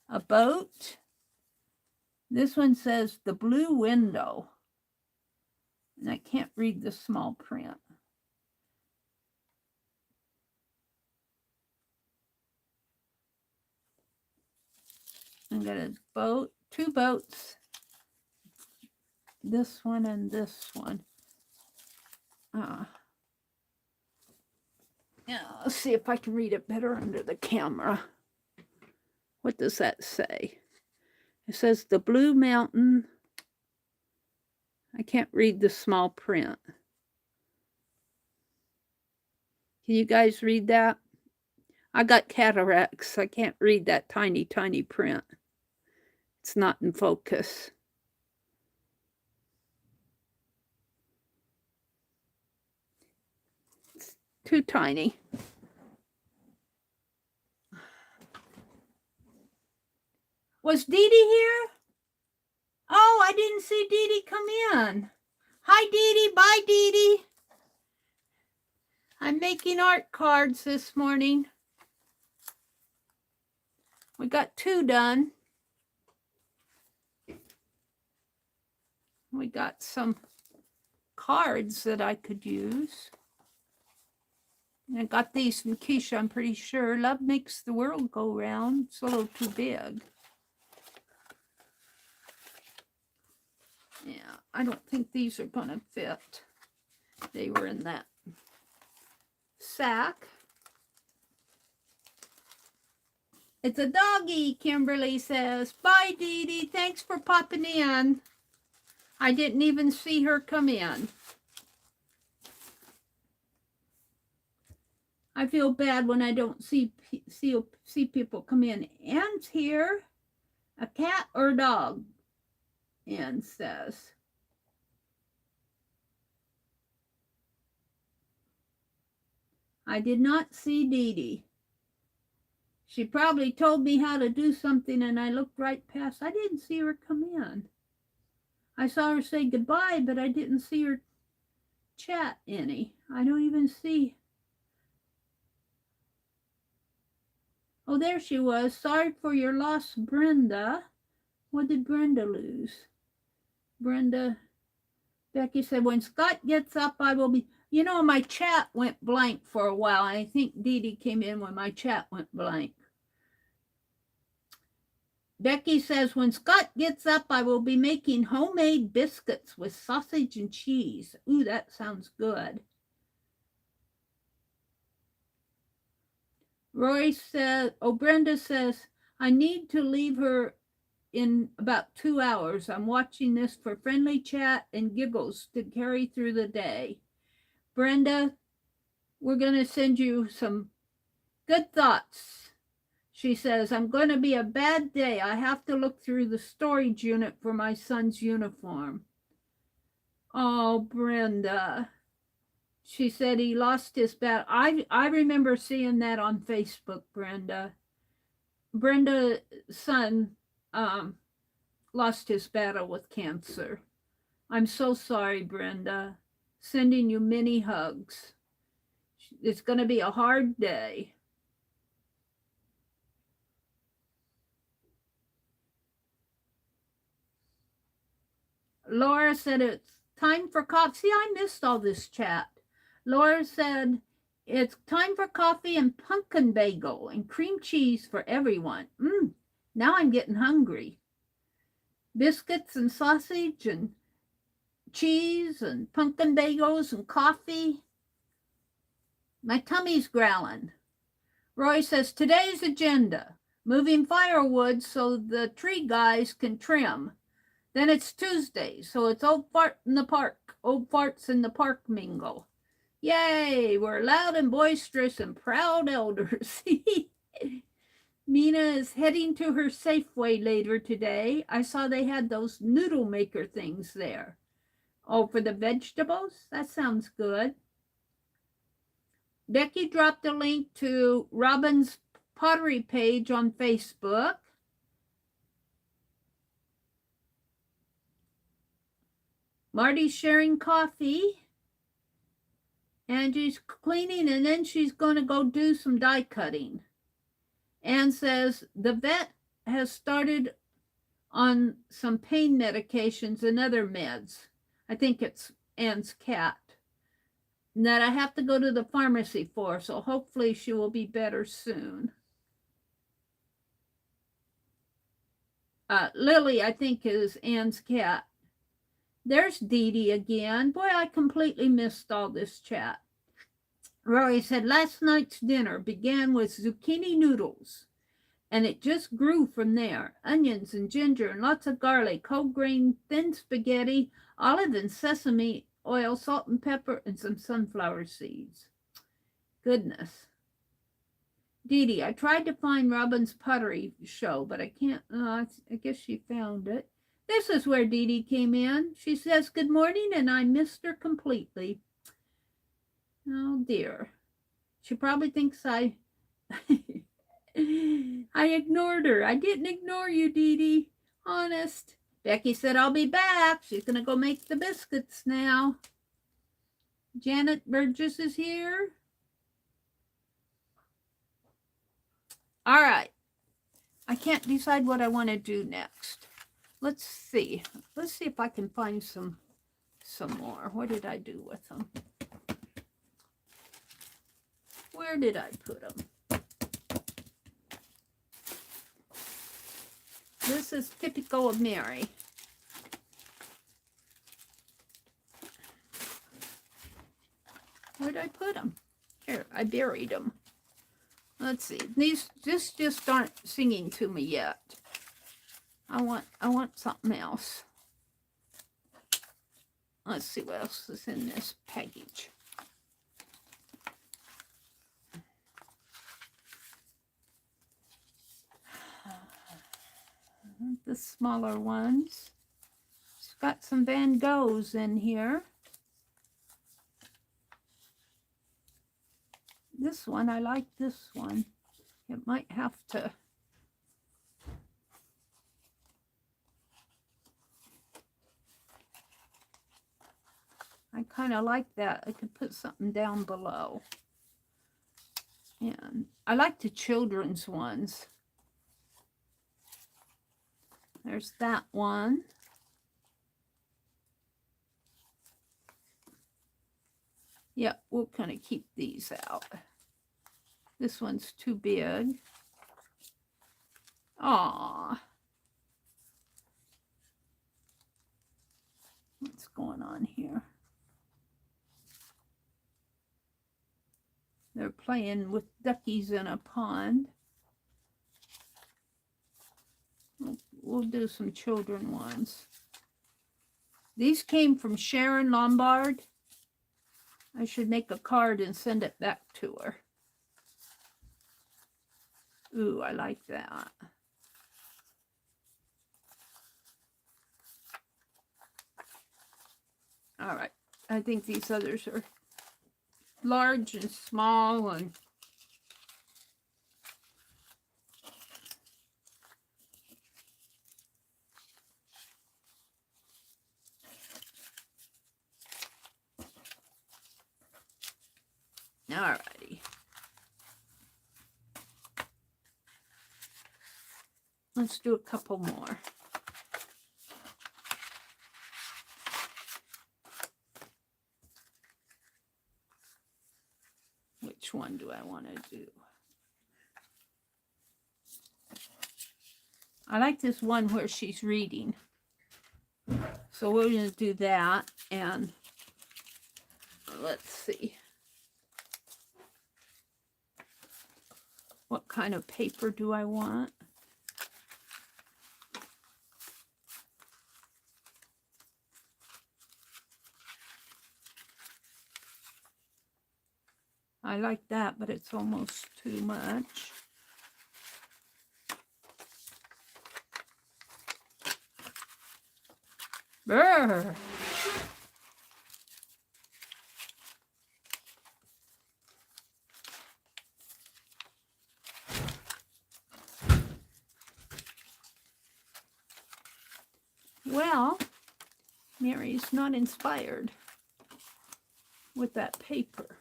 [SPEAKER 1] a boat. This one says the blue window. And I can't read the small print. I got a boat, 2 boats. This one and this one. Yeah, let's see if I can read it better under the camera. What does that say? It says the blue mountain. I can't read the small print. Can you guys read that? I got cataracts. I can't read that tiny, tiny print. It's not in focus. It's too tiny. Was Dee Dee here? Oh, I didn't see Dee Dee come in. Hi, Dee Dee. Bye, Dee Dee. I'm making art cards this morning. We got 2 done. We got some cards that I could use. I got these from Keisha, I'm pretty sure. Love makes the world go round. It's a little too big. Yeah, I don't think these are going to fit. They were in that sack. It's a doggy, Kimberly says. Bye, Dee Dee. Thanks for popping in. I didn't even see her come in. I feel bad when I don't see people come in. Anne's here. A cat or a dog? Anne says. I did not see Dee Dee. She probably told me how to do something and I looked right past. I didn't see her come in. I saw her say goodbye, but I didn't see her chat any. I don't even see. Oh, there she was. Sorry for your loss, Brenda. What did Brenda lose? Brenda, Becky said, when Scott gets up, I will be. You know, my chat went blank for a while. I think Dee Dee came in when my chat went blank. Becky says, when Scott gets up, I will be making homemade biscuits with sausage and cheese. Ooh, that sounds good. Roy says, Brenda says, I need to leave her in about 2 hours. I'm watching this for friendly chat and giggles to carry through the day. Brenda, we're going to send you some good thoughts. She says, I'm going to be a bad day. I have to look through the storage unit for my son's uniform. Oh, Brenda. She said he lost his battle. I remember seeing that on Facebook, Brenda. Brenda's son lost his battle with cancer. I'm so sorry, Brenda. Sending you many hugs. It's going to be a hard day. Laura said it's time for coffee. See, I missed all this chat. Laura said it's time for coffee and pumpkin bagel and cream cheese for everyone. Now I'm getting hungry. Biscuits and sausage and cheese and pumpkin bagels and coffee. My tummy's growling. Roy says, today's agenda, moving firewood so the tree guys can trim. Then it's Tuesday, so it's old fart in the park, old farts in the park mingle. Yay, we're loud and boisterous and proud elders. Mina is heading to her Safeway later today. I saw they had those noodle maker things there. Oh, for the vegetables? That sounds good. Becky dropped a link to Robin's pottery page on Facebook. Marty's sharing coffee. Angie's cleaning, and then she's going to go do some die cutting. Anne says the vet has started on some pain medications and other meds. I think it's Anne's cat. That I have to go to the pharmacy for, so hopefully she will be better soon. Lily, I think, is Anne's cat. There's Dee Dee again. Boy, I completely missed all this chat. Rory said, last night's dinner began with zucchini noodles, and it just grew from there. Onions and ginger and lots of garlic, whole grain, thin spaghetti, olive and sesame oil, salt and pepper, and some sunflower seeds. Goodness. Dee Dee, I tried to find Robin's pottery show, but I can't. I guess she found it. This is where Dee Dee came in. She says, good morning, and I missed her completely. Oh, dear. She probably thinks I ignored her. I didn't ignore you, Dee Dee. Honest. Becky said, I'll be back. She's going to go make the biscuits now. Janet Burgess is here. All right. I can't decide what I want to do next. Let's see. Let's see if I can find some more. What did I do with them? Where did I put them? This is typical of Meri. Where did I put them? Here, I buried them. Let's see. These just aren't singing to me yet. I want something else. Let's see what else is in this package. The smaller ones. It's got some Van Goghs in here. This one, I like this one. It might have to. I kind of like that. I could put something down below. And I like the children's ones. There's that one. Yeah, we'll kind of keep these out. This one's too big. Aw. What's going on here? They're playing with duckies in a pond. We'll do some children ones. These came from Sharon Lombard. I should make a card and send it back to her. Ooh, I like that. All right. I think these others are large and small and all righty. Let's do a couple more. one do I want to do? I like this one where she's reading. So we're going to do that. And let's see. What kind of paper do I want? I like that, but it's almost too much. Brr. Well, Meri's not inspired with that paper.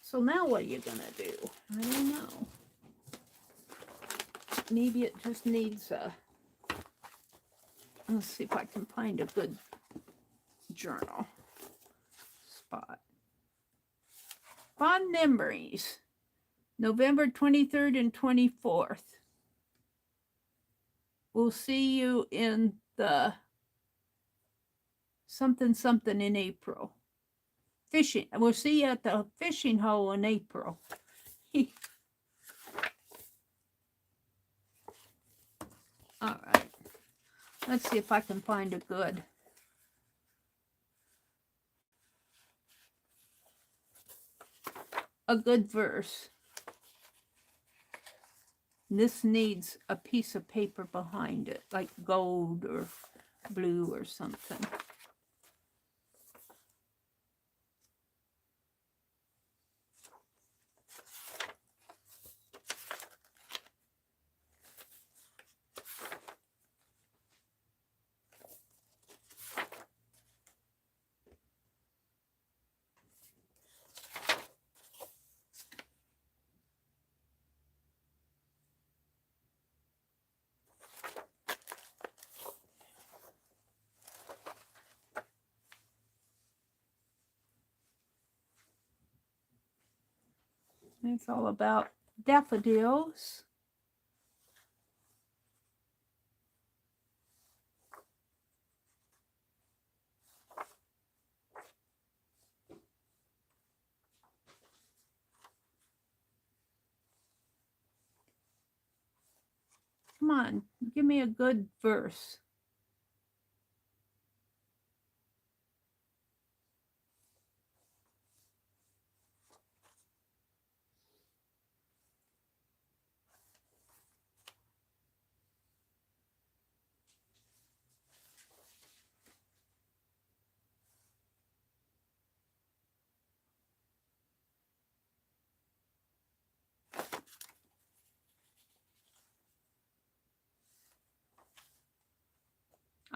[SPEAKER 1] So now what are you going to do? I don't know. Maybe it just needs a... Let's see if I can find a good journal spot. Fond memories, November 23rd and 24th. We'll see you in the something something in April. Fishing. We'll see you at the fishing hole in April. All right. Let's see if I can find a good verse. This needs a piece of paper behind it, like gold or blue or something. It's all about daffodils. Come on, give me a good verse.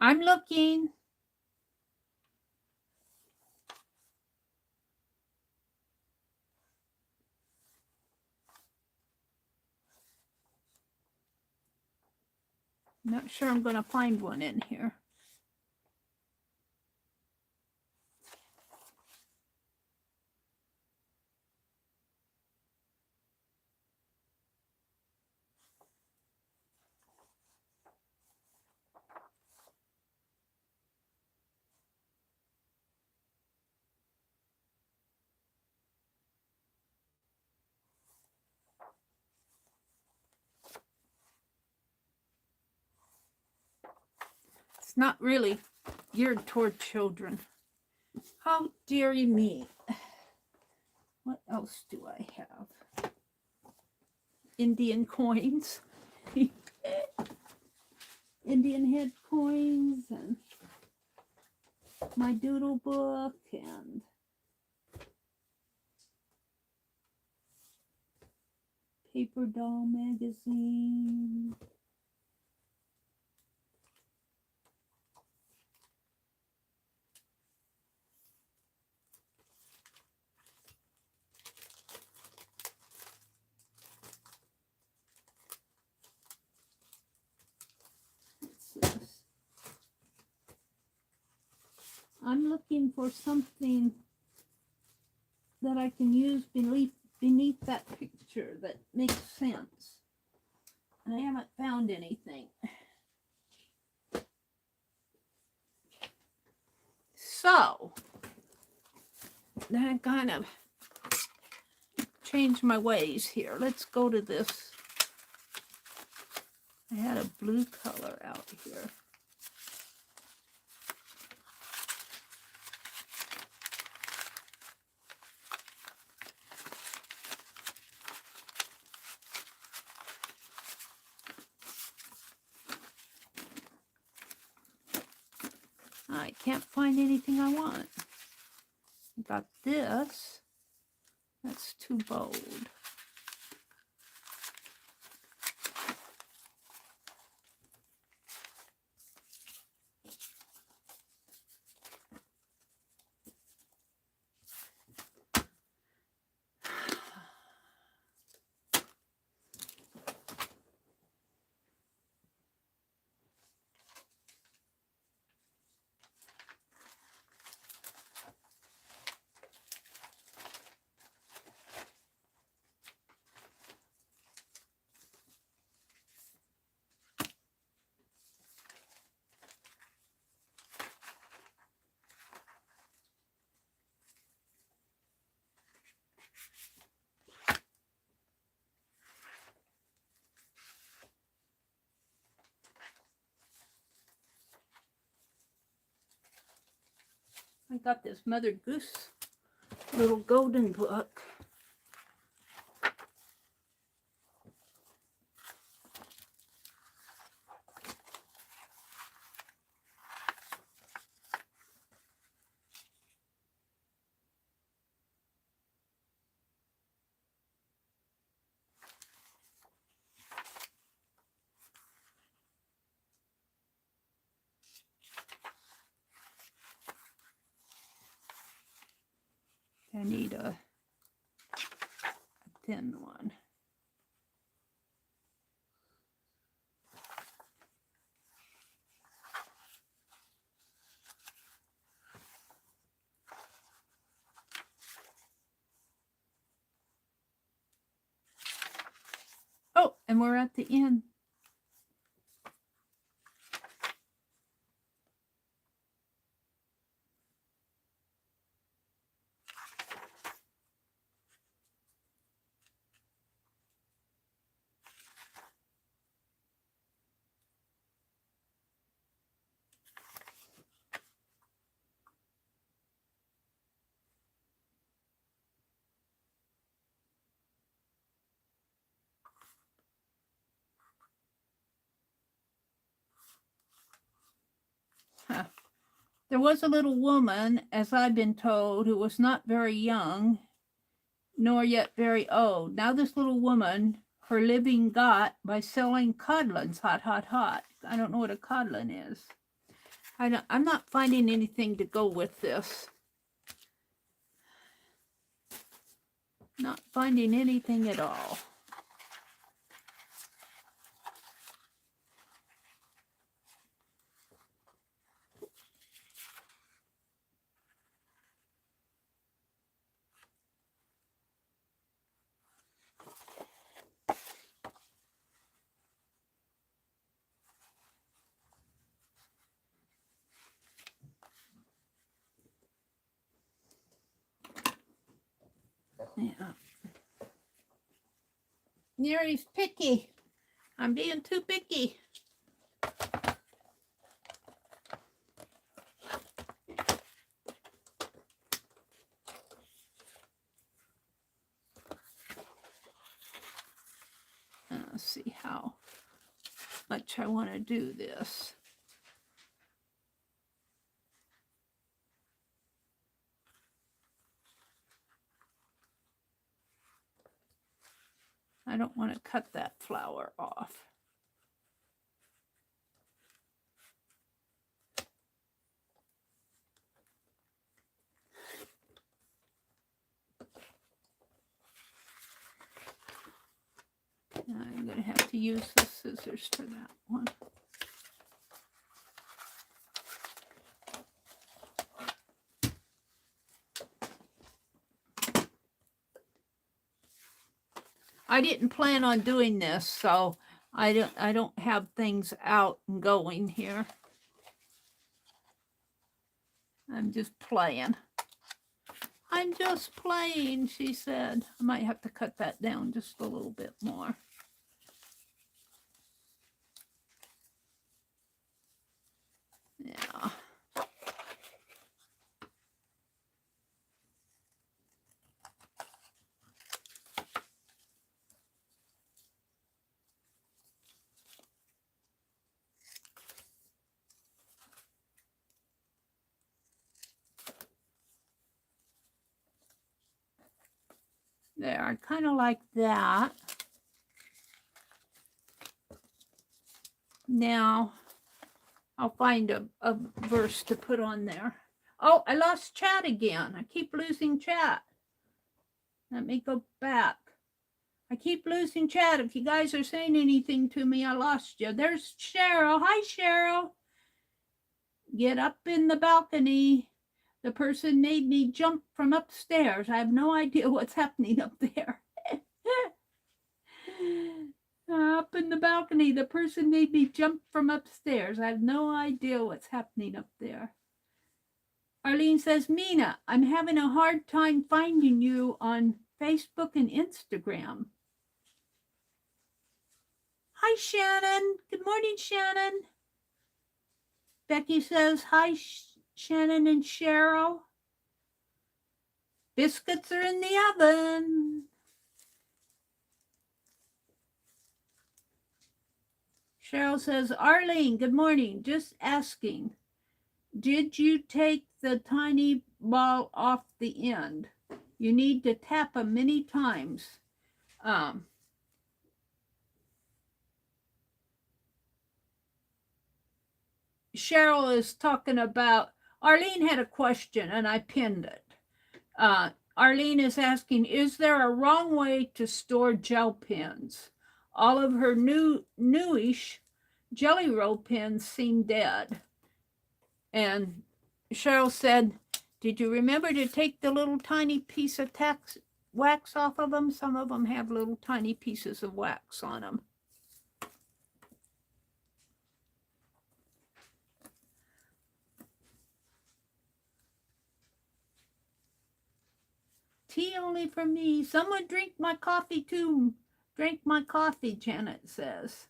[SPEAKER 1] I'm looking. Not sure I'm going to find one in here. It's not really geared toward children. How dearie me. What else do I have? Indian coins. Indian head coins and my doodle book and paper doll magazine. I'm looking for something that I can use beneath that picture that makes sense. And I haven't found anything. So, then I kind of changed my ways here. Let's go to this. I had a blue color out here. I can't find anything I want. I got this. That's too bold. I got this Mother Goose little golden book. I need a thin one. Oh, and we're at the end. Huh. There was a little woman, as I've been told, who was not very young, nor yet very old. Now this little woman, her living got by selling codlins, hot, hot, hot. I don't know what a codlin is. I'm not finding anything to go with this. Not finding anything at all. Yeah. Meri's picky. I'm being too picky. Let's see how much I want to do this. I don't want to cut that flower off. I'm going to have to use the scissors for that one. I didn't plan on doing this, so I don't have things out and going here. I'm just playing. I'm just playing, she said. I might have to cut that down just a little bit more. Yeah. There, I kind of like that. Now, I'll find a verse to put on there. Oh, I lost chat again. I keep losing chat. Let me go back. I keep losing chat. If you guys are saying anything to me, I lost you. There's Cheryl. Hi, Cheryl. Get up in the balcony. The person made me jump from upstairs. I have no idea what's happening up there. Up in the balcony, the person made me jump from upstairs. I have no idea what's happening up there. Arlene says, Mina, I'm having a hard time finding you on Facebook and Instagram. Hi, Shannon. Good morning, Shannon. Becky says, hi, Shannon and Cheryl. Biscuits are in the oven. Cheryl says, Arlene, good morning. Just asking, did you take the tiny ball off the end? You need to tap them many times. Cheryl is talking about, Arlene had a question and I pinned it. Arlene is asking, is there a wrong way to store gel pens? All of her newish Jelly Roll pens seem dead. And Cheryl said, did you remember to take the little tiny piece of wax off of them? Some of them have little tiny pieces of wax on them. Tea only for me. Someone drink my coffee too. Drink my coffee, Janet says.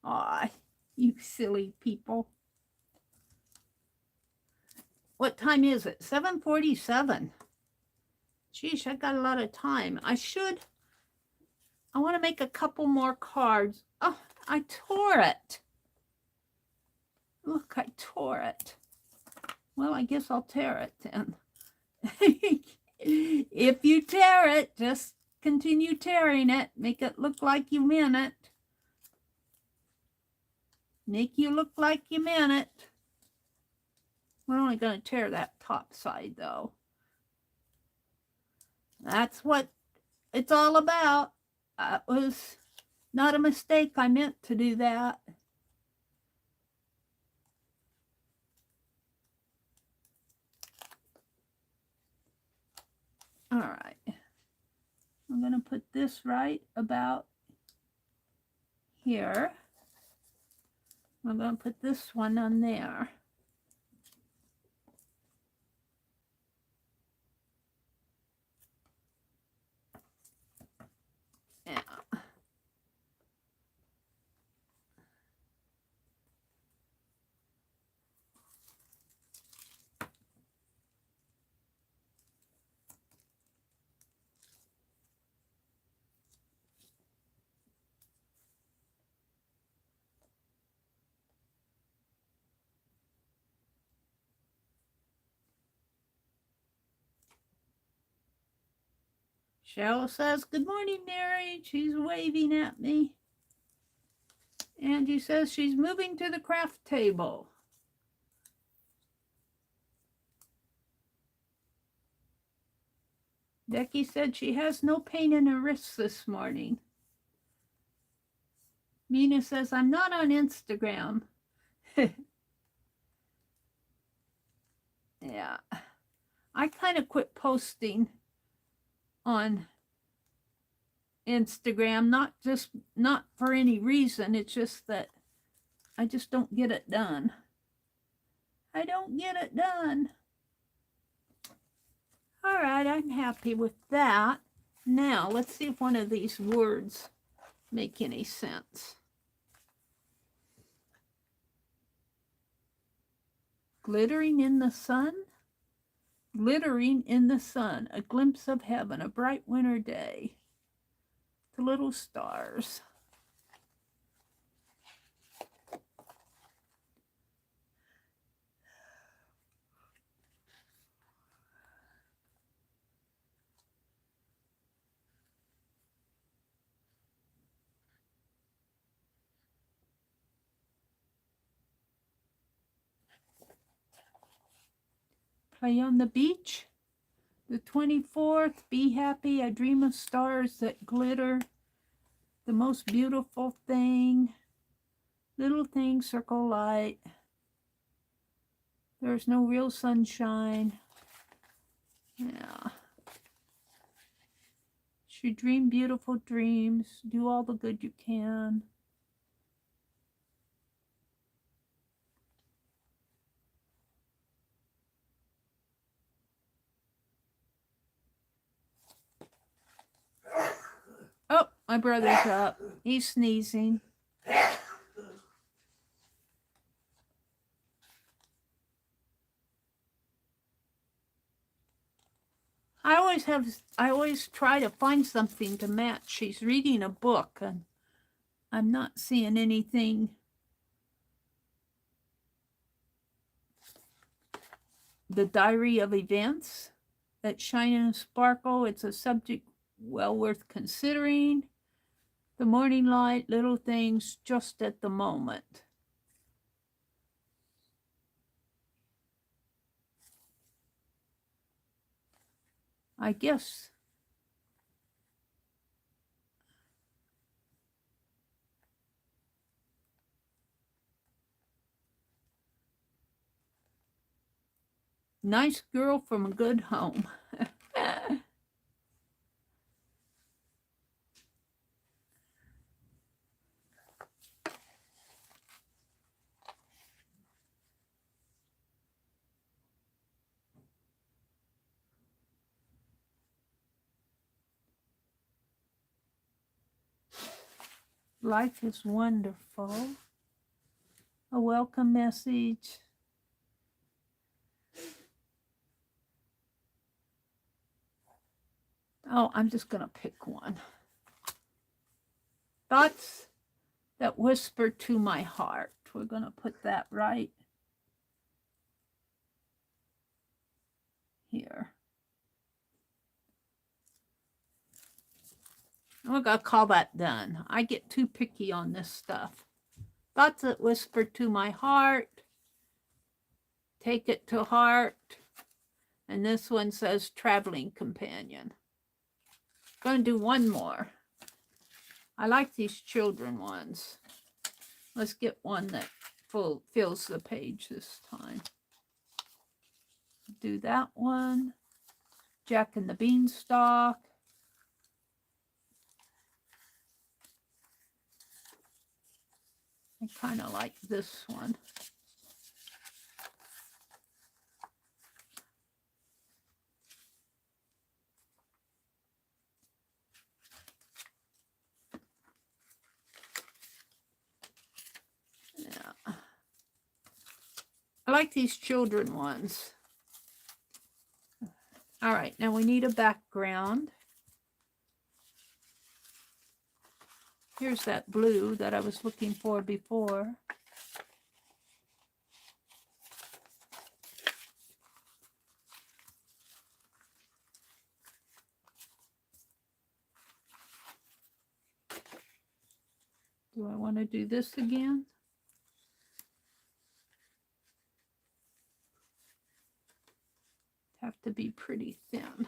[SPEAKER 1] Aw, you silly people. What time is it? 7:47. Geez, I got a lot of time. I want to make a couple more cards. Oh, I tore it. Look, I tore it. Well, I guess I'll tear it then. If you tear it, just continue tearing it. Make it look like you meant it. Make you look like you meant it. We're only going to tear that top side, though. That's what it's all about. It was not a mistake. I meant to do that. All right. I'm going to put this right about here. I'm going to put this one on there. Yeah. Cheryl says, good morning, Mary. She's waving at me. Angie says she's moving to the craft table. Becky said she has no pain in her wrists this morning. Mina says, I'm not on Instagram. Yeah. I kind of quit posting on Instagram, not for any reason. It's just that I just don't get it done. I don't get it done. All right, I'm happy with that. Now, let's see if one of these words make any sense. Glittering in the sun? Glittering in the sun, a glimpse of heaven, a bright winter day. The little stars. Play on the beach. The 24th, be happy, I dream of stars that glitter. The most beautiful thing. Little thing, circle light. There's no real sunshine. Yeah. Should dream beautiful dreams. Do all the good you can. Oh, my brother's up. He's sneezing. I always try to find something to match. She's reading a book and I'm not seeing anything. The diary of events that shine and sparkle. It's a subject well worth considering. The morning light, little things just at the moment. I guess nice girl from a good home. Life is wonderful. A welcome message. Oh, I'm just going to pick one. Thoughts that whisper to my heart. We're going to put that right here. We're going to call that done. I get too picky on this stuff. Thoughts that whisper to my heart. Take it to heart. And this one says traveling companion. Going to do one more. I like these children ones. Let's get one that fills the page this time. Do that one. Jack and the Beanstalk. I kind of like this one. Yeah. I like these children ones. All right, now we need a background. Here's that blue that I was looking for before. Do I want to do this again? Have to be pretty thin.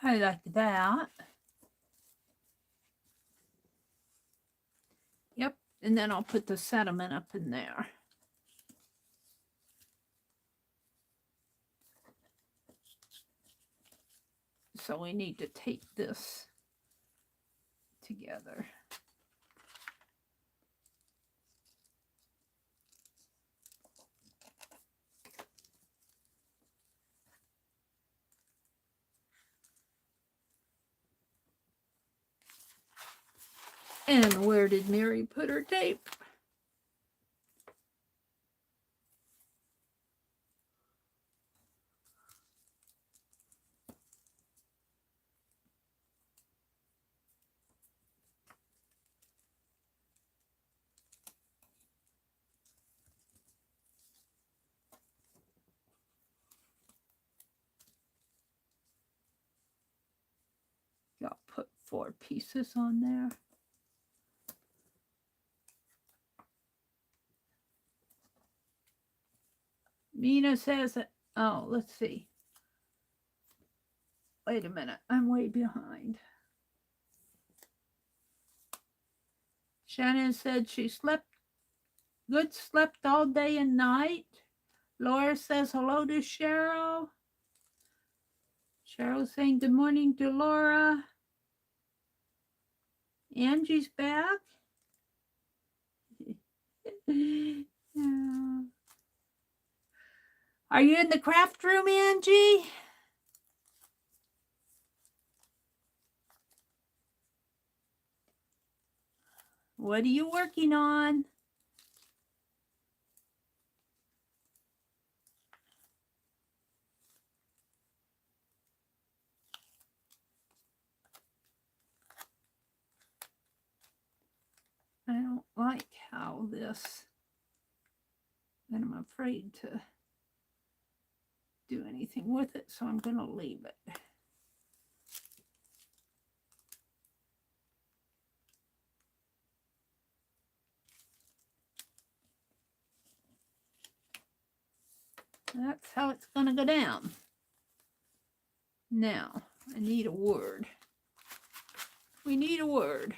[SPEAKER 1] I like that. Yep, and then I'll put the sediment up in there. So we need to tape this together. And where did Meri put her tape? I'll put 4 pieces on there. Mina says, oh, let's see. Wait a minute, I'm way behind. Shannon said she slept all day and night. Laura says hello to Cheryl. Cheryl saying good morning to Laura. Angie's back. Are you in the craft room, Angie? What are you working on? I don't like how this, and I'm afraid to do anything with it, so I'm going to leave it. That's how it's going to go down. Now, I need a word. We need a word.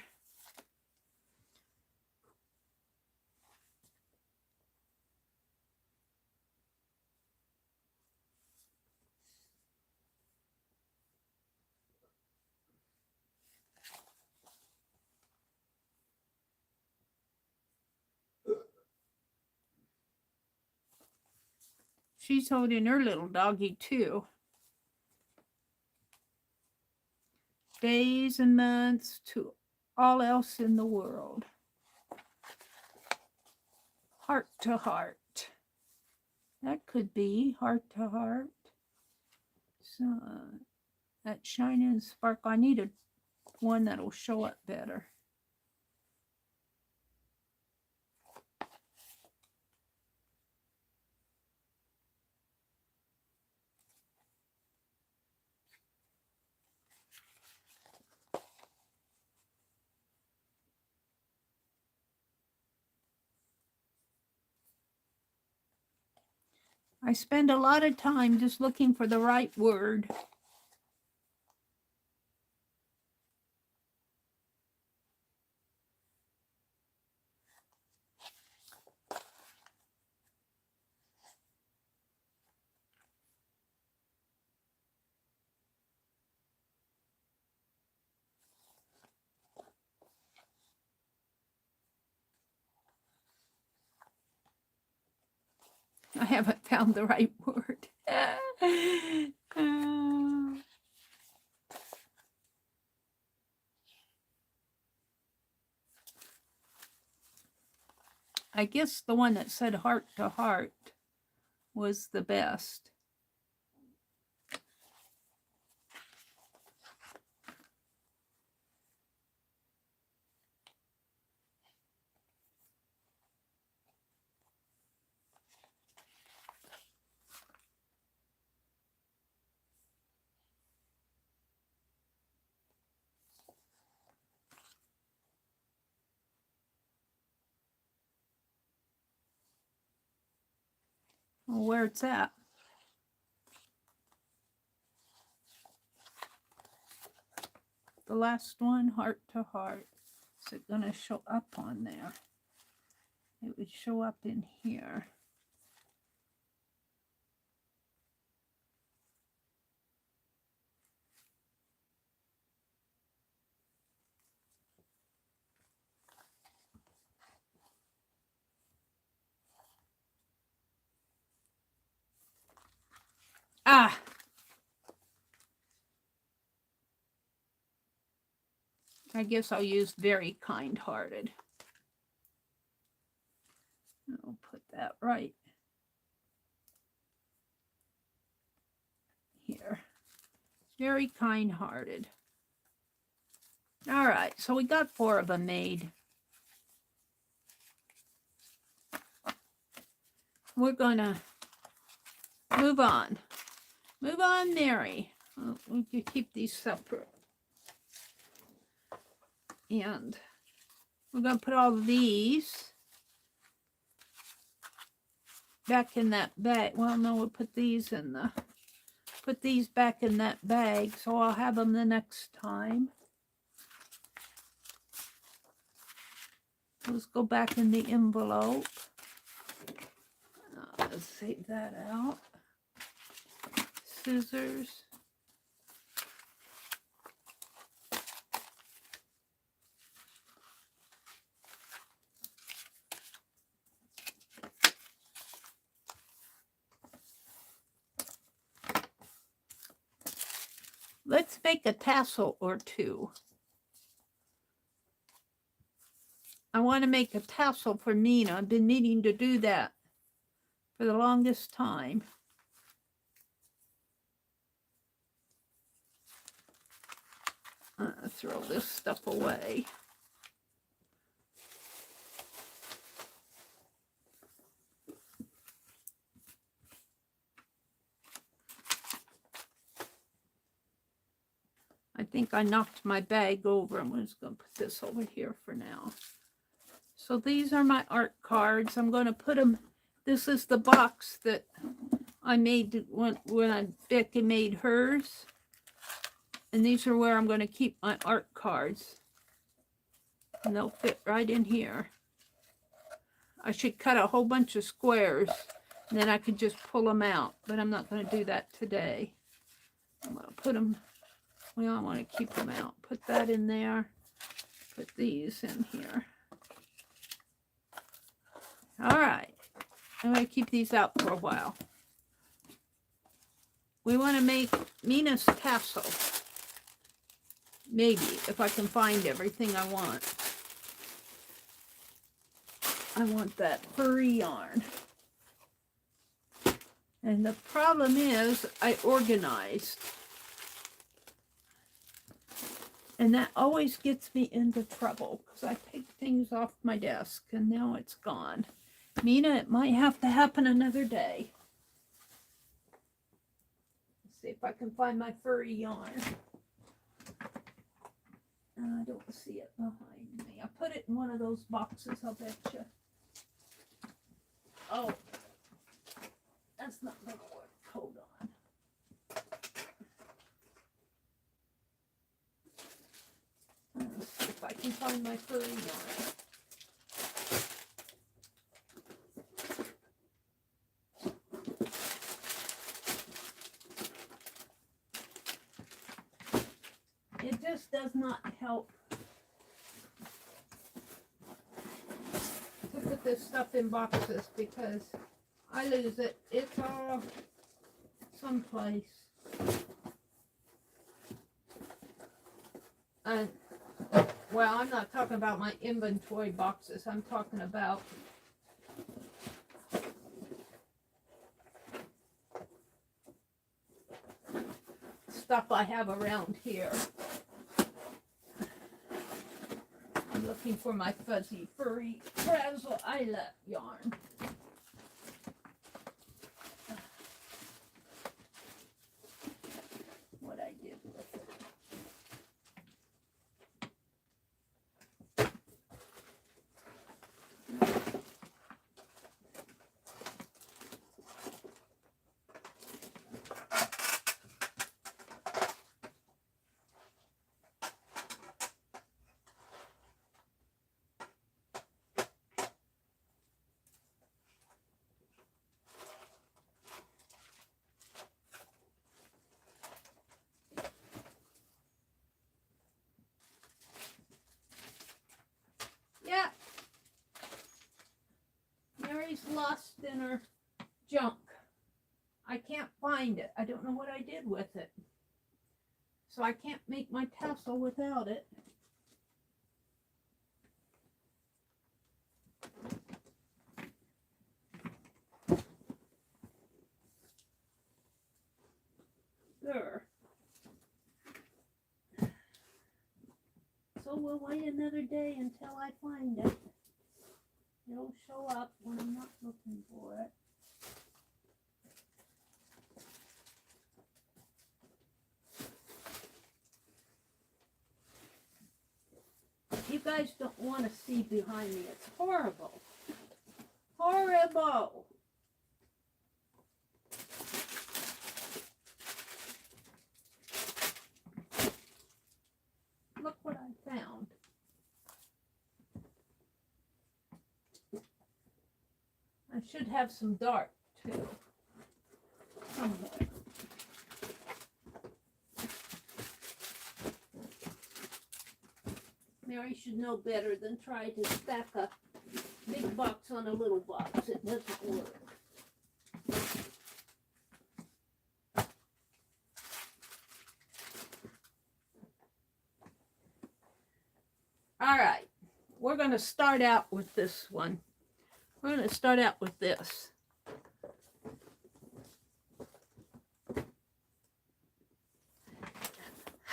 [SPEAKER 1] She's holding her little doggy too. Days and months to all else in the world. Heart to heart. That could be heart to heart. So that shine and sparkle. I need one that'll show up better. I spend a lot of time just looking for the right word. I haven't found the right word. I guess the one that said heart to heart was the best. Well, where it's at. the last one, heart to heart. Is it going to show up on there? It would show up in here. Ah! I guess I'll use very kind-hearted. I'll put that right here. Very kind-hearted. All right, so we got 4 of them made. We're gonna move on. Move on, Meri. We can keep these separate. And we're gonna put all these back in that bag. Well, no, we'll put these in the, put these back in that bag, so I'll have them the next time. Let's go back in the envelope. Let's take that out. Scissors. Let's make a tassel or two. I want to make a tassel for Mina. I've been needing to do that for the longest time. Throw this stuff away. I think I knocked my bag over. I'm just going to put this over here for now. So these are my art cards. I'm going to put them, this is the box that I made when Becky made hers. And these are where I'm going to keep my art cards. And they'll fit right in here. I should cut a whole bunch of squares, and then I could just pull them out. But I'm not going to do that today. I'm going to put them, well, I want to keep them out. Put that in there. Put these in here. All right. I'm going to keep these out for a while. We want to make Mina's tassel. Maybe, if I can find everything I want. I want that furry yarn. And the problem is, I organized. And that always gets me into trouble, because I take things off my desk, and now it's gone. Mina, it might have to happen another day. Let's see if I can find my furry yarn. I don't see it behind me. I put it in one of those boxes, I'll bet you. Oh, that's not going to work. Hold on. Let's see if I can find my furry yarn. It just does not help to put this stuff in boxes because I lose it. It's all someplace. Well, I'm not talking about my inventory boxes. I'm talking about stuff I have around here. I'm looking for my fuzzy, furry, frazzle eyelet yarn. What I did with it. lost in her junk. I can't find it. I don't know what I did with it. So I can't make my tassel without it. There. So we'll wait another day until I find it. It'll show up when I'm not looking for it. You guys don't want to see behind me. It's horrible. Horrible. Look what I found. I should have some dark too. Somewhere. Meri should know better than try to stack a big box on a little box. It doesn't work. All right, we're going to start out with this one. We're going to start out with this.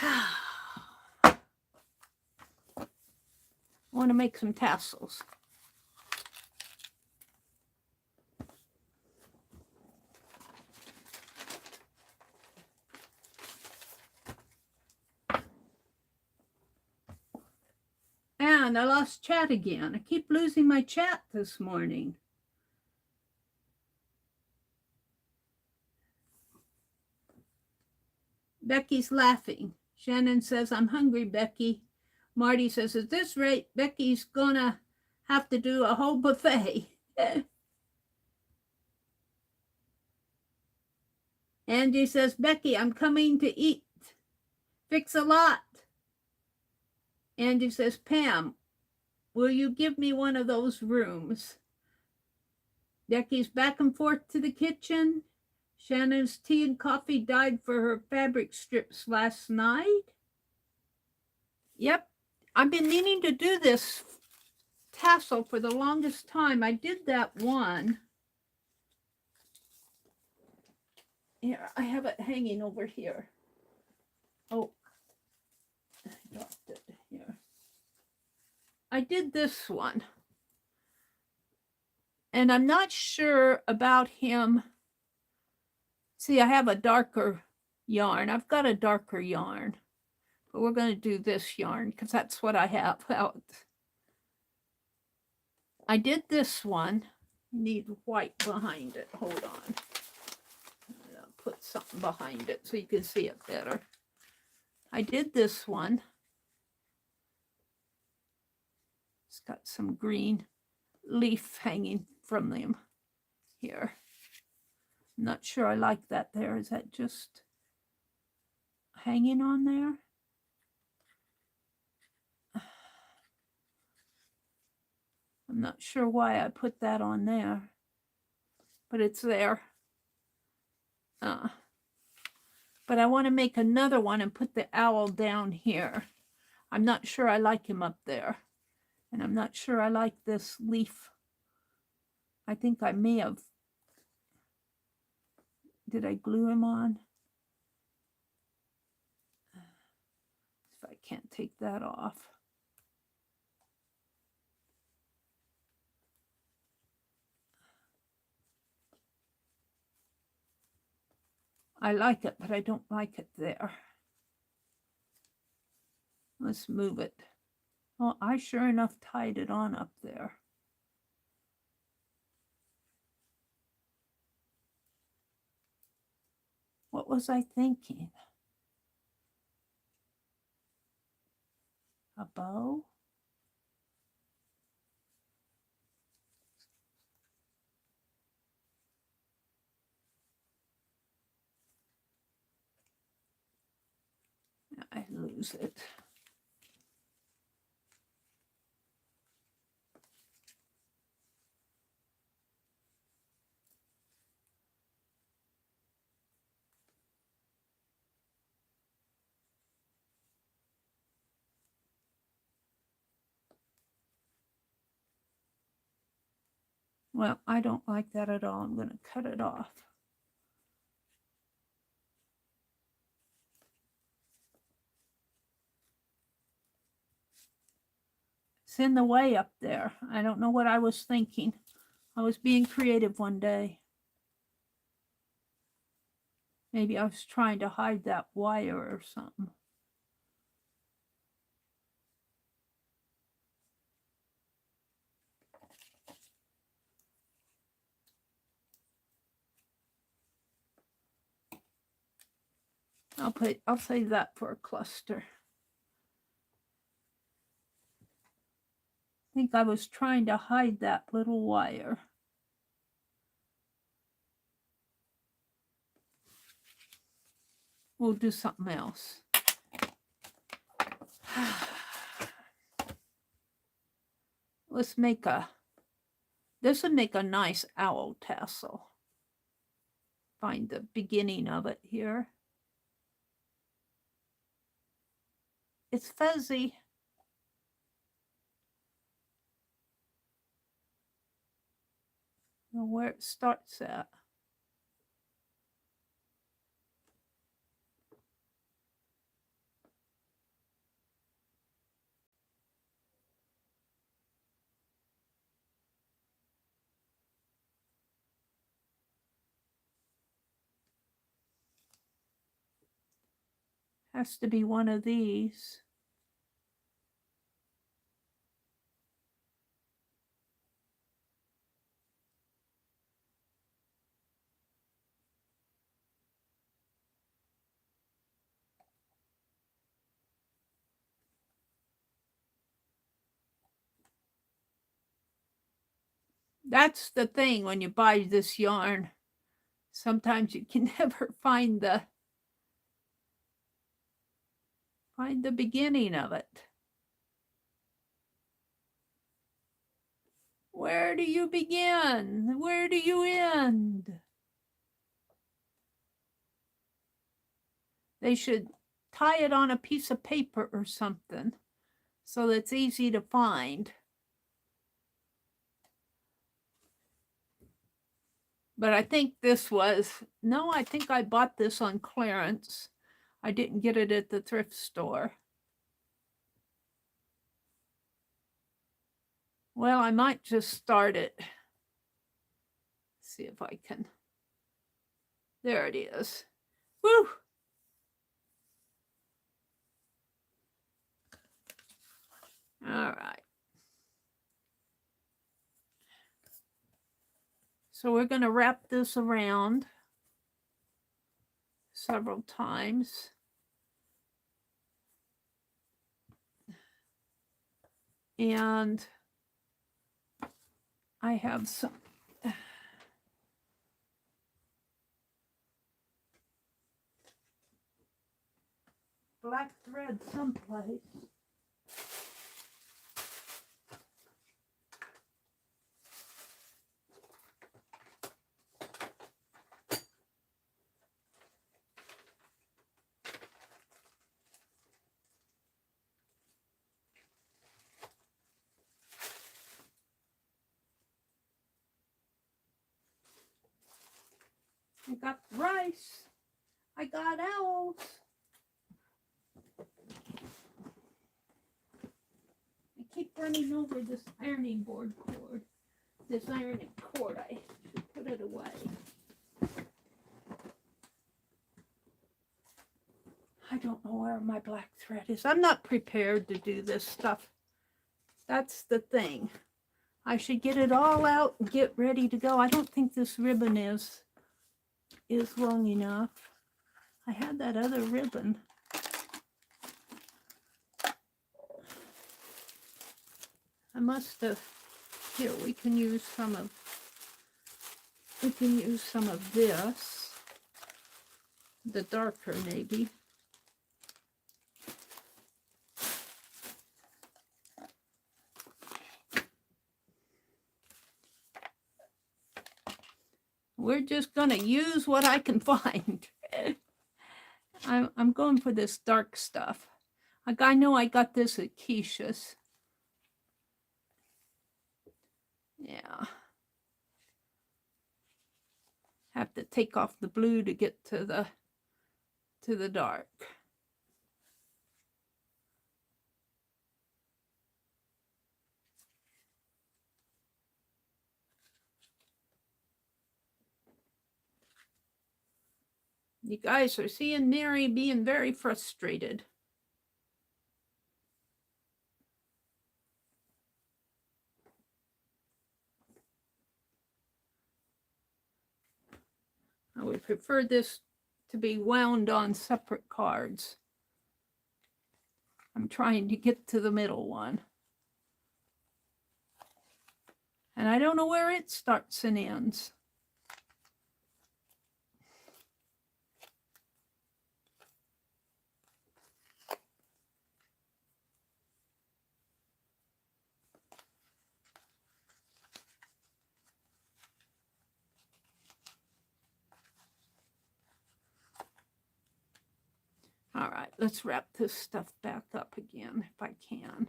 [SPEAKER 1] I want to make some tassels. And I lost chat again. I keep losing my chat this morning. Becky's laughing. Shannon says, I'm hungry, Becky. Marty says, at this rate, Becky's gonna have to do a whole buffet. Angie says, Becky, I'm coming to eat. Fix a lot. Angie says, Pam, will you give me one of those rooms? Becky's back and forth to the kitchen. Shannon's tea and coffee died for her fabric strips last night. Yep, I've been needing to do this tassel for the longest time. I did that one. Here, I have it hanging over here. Oh, I dropped it here. I did this one. And I'm not sure about him. See, I have a darker yarn. I've got a darker yarn. But we're going to do this yarn because that's what I have out. I did this one. Need white behind it. Hold on. I'll put something behind it so you can see it better. I did this one. It's got some green leaf hanging from them here. I'm not sure I like that there. Is that just hanging on there? I'm not sure why I put that on there, but it's there. But I want to make another one and put the owl down here. I'm not sure I like him up there. And I'm not sure I like this leaf. I think I may have. Did I glue him on? If I can't take that off. I like it, but I don't like it there. Let's move it. Well, I sure enough tied it on up there. What was I thinking? A bow? I lose it. Well, I don't like that at all. I'm going to cut it off. It's in the way up there. I don't know what I was thinking. I was being creative one day. Maybe I was trying to hide that wire or something. I'll save that for a cluster. I think I was trying to hide that little wire. We'll do something else. Let's make this would make a nice owl tassel. Find the beginning of it here. It's fuzzy. Know where it starts at. Has to be one of these. That's the thing when you buy this yarn. Sometimes you can never find the beginning of it. Where do you begin? Where do you end? They should tie it on a piece of paper or something so that's easy to find. But I think this was, no, I think I bought this on clearance. I didn't get it at the thrift store. Well, I might just start it. See if I can. There it is. Woo! All right. So we're going to wrap this around several times. And I have some black thread someplace. I got rice. I got owls. I keep running over this ironing board cord. This ironing cord, I should put it away. I don't know where my black thread is. I'm not prepared to do this stuff. That's the thing. I should get it all out and get ready to go. I don't think this ribbon is long enough. I had that other ribbon. I must have. Here, we can use some of this. The darker maybe. We're just going to use what I can find. I'm going for this dark stuff. I know I got this at Keisha's. Yeah. Have to take off the blue to get to the dark. You guys are seeing Meri being very frustrated. I would prefer this to be wound on separate cards. I'm trying to get to the middle one. And I don't know where it starts and ends. All right, let's wrap this stuff back up again if I can.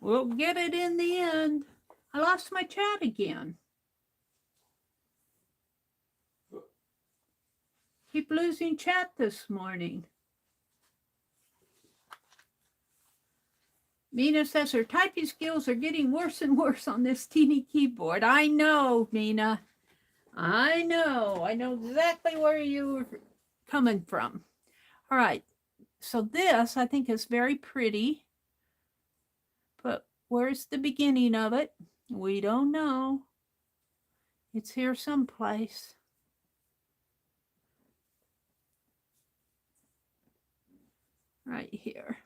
[SPEAKER 1] We'll get it in the end. I lost my chat again. Keep losing chat this morning. Mina says her typing skills are getting worse and worse on this teeny keyboard. I know, Mina. I know exactly where you're coming from. All right. So this, I think, is very pretty. But where's the beginning of it? We don't know. It's here someplace. Right here.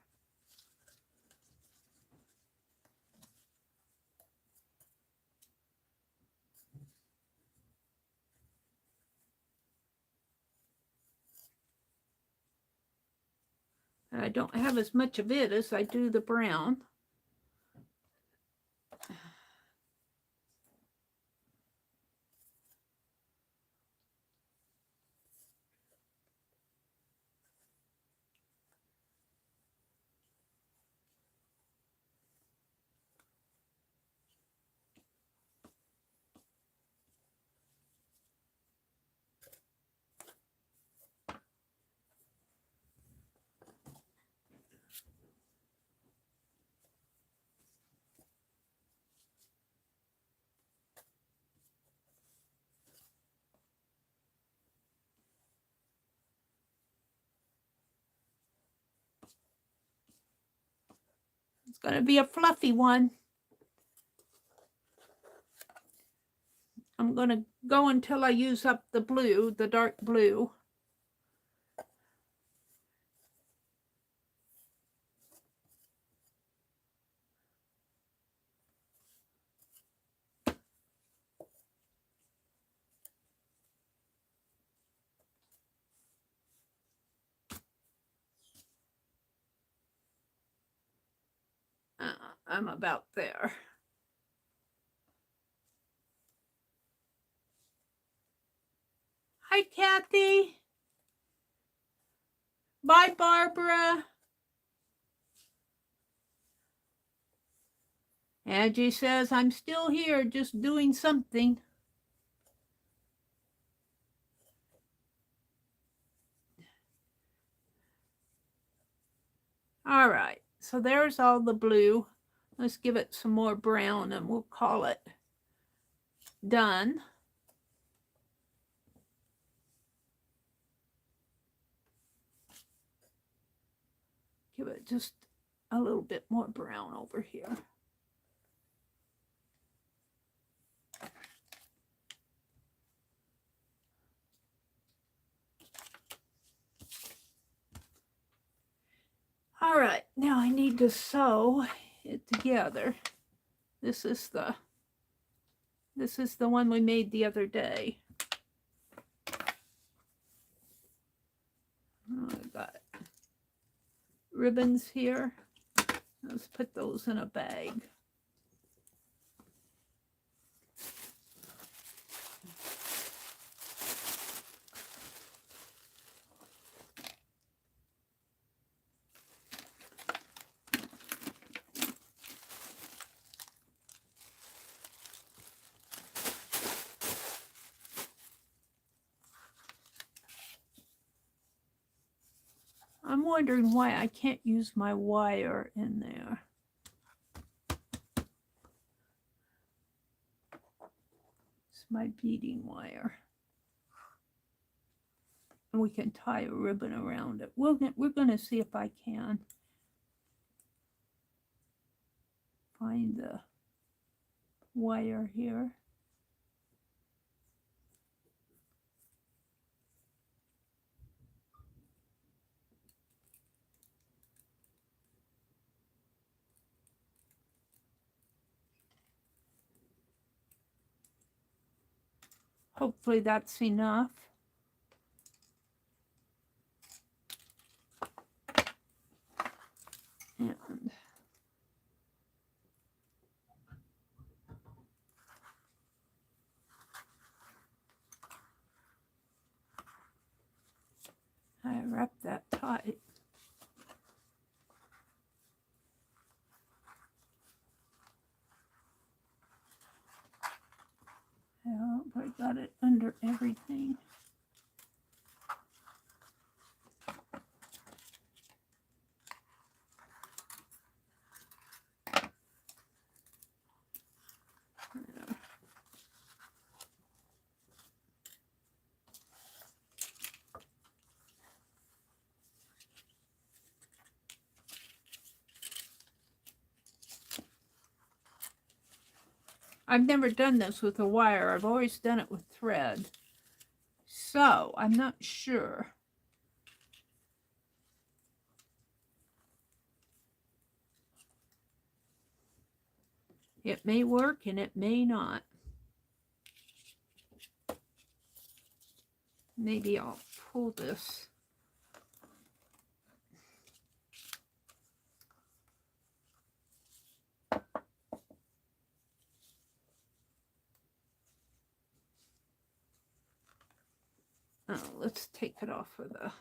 [SPEAKER 1] And I don't have as much of it as I do the brown. It's going to be a fluffy one. I'm going to go until I use up the blue, the dark blue. I'm about there. Hi, Kathy. Bye, Barbara. Angie says, I'm still here, just doing something. All right, so there's all the blue. Let's give it some more brown and we'll call it done. Give it just a little bit more brown over here. Now I need to sew it together. This is the one we made the other day. Oh, I got ribbons here. Let's put those in a bag. I'm wondering why I can't use my wire in there. It's my beading wire. And we can tie a ribbon around it. We're going to see if I can find the wire here. Hopefully that's enough. And I wrap that tight. Yeah, I got it under everything. I've never done this with a wire. I've always done it with thread. So, I'm not sure. It may work and it may not. Maybe I'll pull this. Oh, let's take it off of the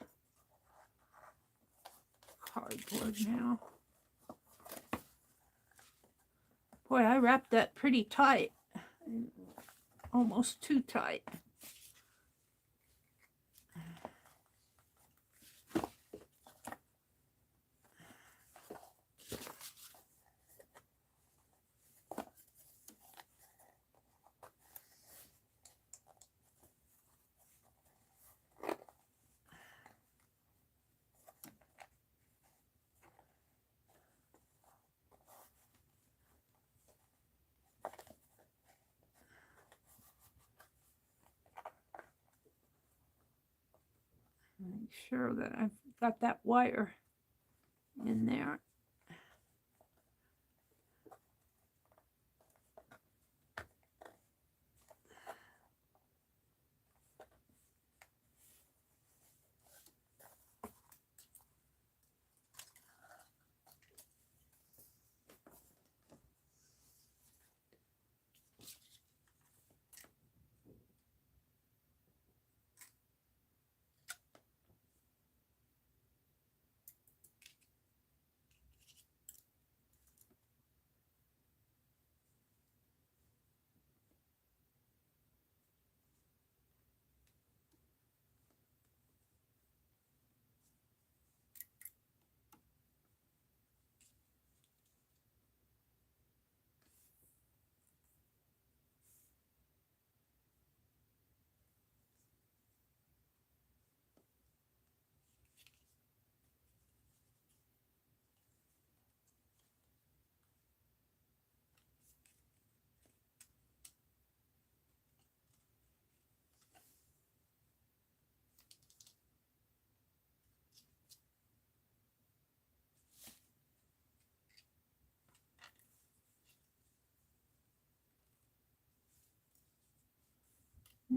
[SPEAKER 1] cardboard now. Boy, I wrapped that pretty tight. Almost too tight. Make sure that I've got that wire in there.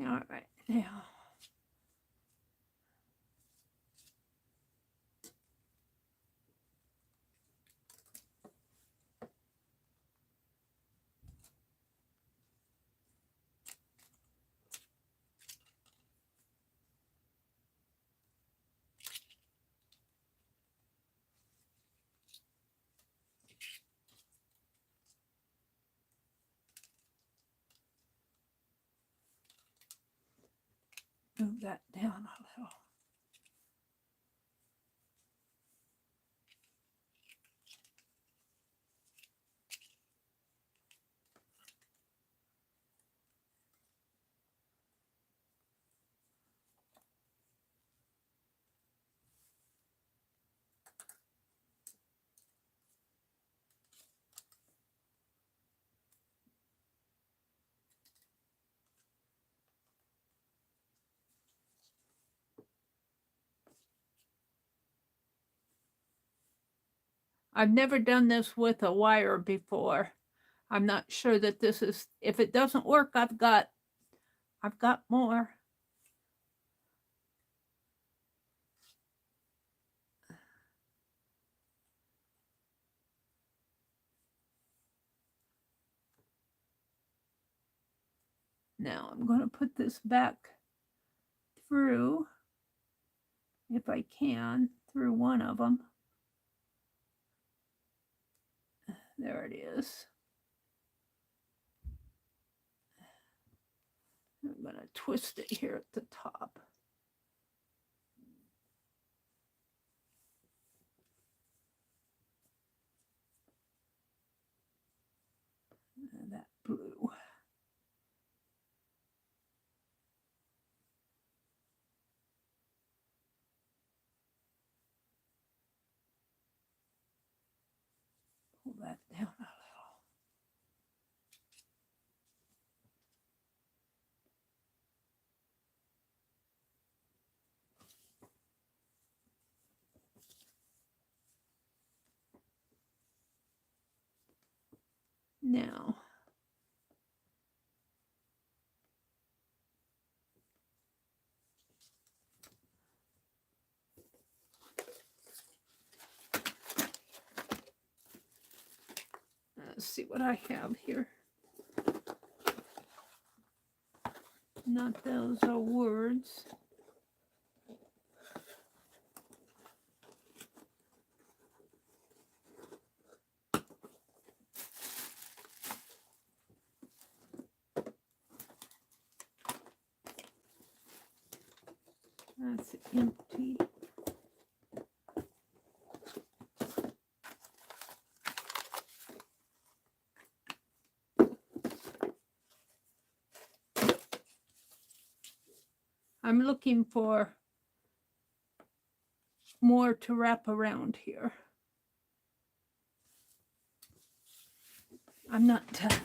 [SPEAKER 1] All right, now. Move that down a little. I've never done this with a wire before. I'm not sure that this is, if it doesn't work, I've got more. Now I'm going to put this back through, if I can, through one of them. There it is. I'm going to twist it here at the top. And that blue. Pull that down a little. Now, let's see what I have here. Not those are words. That's empty. I'm looking for more to wrap around here. I'm not done.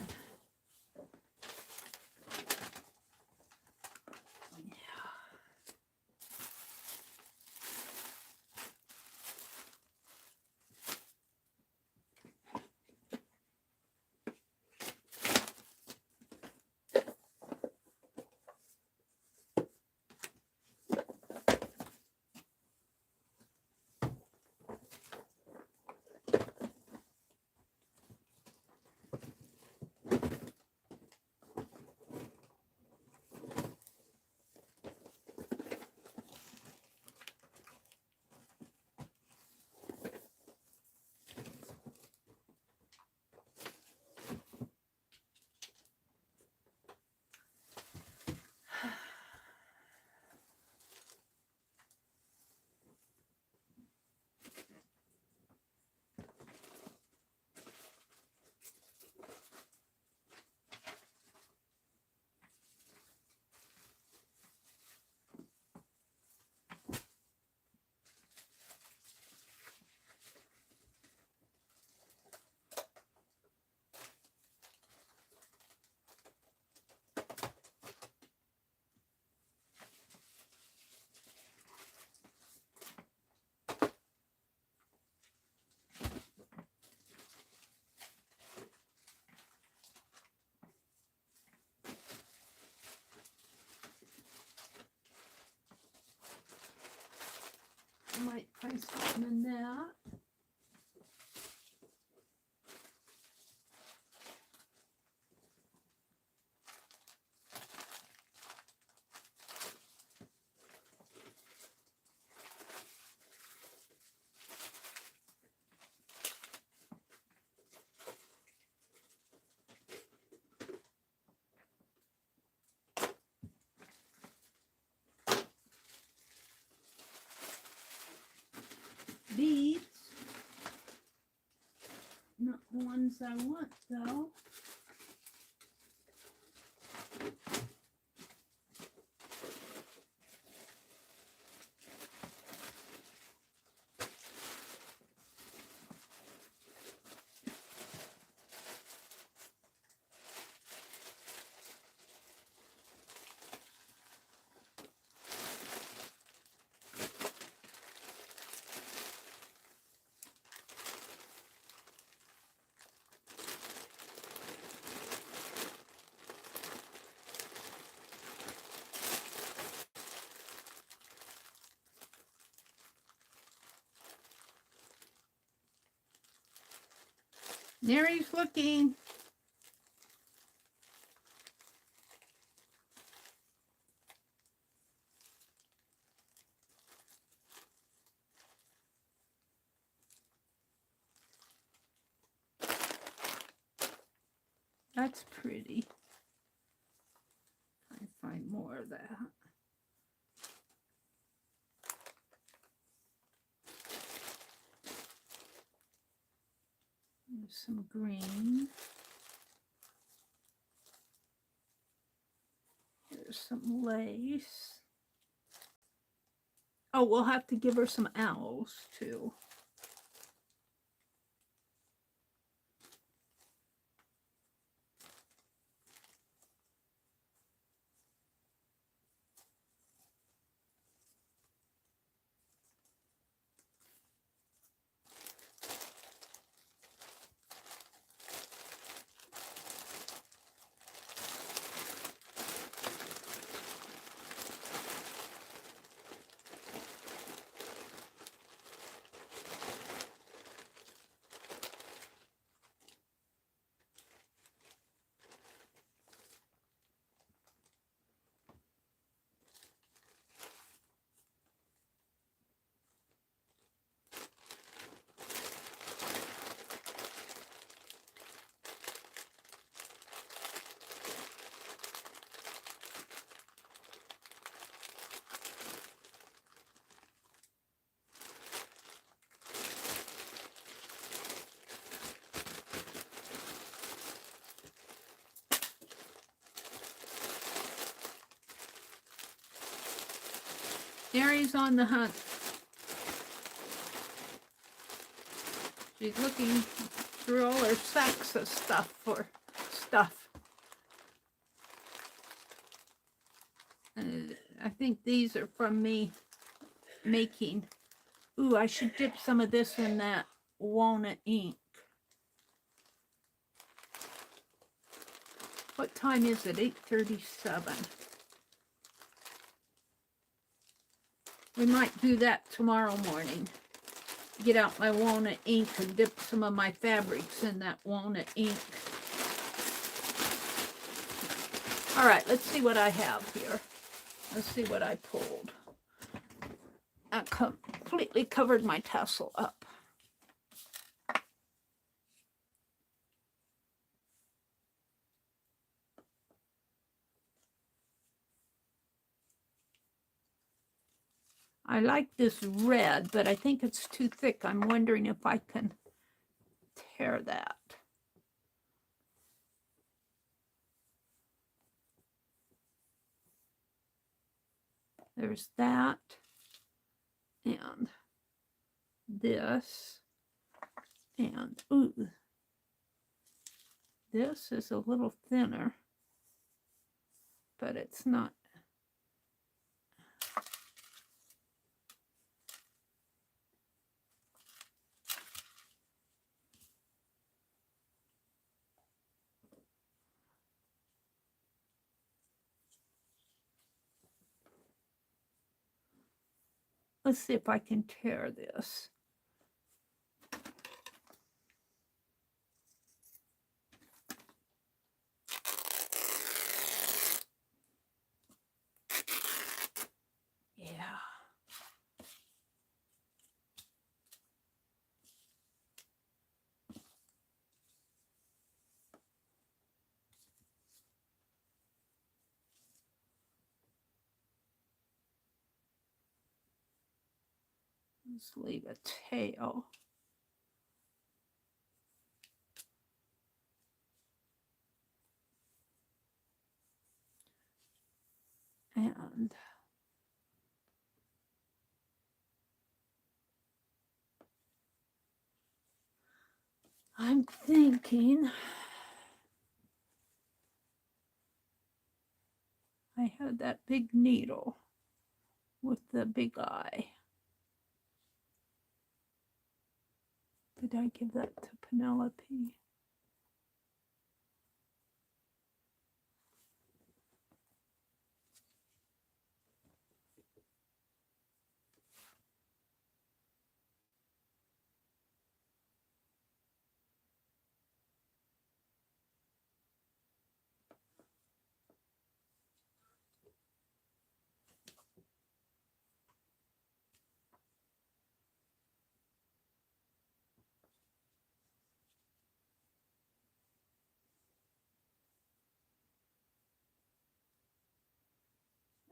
[SPEAKER 1] Try something in that. These, not the ones I want though. Meri's looking. That's pretty. I find more of that. There's some green. There's some lace. Oh, we'll have to give her some owls too. Meri's on the hunt. She's looking through all her sacks of stuff for stuff. And I think these are from me making. Ooh, I should dip some of this in that walnut ink. What time is it? 8:37. We might do that tomorrow morning. Get out my walnut ink and dip some of my fabrics in that walnut ink. All right, let's see what I have here. Let's see what I pulled. I completely covered my tassel up. I like this red, but I think it's too thick. I'm wondering if I can tear that. There's that. And this. And, ooh. This is a little thinner. But it's not. let's see if I can tear this. Yeah. Let's leave a tail. And I'm thinking I had that big needle with the big eye. Did I give that to Penelope?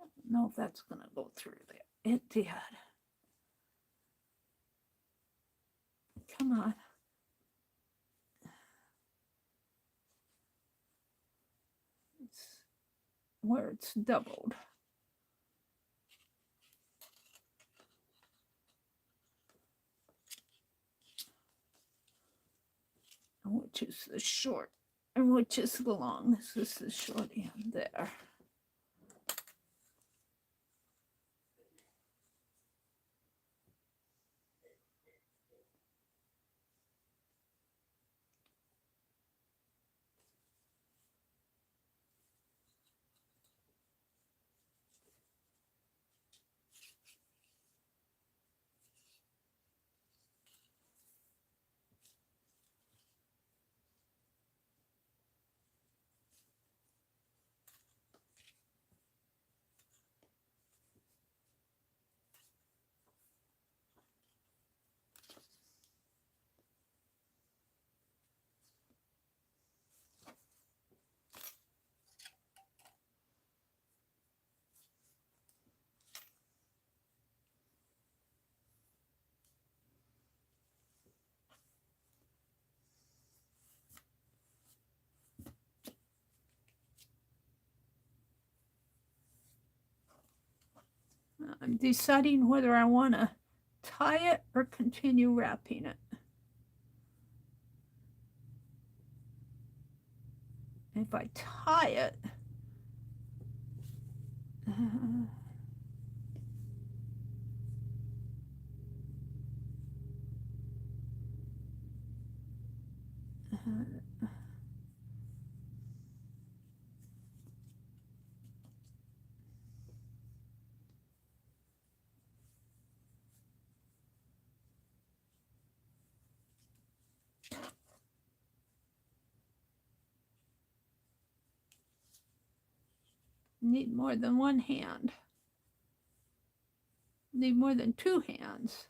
[SPEAKER 1] I don't know if that's going to go through there. It did. Come on. It's where it's doubled. Which is the short and which is the long. This is the short end there. I'm deciding whether I want to tie it or continue wrapping it. If I tie it, need more than one hand. Need more than two hands.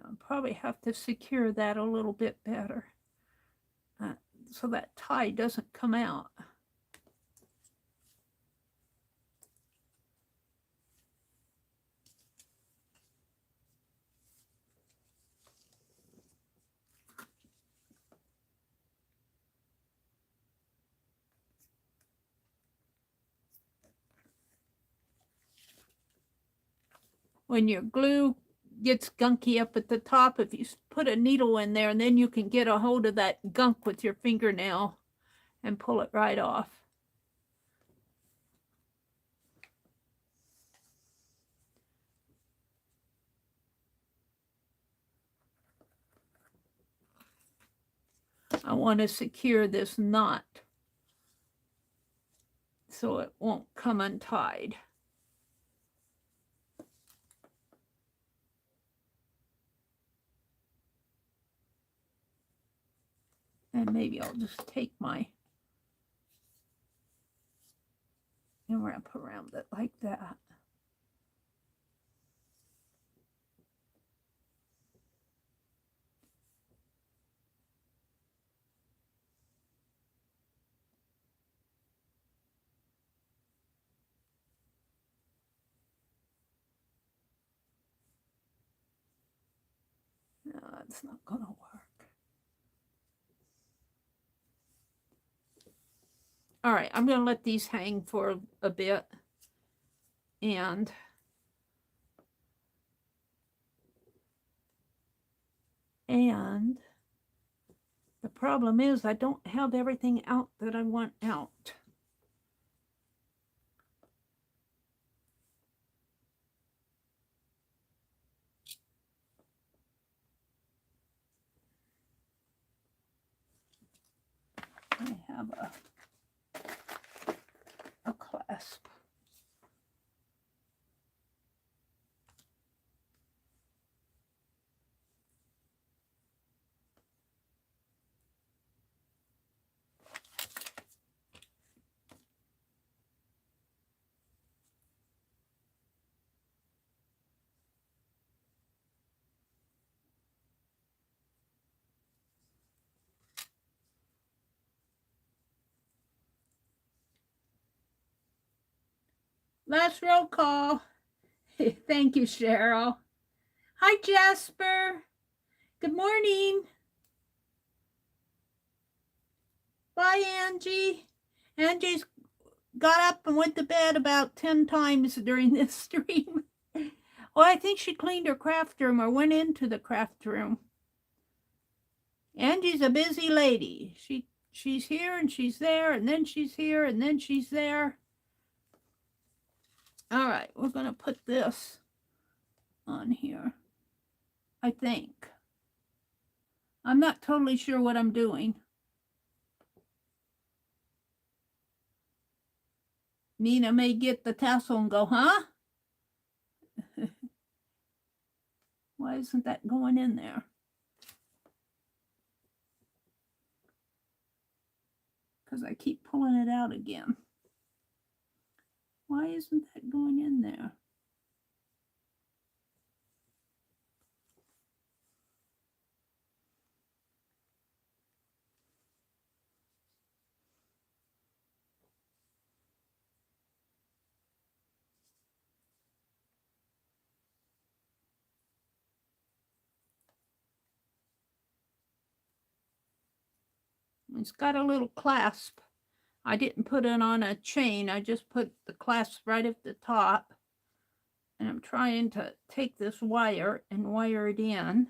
[SPEAKER 1] I'll probably have to secure that a little bit better so that tie doesn't come out. When your glue gets gunky up at the top, if you put a needle in there, and then you can get a hold of that gunk with your fingernail and pull it right off. I want to secure this knot so it won't come untied. And maybe I'll just take my and wrap around it like that. No, that's not going to work. All right, I'm going to let these hang for a bit. And the problem is I don't have everything out that I want out. I have a clasp. Last roll call. Thank you, Cheryl. Hi, Jasper. Good morning. Bye, Angie. Angie's got up and went to bed about 10 times during this stream. Well, I think she cleaned her craft room or went into the craft room. Angie's a busy lady. She's here and she's there, and then she's here and then she's there. All right, we're going to put this on here, I think. I'm not totally sure what I'm doing. Nina may get the tassel and go, huh? Why isn't that going in there? Because I keep pulling it out again. Why isn't that going in there? It's got a little clasp. I didn't put it on a chain. I just put the clasp right at the top. And I'm trying to take this wire and wire it in.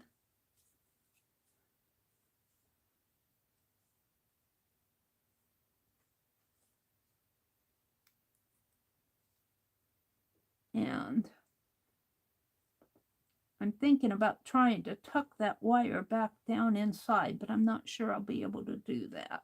[SPEAKER 1] And I'm thinking about trying to tuck that wire back down inside, but I'm not sure I'll be able to do that.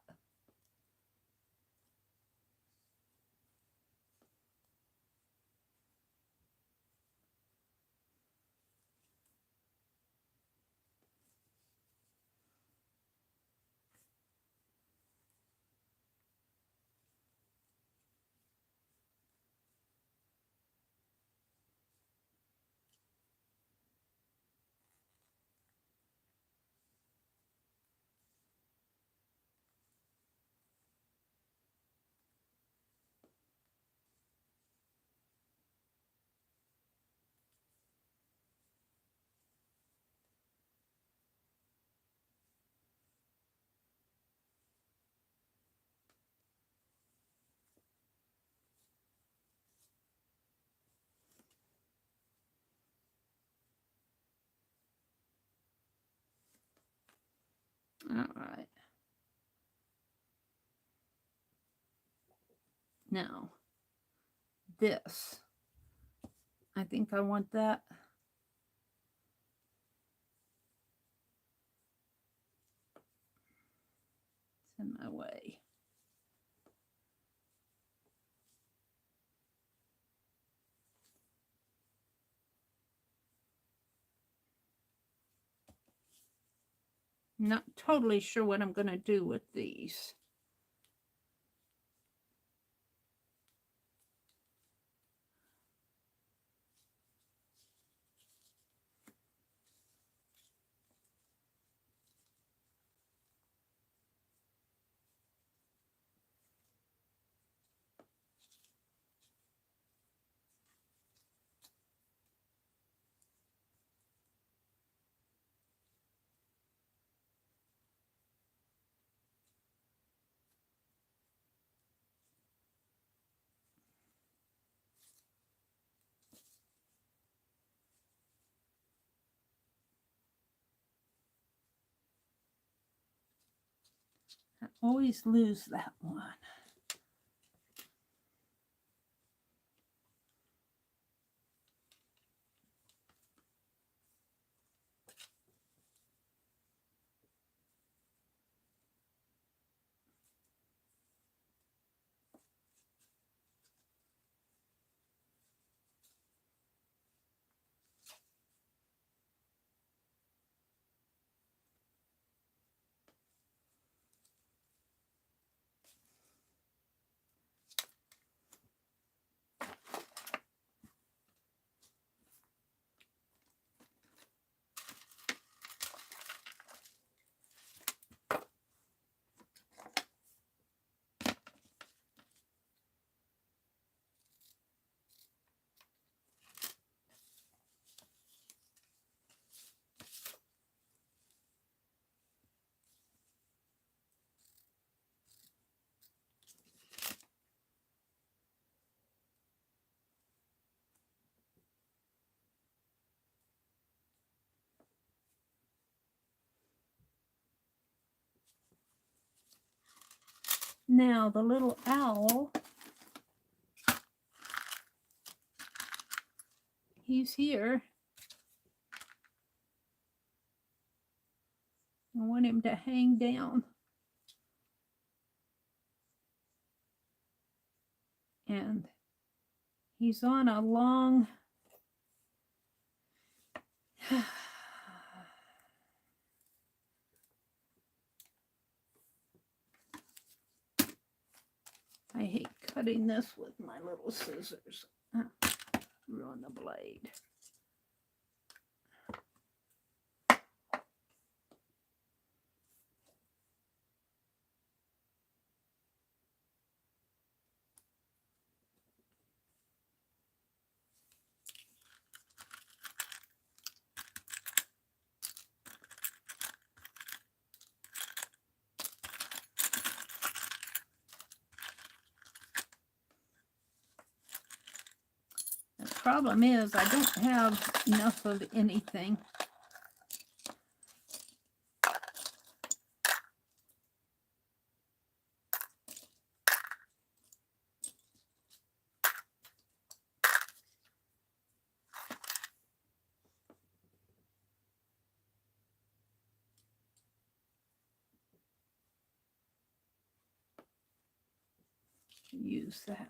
[SPEAKER 1] All right. Now, this. I think I want that. in my way. Not totally sure what I'm going to do with these. I always lose that one. Now the little owl, he's here. I want him to hang down. And he's on a long I hate cutting this with my little scissors. Ruin the blade. The problem is I don't have enough of anything. Use that.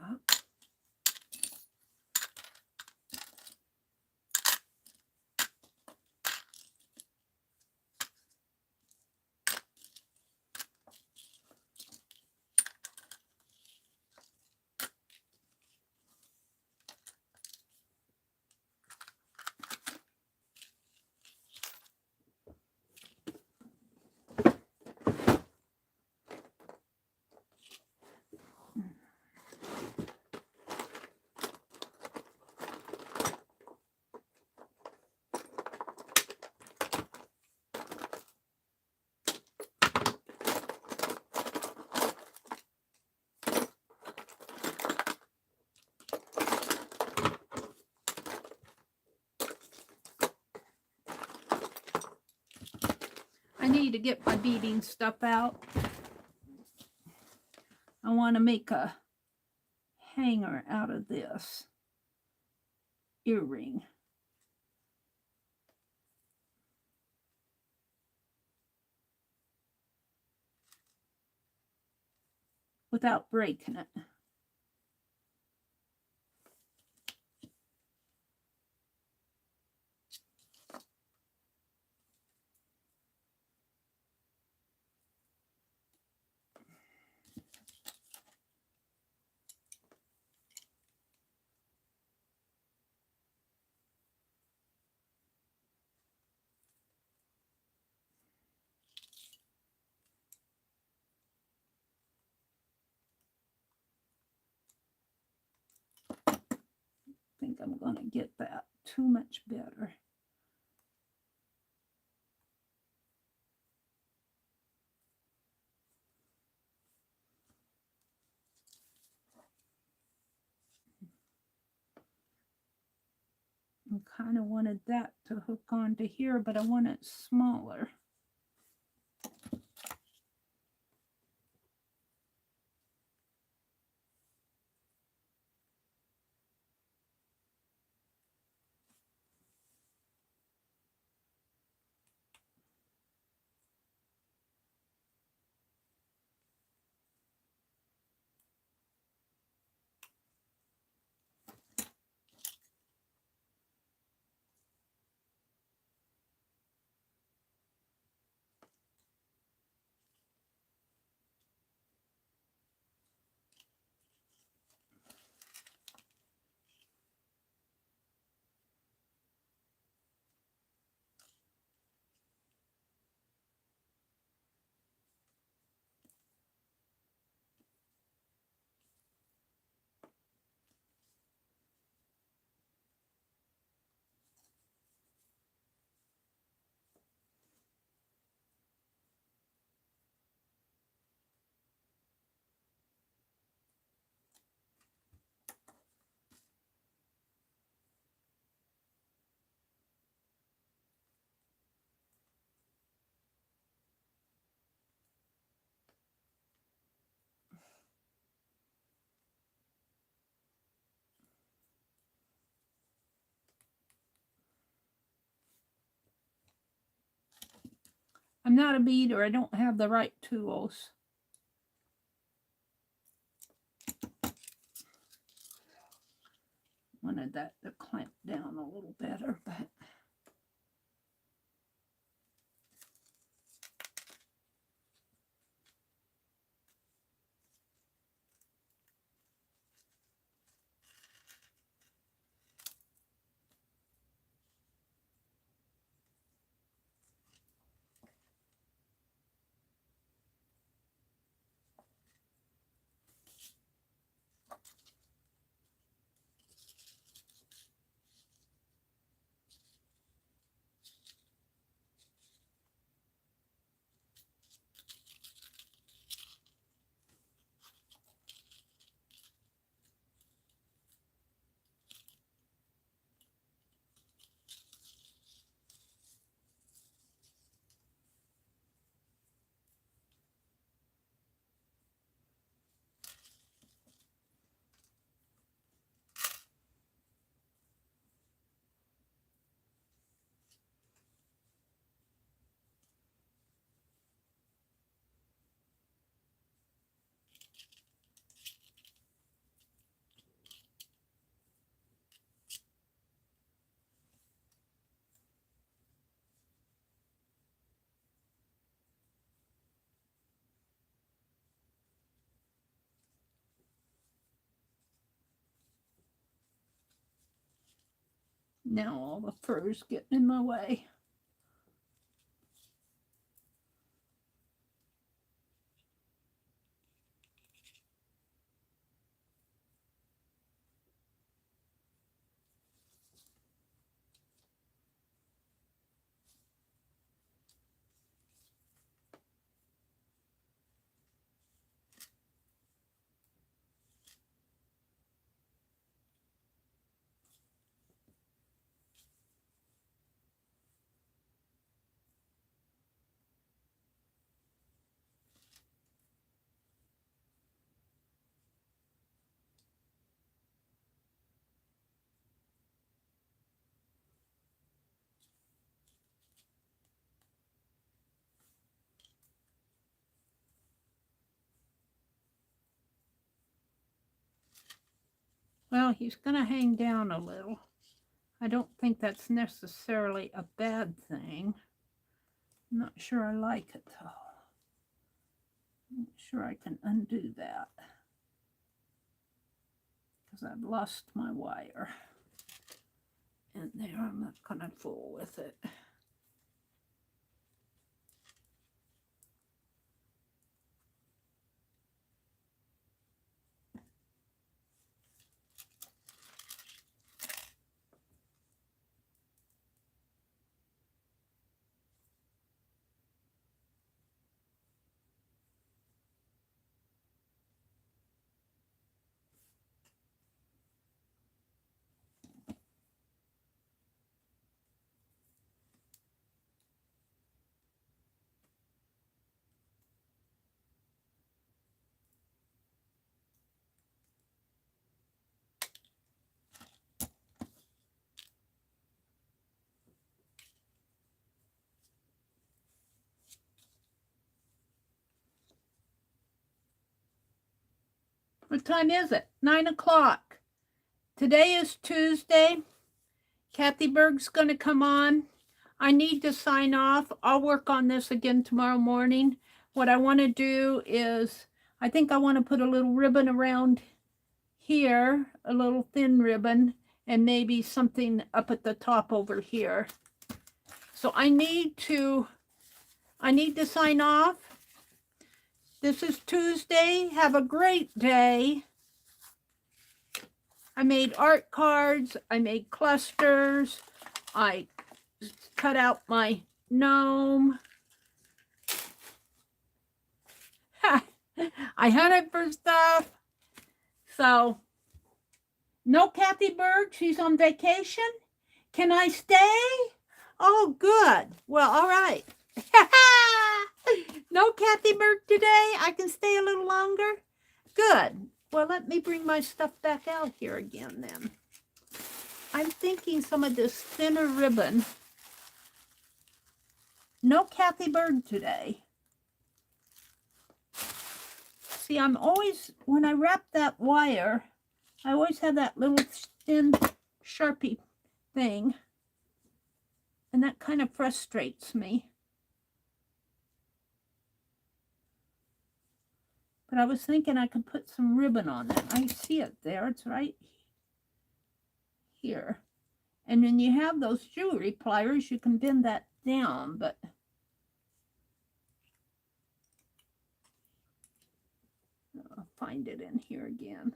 [SPEAKER 1] I need to get my beading stuff out. I want to make a hanger out of this earring. without breaking it. I think I'm going to get that too much better. I kind of wanted that to hook onto here, but I want it smaller. I'm not a beater. I don't have the right tools. Wanted that to clamp down a little better, but now all the fur's getting in my way. Well, he's going to hang down a little. I don't think that's necessarily a bad thing. I'm not sure I like it though. I'm not sure I can undo that because I've lost my wire. And there, I'm not going to fool with it. What time is it? 9 o'clock. Today is Tuesday. Kathy Berg's going to come on. I need to sign off. I'll work on this again tomorrow morning. What I want to do is, I think I want to put a little ribbon around here, a little thin ribbon, and maybe something up at the top over here. So I need to sign off. This is Tuesday. Have a great day. I made art cards. I made clusters. I cut out my gnome. I hunted for stuff. So, no Kathy Berg. She's on vacation. Can I stay? Oh, good. Well, all right. No Kathy Berg today. I can stay a little longer. Good. Well, let me bring my stuff back out here again then. I'm thinking some of this thinner ribbon. No Kathy Berg today. See, I'm always, when I wrap that wire, I always have that little thin Sharpie thing. And that kind of frustrates me. But I was thinking I could put some ribbon on it. I see it there. It's right here. And when you have those jewelry pliers, you can bend that down. But I'll find it in here again.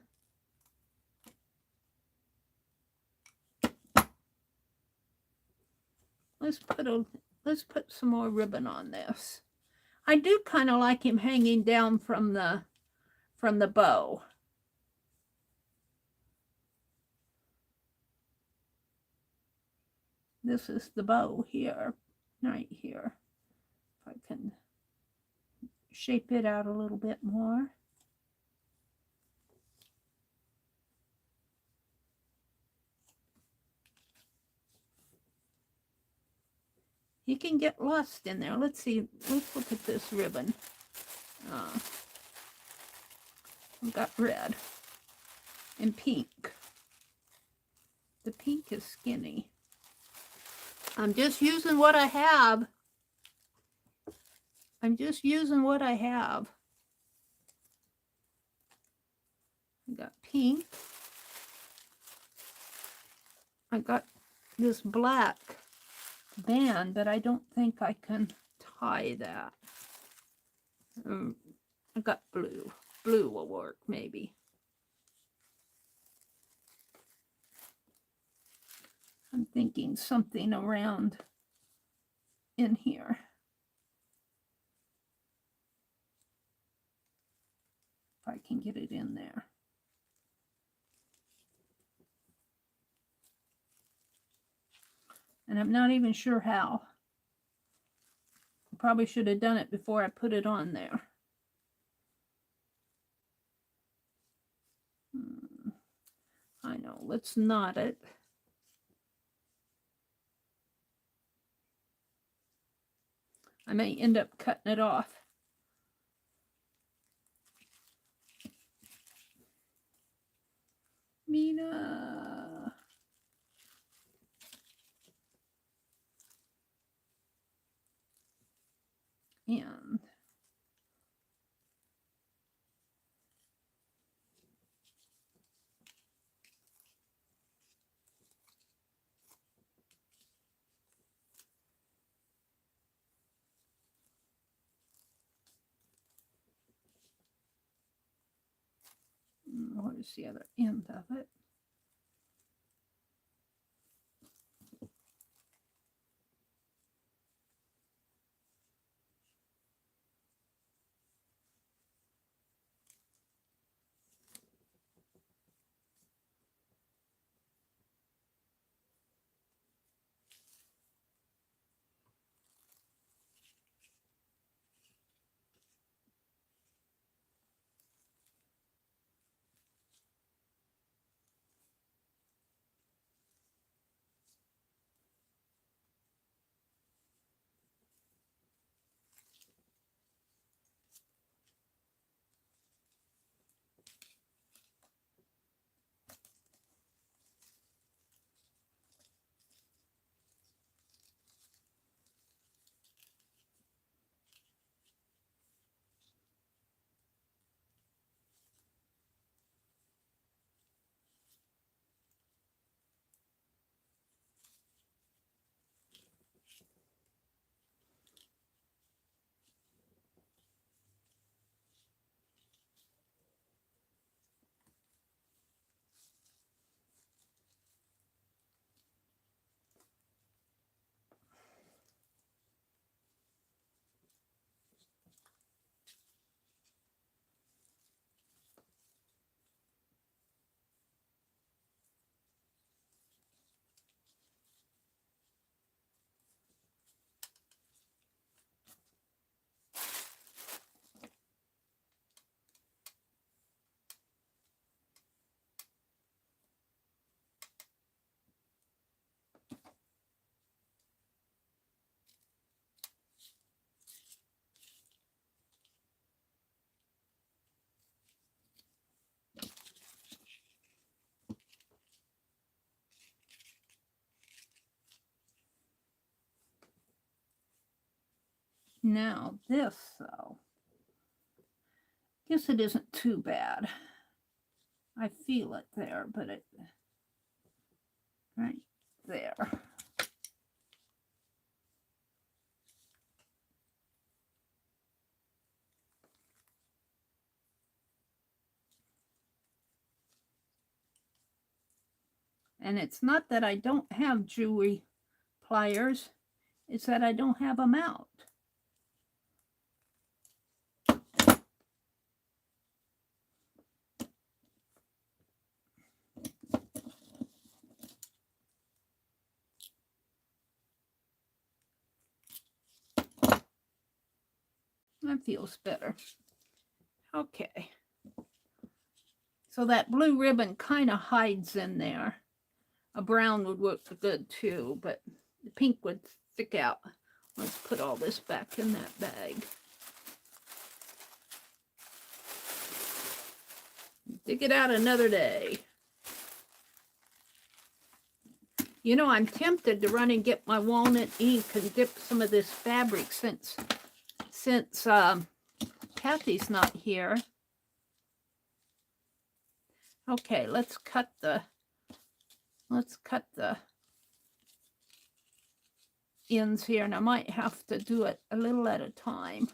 [SPEAKER 1] Let's put some more ribbon on this. I do kind of like him hanging down from the bow. This is the bow here, right here. If I can shape it out a little bit more. You can get lost in there. Let's see. Let's look at this ribbon. I've got red and pink. The pink is skinny. I'm just using what I have. I'm just using what I have. I got pink. I got this black band, but I don't think I can tie that. I got blue. Blue will work, maybe. I'm thinking something around in here. If I can get it in there. And I'm not even sure how. I probably should have done it before I put it on there. I know, let's knot it. I may end up cutting it off. Mina. Where's the other end of it? Now this, though, guess it isn't too bad. I feel it there, but it right there. And it's not that I don't have jewelry pliers, it's that I don't have them out. That feels better. Okay. So that blue ribbon kind of hides in there. A brown would work good too, but the pink would stick out. Let's put all this back in that bag. Dig it out another day. You know, I'm tempted to run and get my walnut ink and dip some of this fabric since Kathy's not here. Okay, let's cut the ends here, and I might have to do it a little at a time.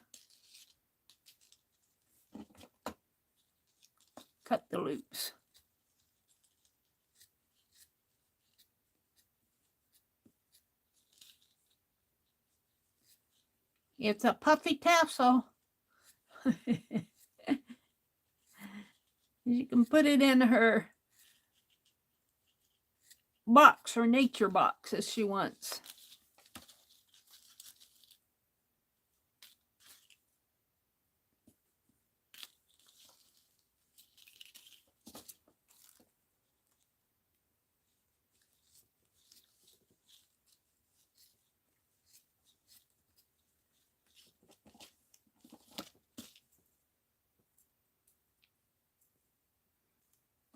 [SPEAKER 1] Cut the loops. It's a puffy tassel. You can put it in her box or nature box as she wants.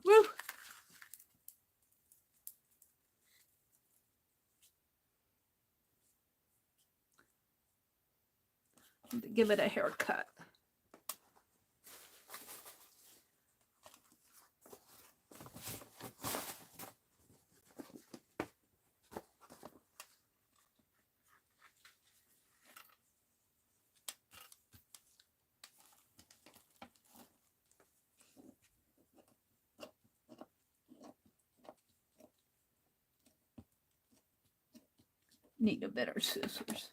[SPEAKER 1] Woo! Give it a haircut. Need a better scissors.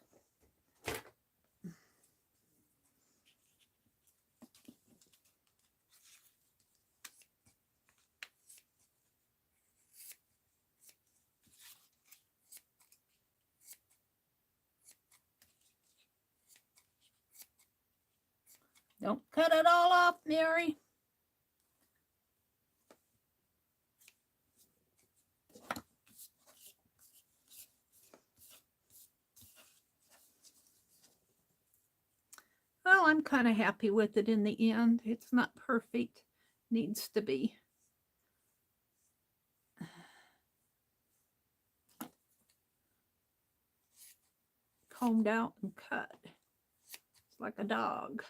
[SPEAKER 1] Don't cut it all off, Meri. Well, I'm kind of happy with it in the end. It's not perfect. Needs to be. Combed out and cut. It's like a dog.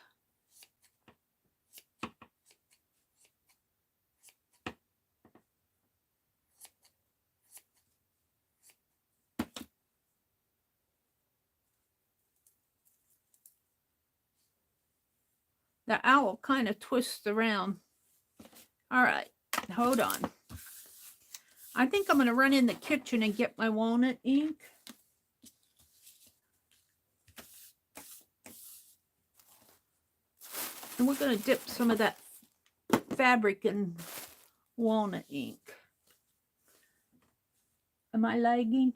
[SPEAKER 1] The owl kind of twists around. All right, hold on. I think I'm going to run in the kitchen and get my walnut ink. And we're going to dip some of that fabric in walnut ink. Am I lagging?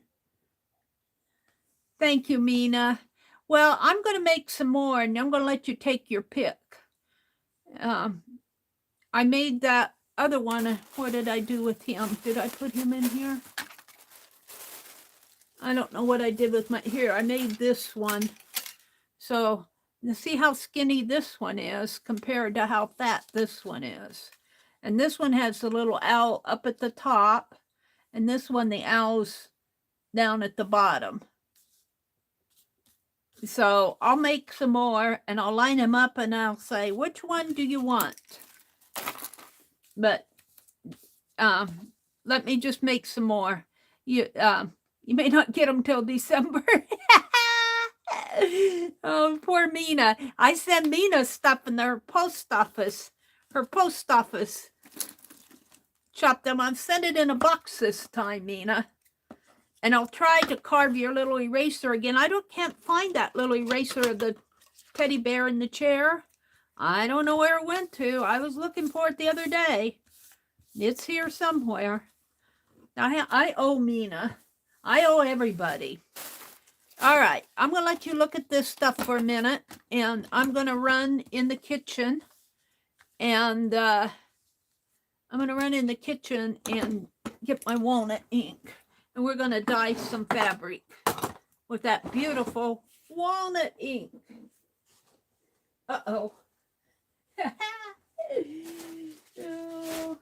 [SPEAKER 1] Thank you, Mina. Well, I'm going to make some more, and I'm going to let you take your pick. I made that other one. What did I do with him? Did I put him in here? I don't know what I did with my... Here, I made this one. So, you see how skinny this one is compared to how fat this one is. And this one has the little owl up at the top. And this one, the owl's down at the bottom. So I'll make some more and I'll line them up and I'll say, which one do you want? But let me just make some more. You may not get them till December. Oh, poor Mina. I send Mina stuff in her post office. Her post office. Chop them. I'll send it in a box this time, Mina. And I'll try to carve your little eraser again. I can't find that little eraser of the teddy bear in the chair. I don't know where it went to. I was looking for it the other day. It's here somewhere. I owe Mina. I owe everybody. All right. I'm going to let you look at this stuff for a minute. And I'm going to run in the kitchen. And I'm going to run in the kitchen and get my walnut ink. And we're going to dye some fabric with that beautiful walnut ink. Uh-oh. Oh,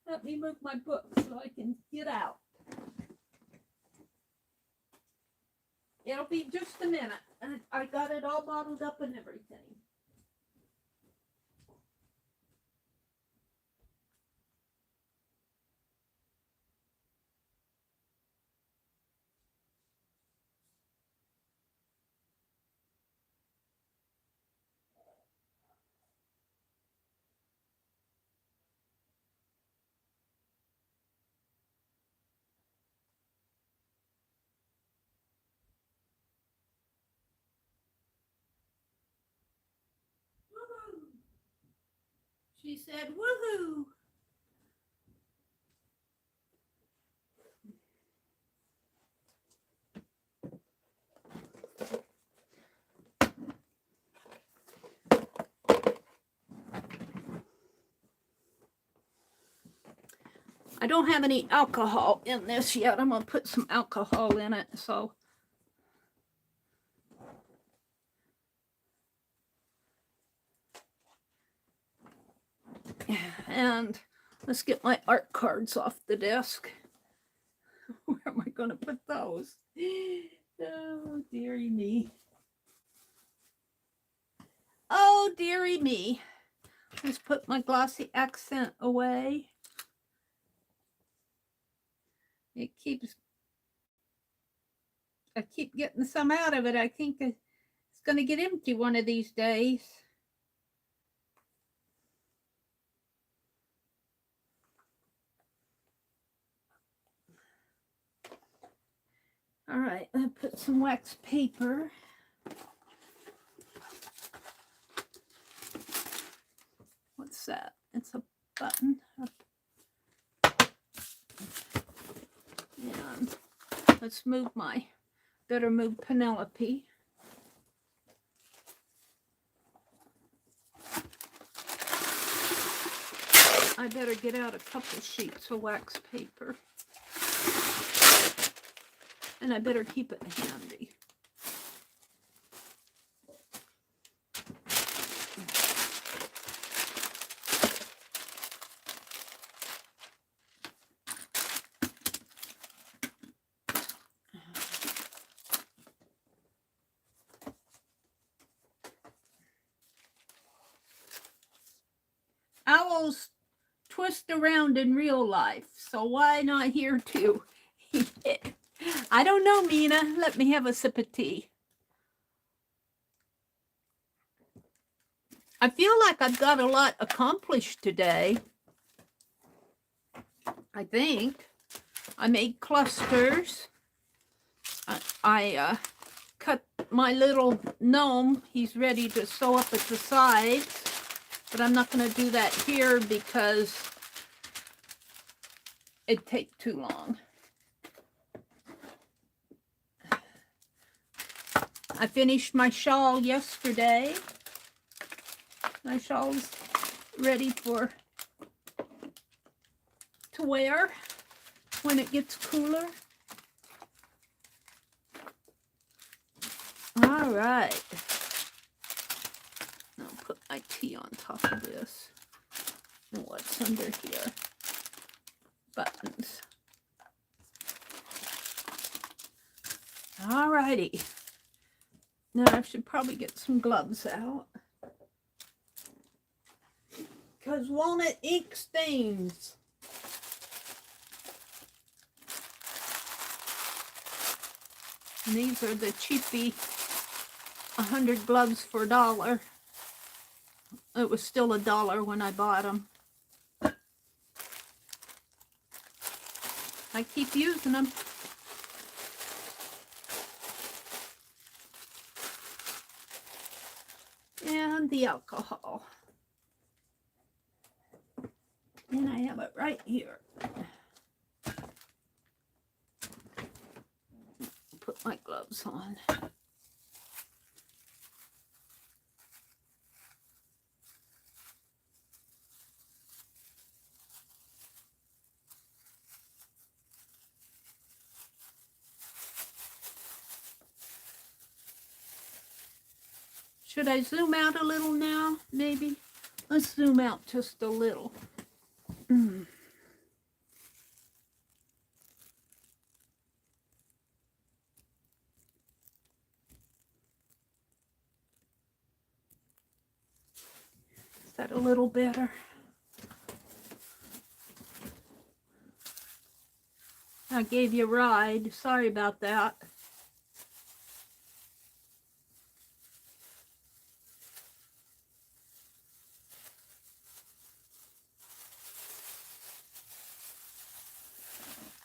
[SPEAKER 1] let me move my book so I can get out. It'll be just a minute. I got it all bottled up and everything. She said, woohoo! I don't have any alcohol in this yet. I'm going to put some alcohol in it. So, and let's get my art cards off the desk. Where am I going to put those? Oh, dearie me. Oh, dearie me. Let's put my glossy accent away. I keep getting some out of it. I think it's going to get empty one of these days. All All right, I put some wax paper. What's that? It's a button. And let's better move Penelope. I better get out a couple sheets of wax paper. And I better keep it handy. Owls twist around in real life, so why not here too? I don't know, Mina. Let me have a sip of tea. I feel like I've got a lot accomplished today. I think. I made clusters. I cut my little gnome. He's ready to sew up at the sides. But I'm not going to do that here because it'd take too long. I finished my shawl yesterday. My shawl's ready to wear when it gets cooler. All right. I'll put my tea on top of this. And what's under here? Buttons. All righty. Now I should probably get some gloves out. Because walnut ink stains. And these are the cheapy 100 gloves for $1. It was still $1 when I bought them. I keep using them. And the alcohol. And I have it right here. Put my gloves on. Should I zoom out a little now, maybe? Let's zoom out just a little. Is that a little better? I gave you a ride. Sorry about that.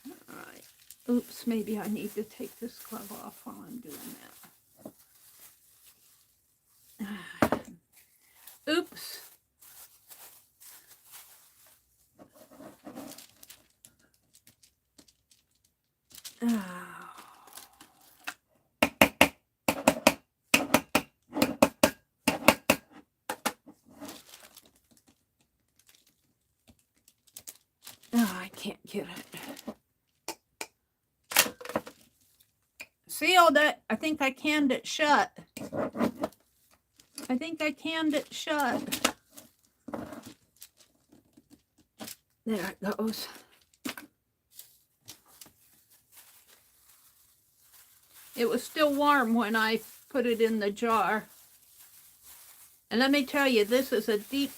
[SPEAKER 1] All right. Oops, maybe I need to take this glove off while I'm doing that. Oops. I can't get it. See all that? I think I canned it shut. I think I canned it shut. There it goes. It was still warm when I put it in the jar. And let me tell you, this is a deep,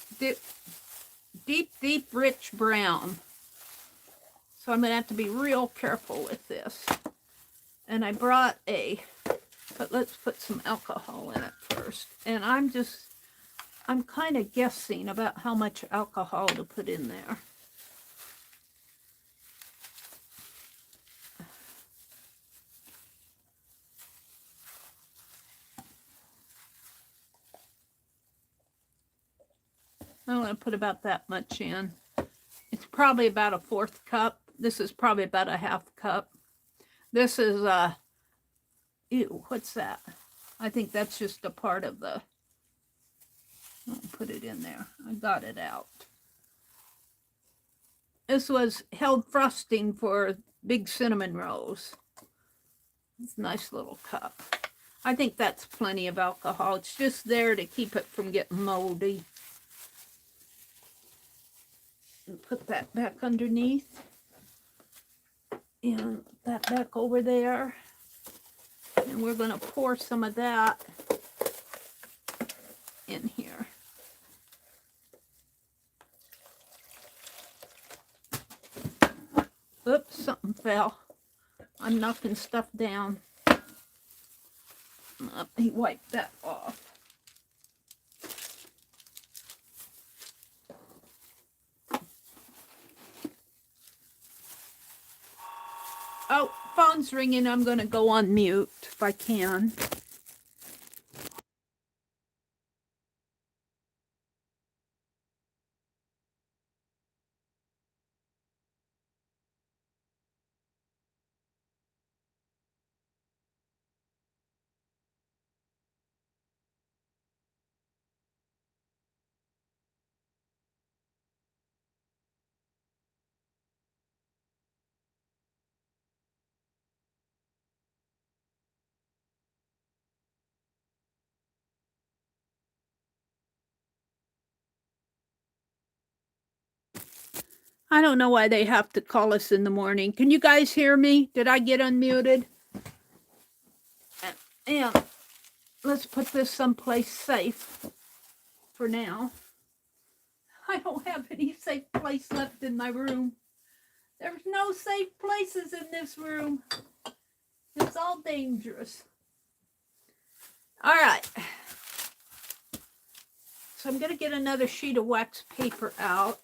[SPEAKER 1] rich brown. So I'm going to have to be real careful with this. And I brought but let's put some alcohol in it first. And I'm kind of guessing about how much alcohol to put in there. I'm going to put about that much in. It's probably about a 1/4 cup. This is probably about a 1/2 cup. This is, ew, what's that? I think that's just a part of the, I'll put it in there. I got it out. This was held frosting for big cinnamon rolls. It's a nice little cup. I think that's plenty of alcohol. It's just there to keep it from getting moldy. And put that back underneath. And that back over there. And we're going to pour some of that in here. Oops, something fell. I'm knocking stuff down. Let me wipe that off. Oh, phone's ringing. I'm going to go on mute if I can. I don't know why they have to call us in the morning. Can you guys hear me? Did I get unmuted? And let's put this someplace safe for now. I don't have any safe place left in my room. There's no safe places in this room. It's all dangerous. All right. So I'm going to get another sheet of wax paper out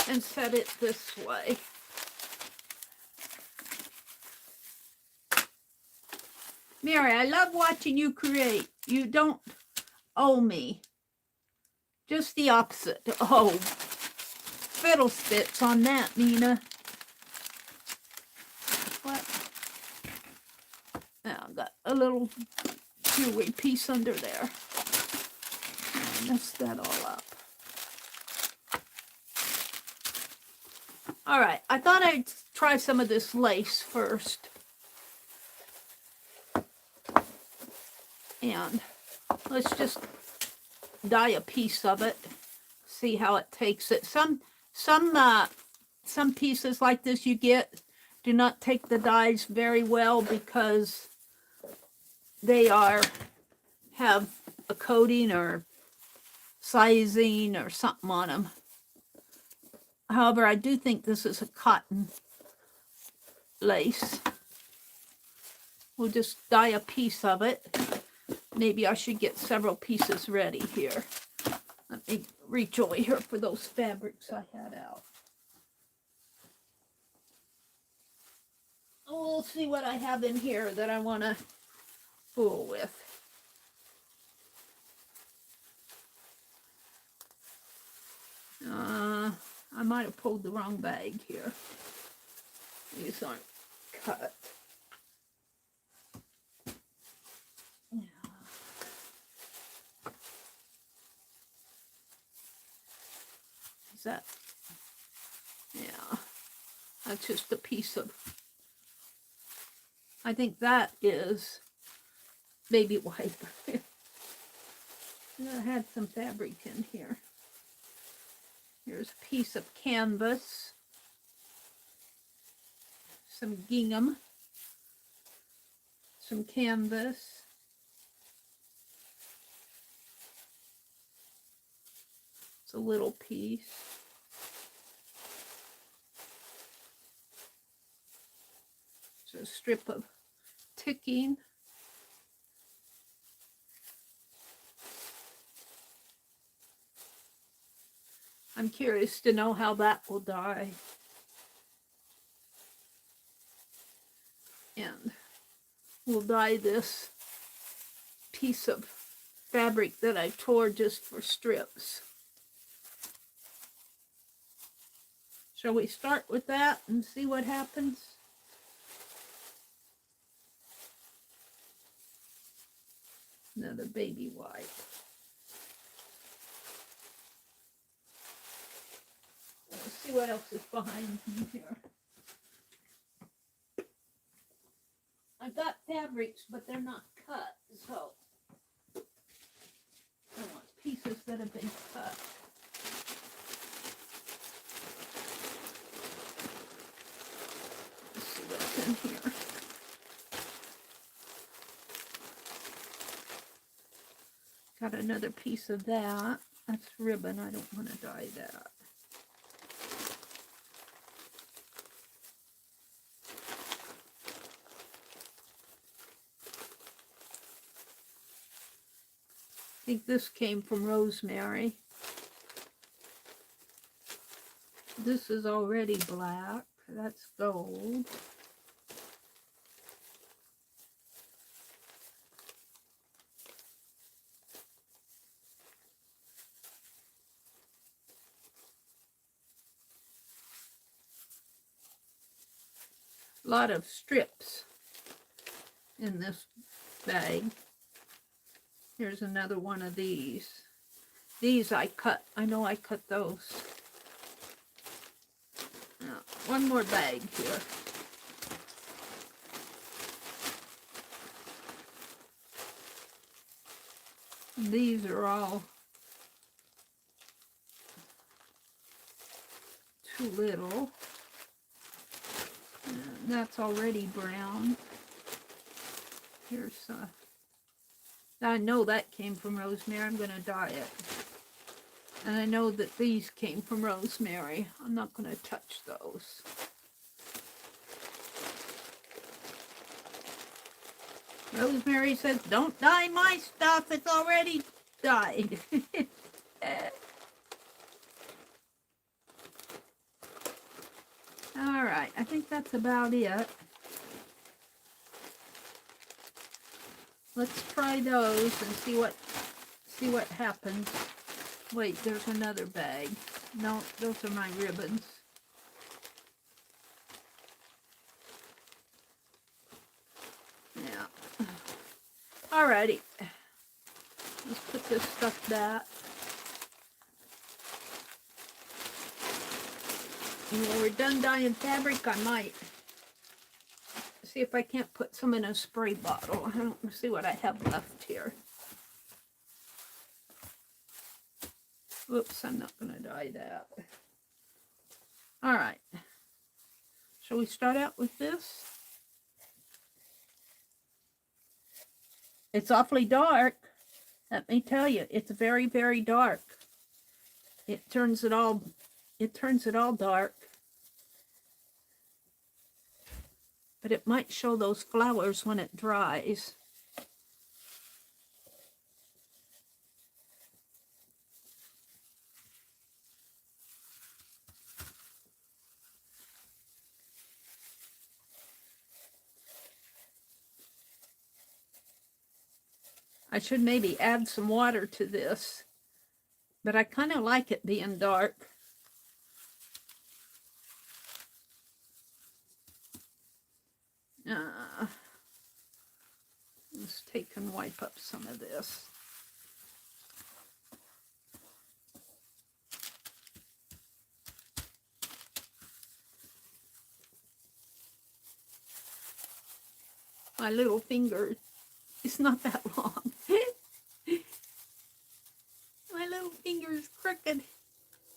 [SPEAKER 1] and set it this way. Meri, I love watching you create. You don't owe me. Just the opposite. Oh, fiddlesticks on that, Nina. What? Now I've got a little jewelry piece under there. I messed that all up. All right, I thought I'd try some of this lace first. And let's just dye a piece of it. See how it takes it. Some pieces like this you get do not take the dyes very well because they have a coating or sizing or something on them. However, I do think this is a cotton lace. We'll just dye a piece of it. Maybe I should get several pieces ready here. Let me reach over here for those fabrics I had out. We'll see what I have in here that I want to fool with. I might have pulled the wrong bag here. These aren't cut. Yeah. Is that? Yeah. That's just a piece of, I think that is baby wipe. I had some fabric in here. Here's a piece of canvas, some gingham, some canvas, it's a little piece, it's a strip of ticking, I'm curious to know how that will dye. And we'll dye this piece of fabric that I tore just for strips. Shall we start with that and see what happens? Another baby white. Let's see what else is behind here. I've got fabrics, but they're not cut, so I want pieces that have been cut. Let's see what's in here. Got another piece of that. That's ribbon. I don't want to dye that. I think this came from Rosemary. This is already black. That's gold. A lot of strips in this bag. Here's another one of these. These I cut. I know I cut those. Now, one more bag here. These are all too little. And that's already brown. Here's I know that came from Rosemary. I'm going to dye it. And I know that these came from Rosemary. I'm not going to touch those. Rosemary says, don't dye my stuff. It's already dyed. All right. I think that's about it. Let's try those and see what happens. Wait, there's another bag. No, those are my ribbons. Yeah. Alrighty. Let's put this stuff back. And when we're done dyeing fabric, I might see if I can't put some in a spray bottle. I don't see what I have left here. Whoops, I'm not going to dye that. All right. Shall we start out with this? It's awfully dark. Let me tell you, it's very, very dark. It turns it all dark. But it might show those flowers when it dries. I should maybe add some water to this, but I kind of like it being dark. Let's take and wipe up some of this. My little finger is not that long. My little finger is crooked.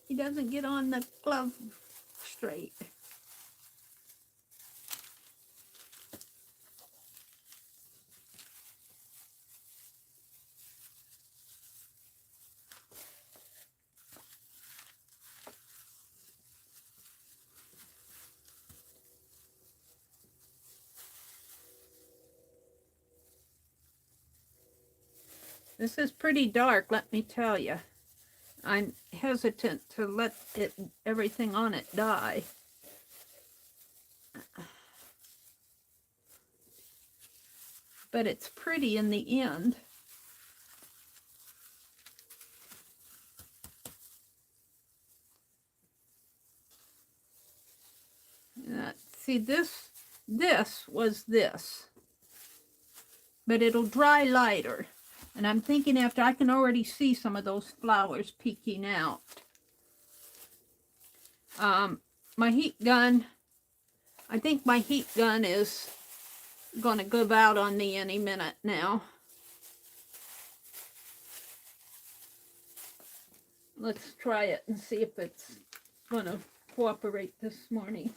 [SPEAKER 1] He doesn't get on the glove straight. This is pretty dark, let me tell you. I'm hesitant to let everything on it dye. But it's pretty in the end. See, this was this. But it'll dry lighter. And I'm thinking after, I can already see some of those flowers peeking out. My heat gun, I think my heat gun is going to give out on me any minute now. Let's try it and see if it's going to cooperate this morning.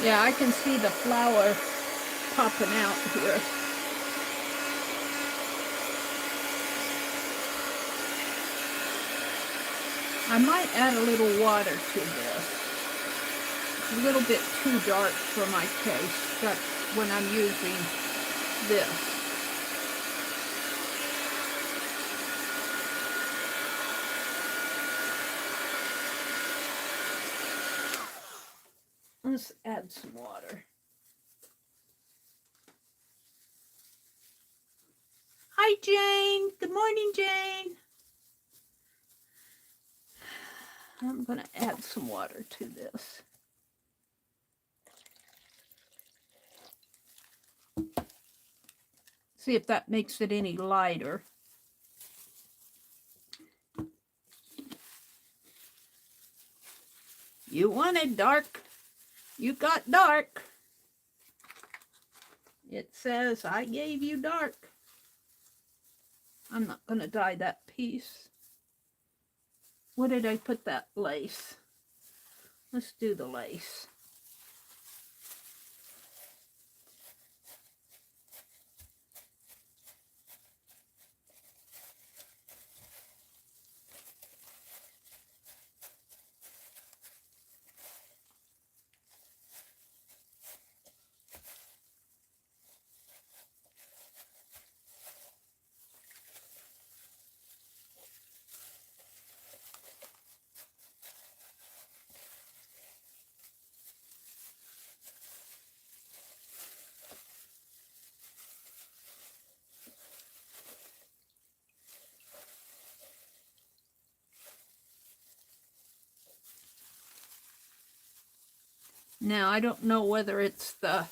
[SPEAKER 1] Yeah, I can see the flower popping out here. I might add a little water to this. It's a little bit too dark for my taste. That's when I'm using this. Let's add some water. Hi, Jane. Good morning, Jane. I'm going to add some water to this. See if that makes it any lighter. You wanted dark. You got dark. It says, I gave you dark. I'm not going to dye that piece. What did I put that lace? Let's do the lace. Now, I don't know whether it's that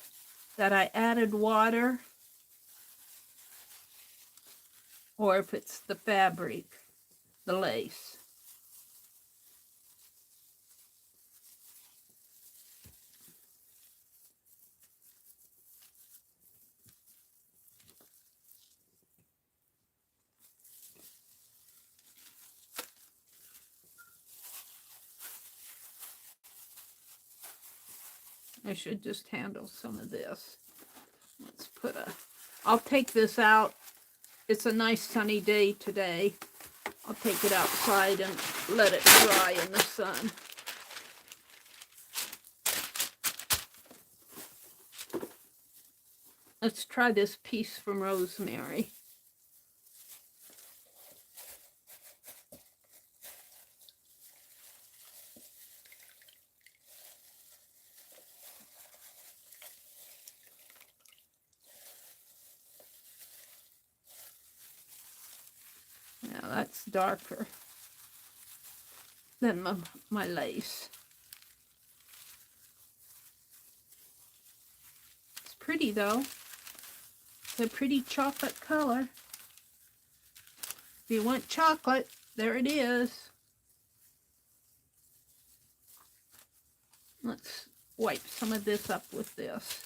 [SPEAKER 1] I added water or if it's the fabric, the lace. I should just handle some of this. Let's put I'll take this out. It's a nice sunny day today. I'll take it outside and let it dry in the sun. Let's try this piece from Rosemary. Now that's darker than my lace. It's pretty though. It's a pretty chocolate color. If you want chocolate, there it is. Let's wipe some of this up with this.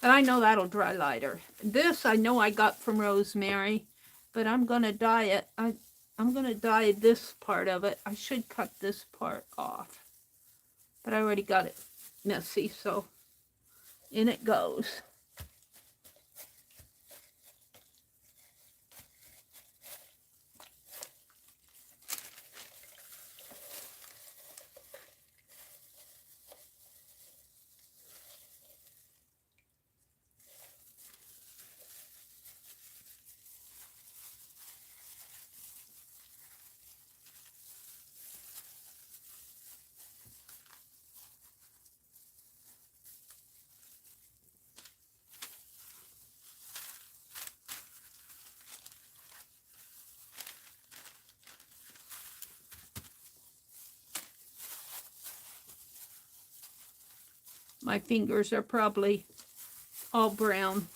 [SPEAKER 1] And I know that'll dry lighter. This I know I got from Rosemary, but I'm going to dye it. I'm going to dye this part of it. I should cut this part off. But I already got it messy, so in it goes. My fingers are probably all brown.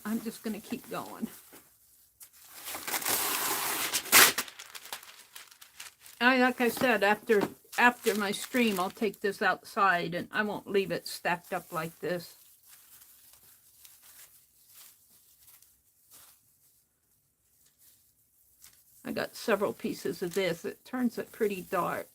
[SPEAKER 1] I'm just going to keep going. Like I said, after my stream, I'll take this outside and I won't leave it stacked up like this. I got several pieces of this. It turns it pretty dark.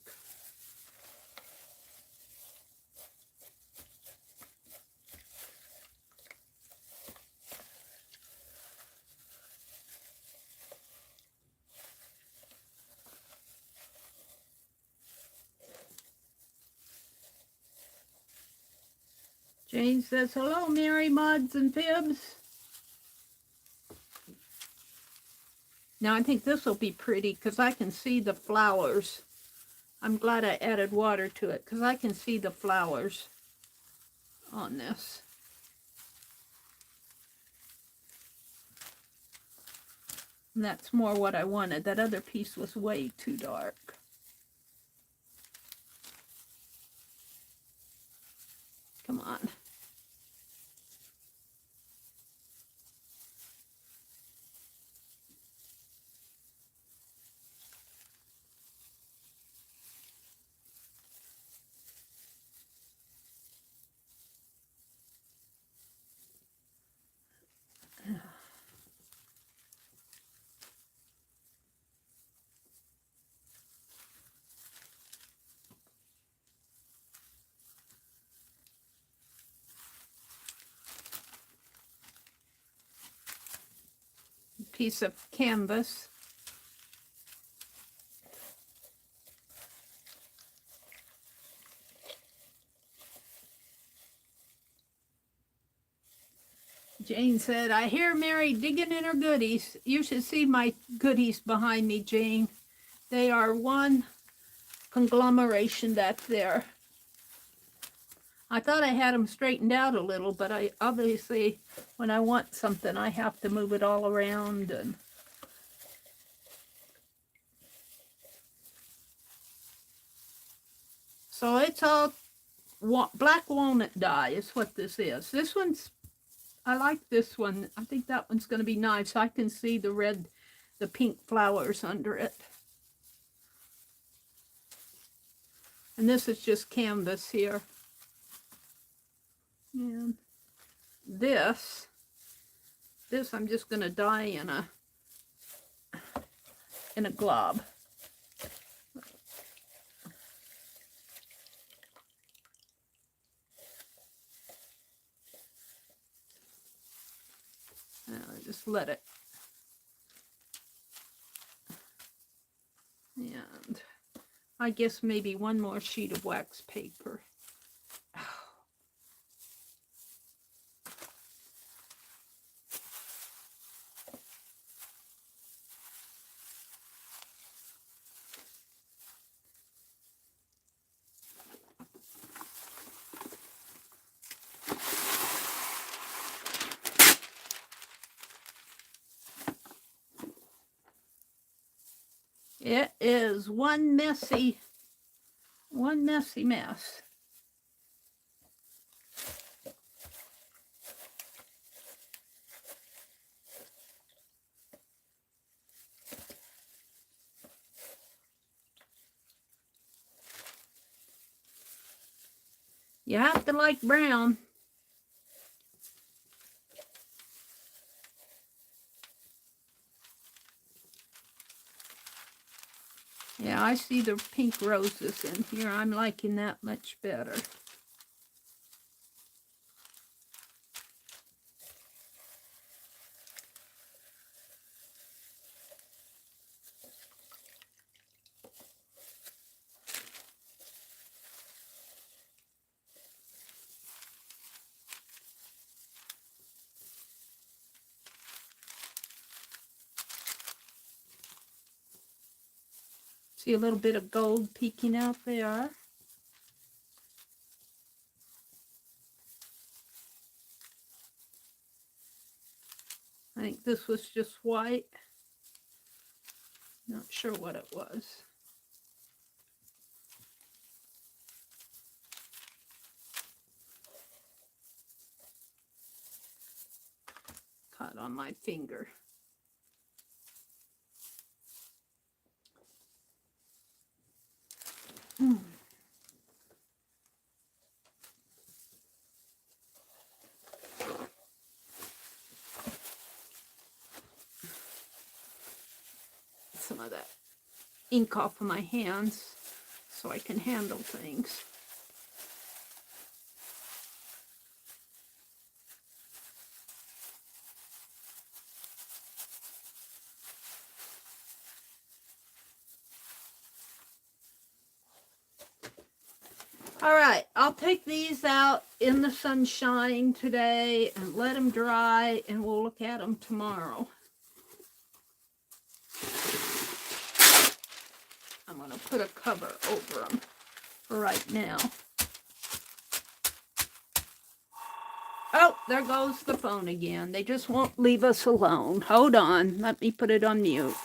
[SPEAKER 1] Jane says, hello, Meri, mods, and fibs. Now, I think this will be pretty because I can see the flowers. I'm glad I added water to it because I can see the flowers on this. And that's more what I wanted. That other piece was way too dark. Come on. Piece of canvas. Jane said, I hear Meri digging in her goodies. You should see my goodies behind me, Jane. They are one conglomeration that's there. I thought I had them straightened out a little, but I obviously, when I want something, I have to move it all around. And so it's all black walnut dye is what this is. This one's, I like this one. I think that one's going to be nice. I can see the red, the pink flowers under it. And this is just canvas here. And this I'm just going to dye in a glob. Just let it. And I guess maybe one more sheet of wax paper. It is one messy mess. You have to like brown. Yeah, I see the pink roses in here. I'm liking that much better. See a little bit of gold peeking out there. I think this was just white. Not sure what it was. cut on my finger. Some of that ink off of my hands so I can handle things. All right, I'll take these out in the sunshine today and let them dry, and we'll look at them tomorrow. I'm going to put a cover over them for right now. Oh, there goes the phone again. They just won't leave us alone. Hold on. Let me put it on mute.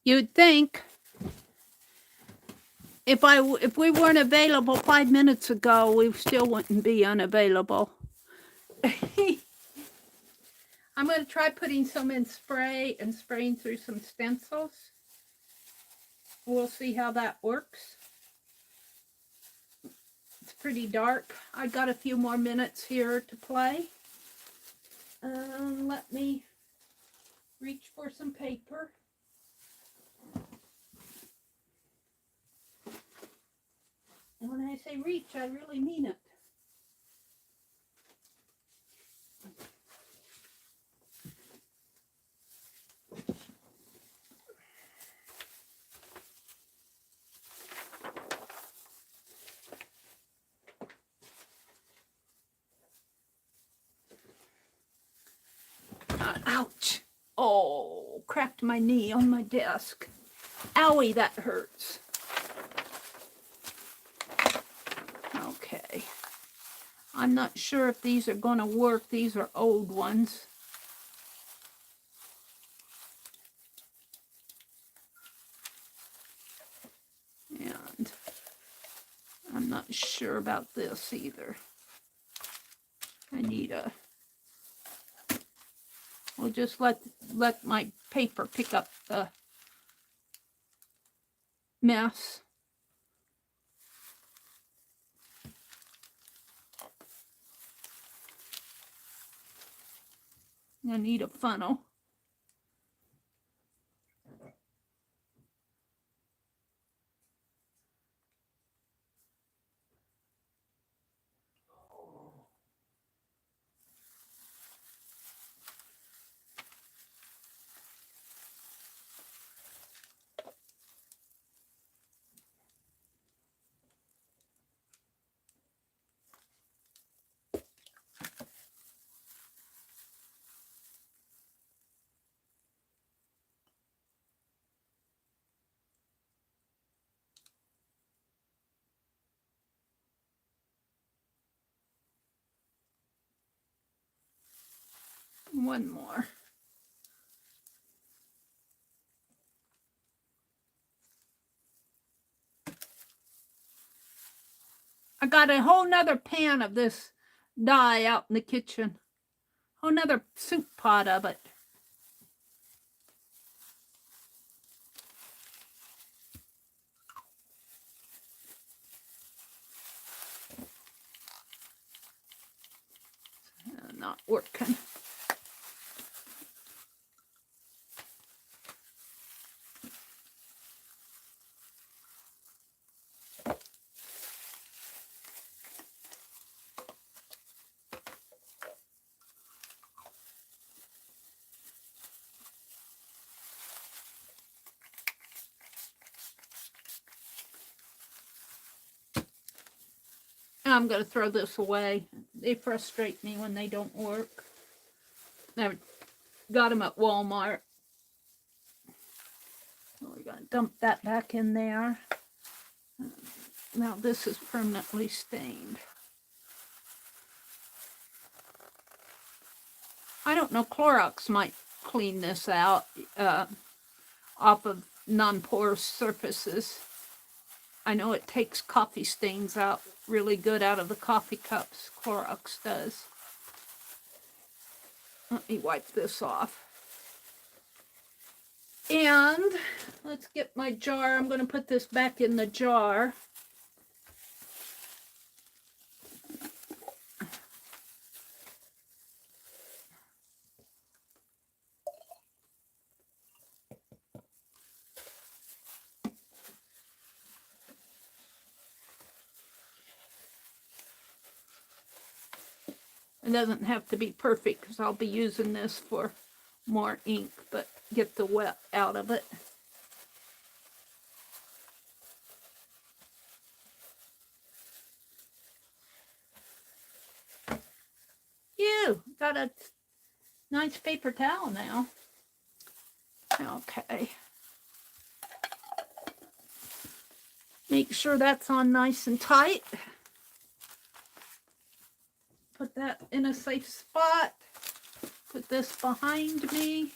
[SPEAKER 1] You'd think if we weren't available 5 minutes ago, we still wouldn't be unavailable. I'm going to try putting some in spray and spraying through some stencils. We'll see how that works. It's pretty dark. I got a few more minutes here to play. Let me reach for some paper. And when I say reach, I really mean it. Ouch. Oh, cracked my knee on my desk. Owie, that hurts. Okay. I'm not sure if these are going to work. These are old ones. And I'm not sure about this either. I need a... We'll just let my paper pick up the mess. I need a funnel. one more. I got a whole nother pan of this dye out in the kitchen. Whole nother soup pot of it. Not working. I'm going to throw this away. They frustrate me when they don't work. I got them at Walmart. We're going to dump that back in there. Now this is permanently stained. I don't know, Clorox might clean this out off of non-porous surfaces. I know it takes coffee stains out really good out of the coffee cups. Clorox does. Let me wipe this off. And let's get my jar. I'm going to put this back in the jar. It doesn't have to be perfect because I'll be using this for more ink, but get the wet out of it. You got a nice paper towel now. Okay. Make sure that's on nice and tight. Put that in a safe spot. Put this behind me.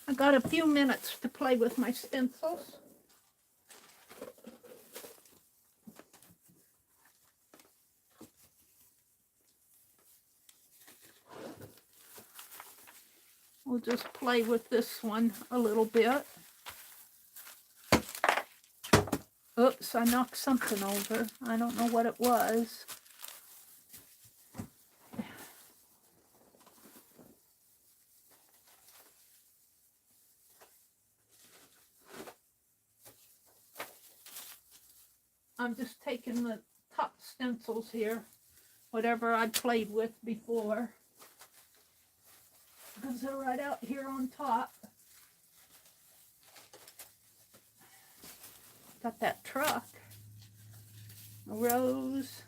[SPEAKER 1] I got a few minutes to play with my stencils. We'll just play with this one a little bit. Oops, I knocked something over. I don't know what it was. I'm just taking the top stencils here, whatever I played with before, because they're right out here on top. Got that truck, a rose.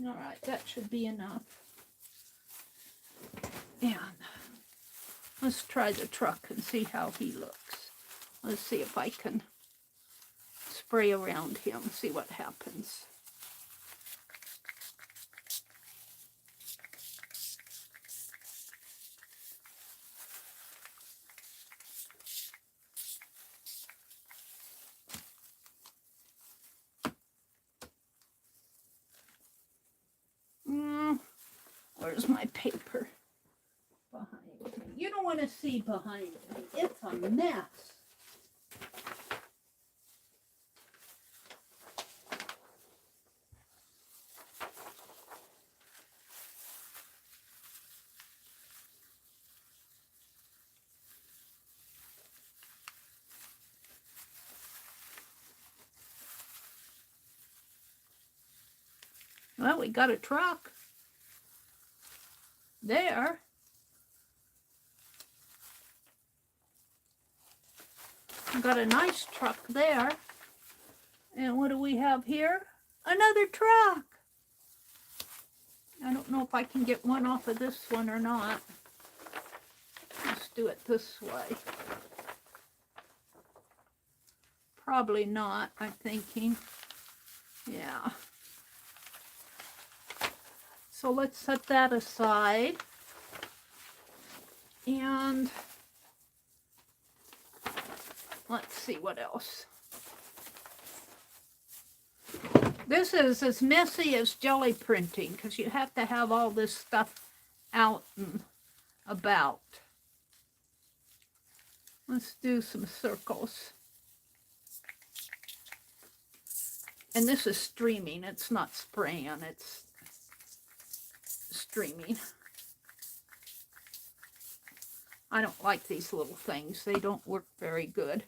[SPEAKER 1] All right, that should be enough. And let's try the truck and see how he looks. Let's see if I can spray around him, see what happens. Where's my paper? Behind me. You don't want to see behind me. It's a mess. Well, we got a truck there. We got a nice truck there. And what do we have here? Another truck. I don't know if I can get one off of this one or not. Let's do it this way. Probably not, I'm thinking. Yeah. So let's set that aside. And let's see what else. This is as messy as jelly printing because you have to have all this stuff out and about. Let's do some circles. And this is streaming. It's not spraying. It's streaming. I don't like these little things. They don't work very good.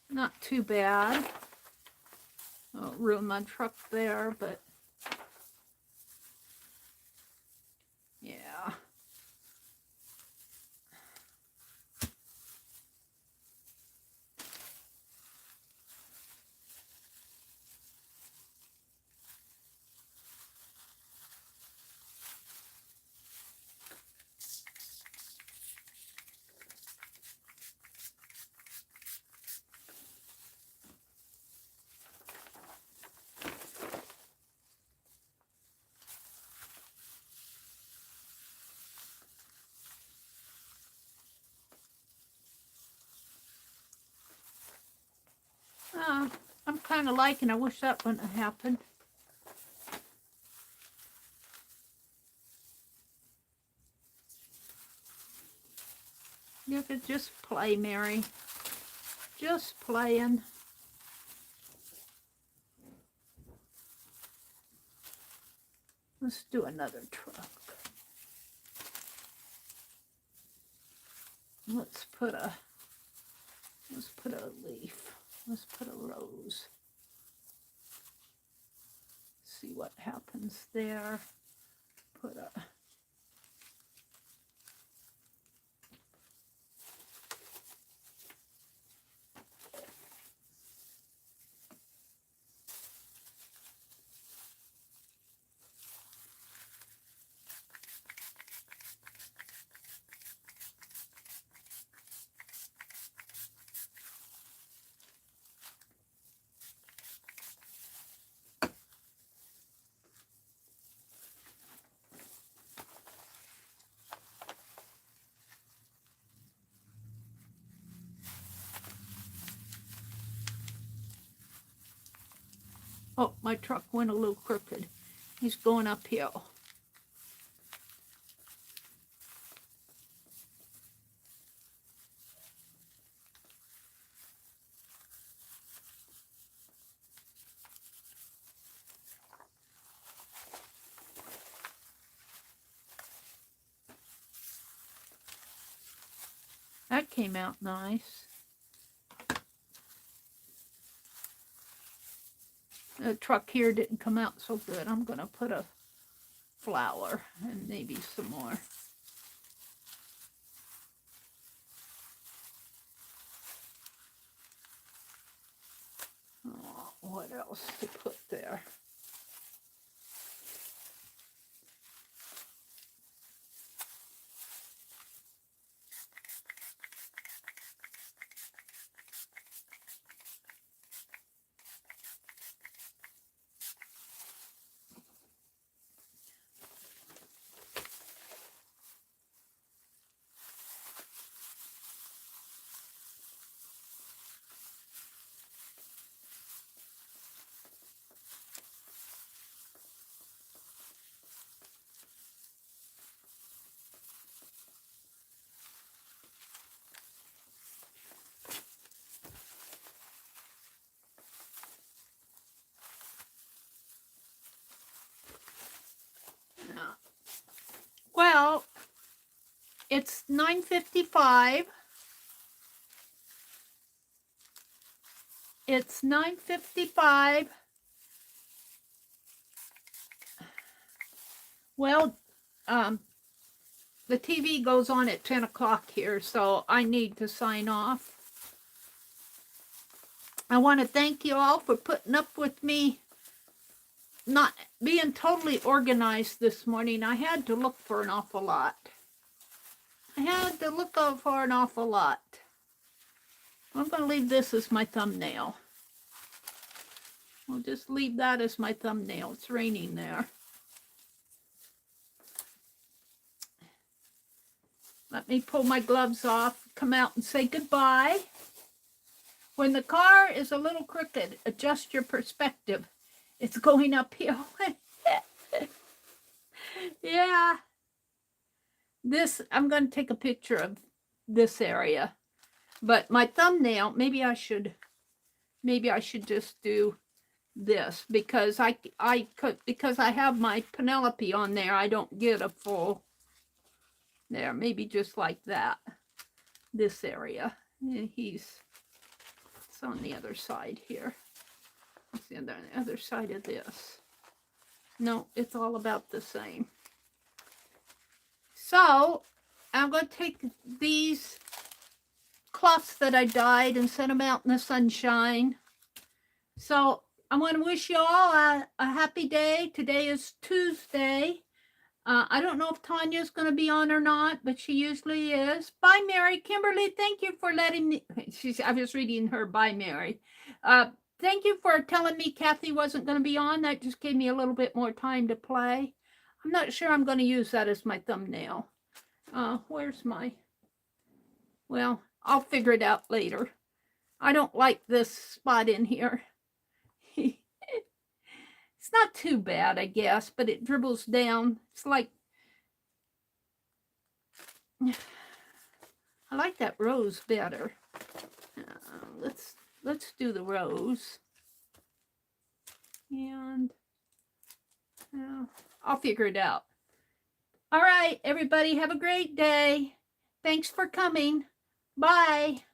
[SPEAKER 1] Not too bad. I'll ruin my truck there, but yeah. I'm kind of liking. I wish that wouldn't have happened. You could just play, Meri. Just playing. Let's do another truck. Let's put a leaf. Let's put a rose. See what happens there. Put a oh, my truck went a little crooked. He's going uphill. That came out nice. The truck here didn't come out so good. I'm going to put a flower and maybe some more. Oh, what else to put there? Well, it's 9:55. It's 9:55. Well, the TV goes on at 10 o'clock here, so I need to sign off. I want to thank you all for putting up with me not being totally organized this morning. I had to look for an awful lot. I'm going to leave this as my thumbnail. I'll just leave that as my thumbnail. It's raining there. Let me pull my gloves off, come out and say goodbye. When the car is a little crooked, adjust your perspective. It's going uphill. Yeah. I'm going to take a picture of this area. But my thumbnail, maybe I should just do this because I have my Penelope on there. I don't get a full there. Maybe just like that. This area. It's on the other side here. It's on the other side of this. No, it's all about the same. So I'm going to take these cloths that I dyed and set them out in the sunshine. So I want to wish you all a happy day. Today is Tuesday. I don't know if Tanya's going to be on or not, but she usually is. Bye, Meri. Kimberly, thank you for letting me. I was reading her. Bye, Meri. Thank you for telling me Kathy wasn't going to be on. That just gave me a little bit more time to play. I'm not sure I'm going to use that as my thumbnail. Where's my... Well, I'll figure it out later. I don't like this spot in here. It's not too bad, I guess, but it dribbles down. It's like... I like that rose better. Let's do the rose. And I'll figure it out. All right, everybody, have a great day. Thanks for coming. Bye.